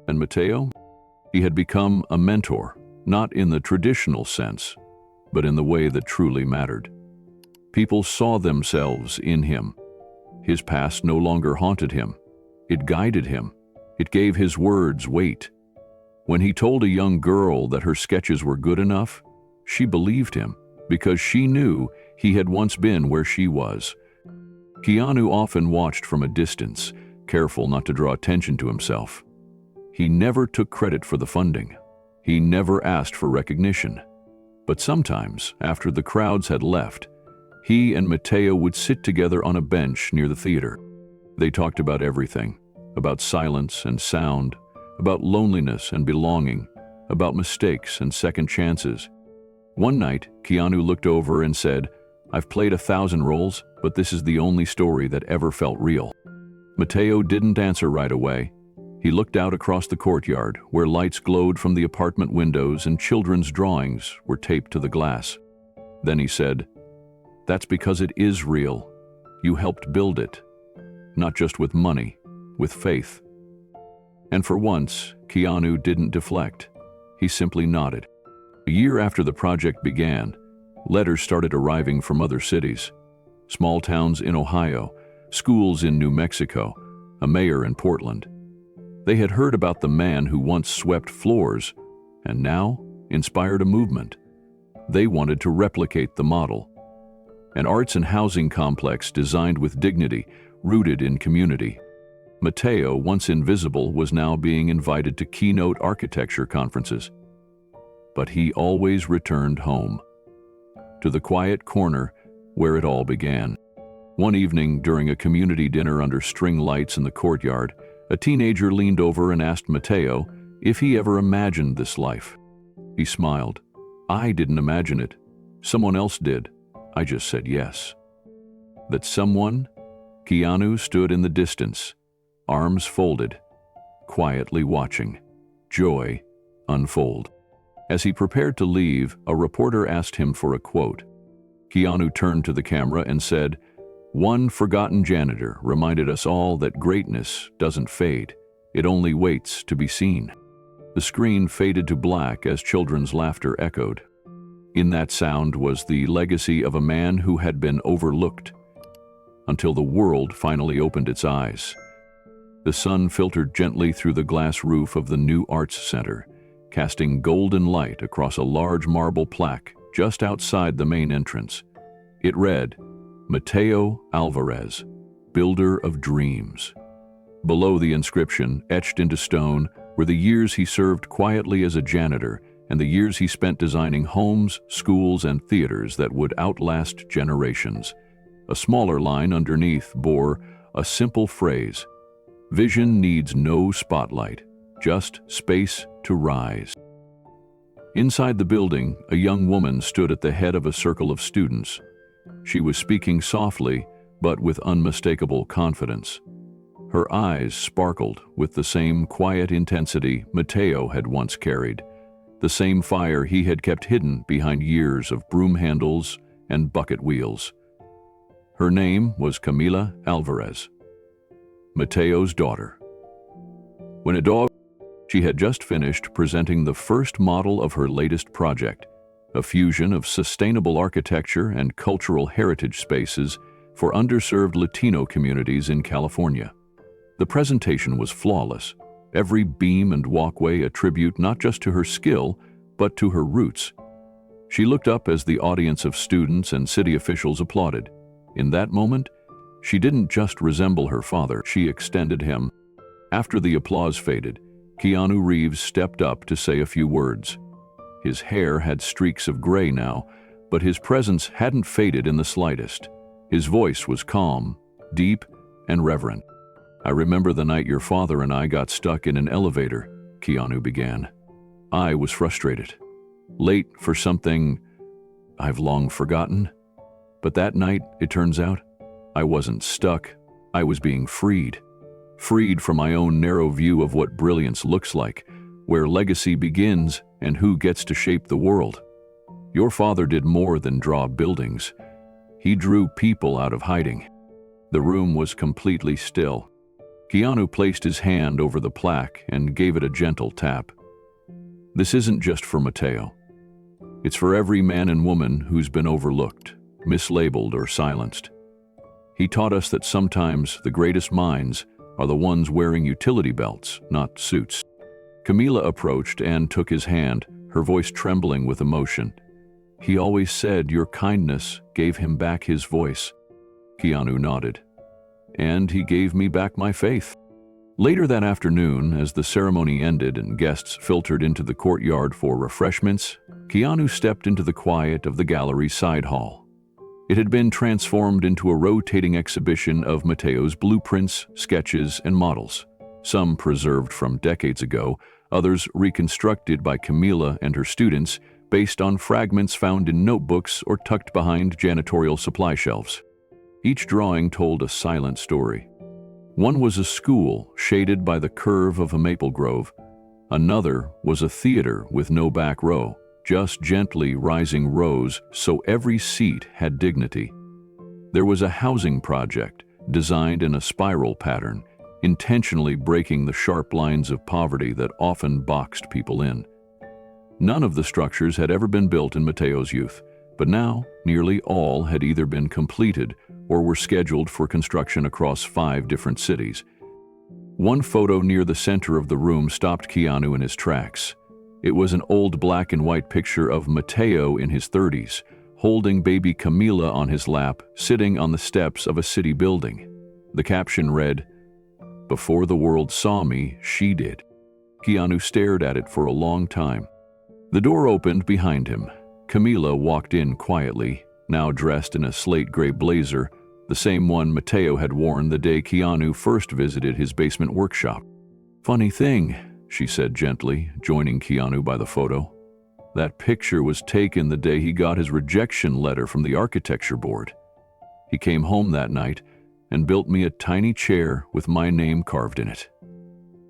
And Mateo? He had become a mentor, not in the traditional sense, but in the way that truly mattered. People saw themselves in him. His past no longer haunted him. It guided him. It gave his words weight. When he told a young girl that her sketches were good enough, she believed him because she knew he had once been where she was. Keanu often watched from a distance, careful not to draw attention to himself. He never took credit for the funding. He never asked for recognition. But sometimes, after the crowds had left, he and Mateo would sit together on a bench near the theater. They talked about everything, about silence and sound, about loneliness and belonging, about mistakes and second chances. One night, Keanu looked over and said, "I've played 1,000 roles, but this is the only story that ever felt real." Mateo didn't answer right away. He looked out across the courtyard, where lights glowed from the apartment windows and children's drawings were taped to the glass. Then he said, "That's because it is real. You helped build it. Not just with money, with faith." And for once, Keanu didn't deflect. He simply nodded. A year after the project began, letters started arriving from other cities. Small towns in Ohio, schools in New Mexico, a mayor in Portland. They had heard about the man who once swept floors and now inspired a movement. They wanted to replicate the model. An arts and housing complex designed with dignity, rooted in community. Mateo, once invisible, was now being invited to keynote architecture conferences. But he always returned home, to the quiet corner where it all began. One evening, during a community dinner under string lights in the courtyard, a teenager leaned over and asked Mateo if he ever imagined this life. He smiled. "I didn't imagine it. Someone else did. I just said yes." That someone? Keanu stood in the distance, arms folded, quietly watching joy unfold. As he prepared to leave, a reporter asked him for a quote. Keanu turned to the camera and said, "One forgotten janitor reminded us all that greatness doesn't fade. It only waits to be seen." The screen faded to black as children's laughter echoed. In that sound was the legacy of a man who had been overlooked, until the world finally opened its eyes. The sun filtered gently through the glass roof of the new Arts Center, casting golden light across a large marble plaque just outside the main entrance. It read, "Mateo Alvarez, Builder of Dreams." Below the inscription, etched into stone, were the years he served quietly as a janitor and the years he spent designing homes, schools, and theaters that would outlast generations. A smaller line underneath bore a simple phrase, "Vision needs no spotlight, just space to rise." Inside the building, a young woman stood at the head of a circle of students. She was speaking softly, but with unmistakable confidence. Her eyes sparkled with the same quiet intensity Mateo had once carried, the same fire he had kept hidden behind years of broom handles and bucket wheels. Her name was Camila Alvarez, Mateo's daughter. She had just finished presenting the first model of her latest project, a fusion of sustainable architecture and cultural heritage spaces for underserved Latino communities in California. The presentation was flawless, every beam and walkway a tribute not just to her skill, but to her roots. She looked up as the audience of students and city officials applauded. In that moment, she didn't just resemble her father, she extended him. After the applause faded, Keanu Reeves stepped up to say a few words. His hair had streaks of gray now, but his presence hadn't faded in the slightest. His voice was calm, deep, and reverent. "I remember the night your father and I got stuck in an elevator," Keanu began. "I was frustrated, late for something I've long forgotten. But that night, it turns out, I wasn't stuck, I was being freed. Freed from my own narrow view of what brilliance looks like, where legacy begins and who gets to shape the world. Your father did more than draw buildings. He drew people out of hiding." The room was completely still. Keanu placed his hand over the plaque and gave it a gentle tap. "This isn't just for Mateo. It's for every man and woman who's been overlooked, mislabeled, or silenced. He taught us that sometimes the greatest minds are the ones wearing utility belts, not suits." Camila approached and took his hand, her voice trembling with emotion. "He always said your kindness gave him back his voice." Keanu nodded. "And he gave me back my faith." Later that afternoon, as the ceremony ended and guests filtered into the courtyard for refreshments, Keanu stepped into the quiet of the gallery's side hall. It had been transformed into a rotating exhibition of Mateo's blueprints, sketches, and models, some preserved from decades ago, others reconstructed by Camila and her students based on fragments found in notebooks or tucked behind janitorial supply shelves. Each drawing told a silent story. One was a school shaded by the curve of a maple grove. Another was a theater with no back row, just gently rising rows so every seat had dignity. There was a housing project designed in a spiral pattern, intentionally breaking the sharp lines of poverty that often boxed people in. None of the structures had ever been built in Mateo's youth, but now nearly all had either been completed or were scheduled for construction across 5 different cities. One photo near the center of the room stopped Keanu in his tracks. It was an old black and white picture of Mateo in his 30s, holding baby Camila on his lap, sitting on the steps of a city building. The caption read, Before the world saw me, she did. Keanu stared at it for a long time. The door opened behind him. Camila walked in quietly, now dressed in a slate-gray blazer, the same one Mateo had worn the day Keanu first visited his basement workshop. "Funny thing," she said gently, joining Keanu by the photo. "That picture was taken the day he got his rejection letter from the architecture board. He came home that night and built me a tiny chair with my name carved in it.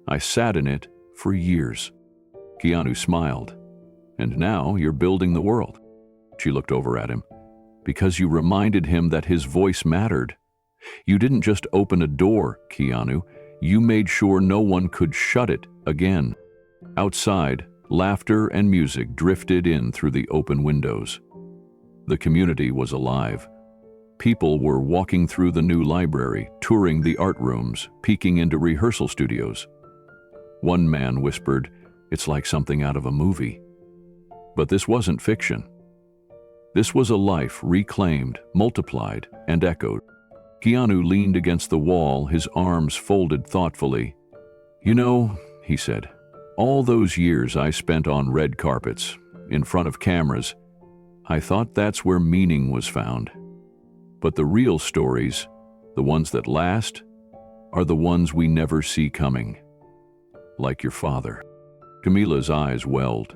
I sat in it for years." Keanu smiled. "And now you're building the world." She looked over at him. "Because you reminded him that his voice mattered. You didn't just open a door, Keanu. You made sure no one could shut it again." Outside, laughter and music drifted in through the open windows. The community was alive. People were walking through the new library, touring the art rooms, peeking into rehearsal studios. One man whispered, "It's like something out of a movie." But this wasn't fiction. This was a life reclaimed, multiplied, and echoed. Keanu leaned against the wall, his arms folded thoughtfully. "You know," he said, "all those years I spent on red carpets, in front of cameras, I thought that's where meaning was found. But the real stories, the ones that last, are the ones we never see coming. Like your father." Camila's eyes welled.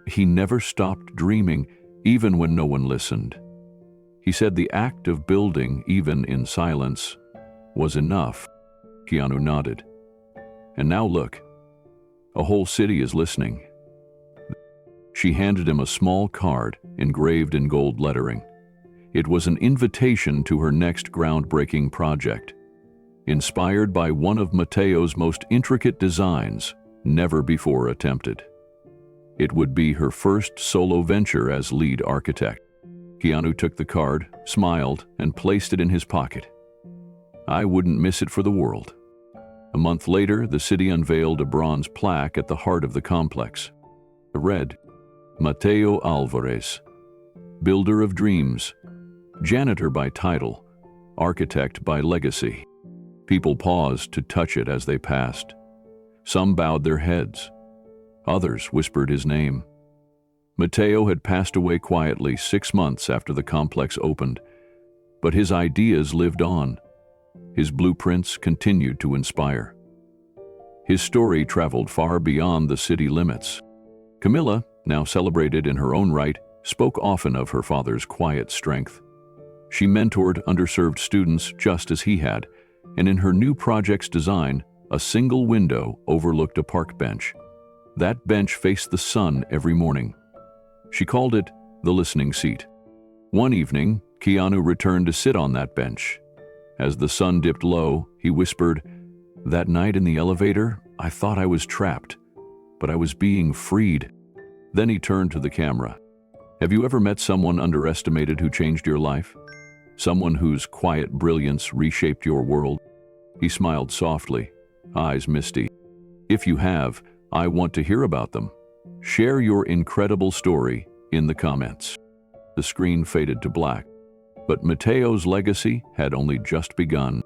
"He never stopped dreaming, even when no one listened. He said the act of building, even in silence, was enough." Keanu nodded. "And now look, a whole city is listening." She handed him a small card engraved in gold lettering. It was an invitation to her next groundbreaking project, inspired by one of Mateo's most intricate designs, never before attempted. It would be her first solo venture as lead architect. Keanu took the card, smiled, and placed it in his pocket. "I wouldn't miss it for the world." A month later, the city unveiled a bronze plaque at the heart of the complex. It read, "Mateo Alvarez, builder of dreams, janitor by title, architect by legacy." People paused to touch it as they passed. Some bowed their heads. Others whispered his name. Mateo had passed away quietly 6 months after the complex opened, but his ideas lived on. His blueprints continued to inspire. His story traveled far beyond the city limits. Camila, now celebrated in her own right, spoke often of her father's quiet strength. She mentored underserved students just as he had, and in her new project's design, a single window overlooked a park bench. That bench faced the sun every morning. She called it the listening seat. One evening, Keanu returned to sit on that bench. As the sun dipped low, he whispered, "That night in the elevator, I thought I was trapped, but I was being freed." Then he turned to the camera. "Have you ever met someone underestimated who changed your life? Someone whose quiet brilliance reshaped your world?" He smiled softly, eyes misty. "If you have, I want to hear about them. Share your incredible story in the comments." The screen faded to black, but Mateo's legacy had only just begun.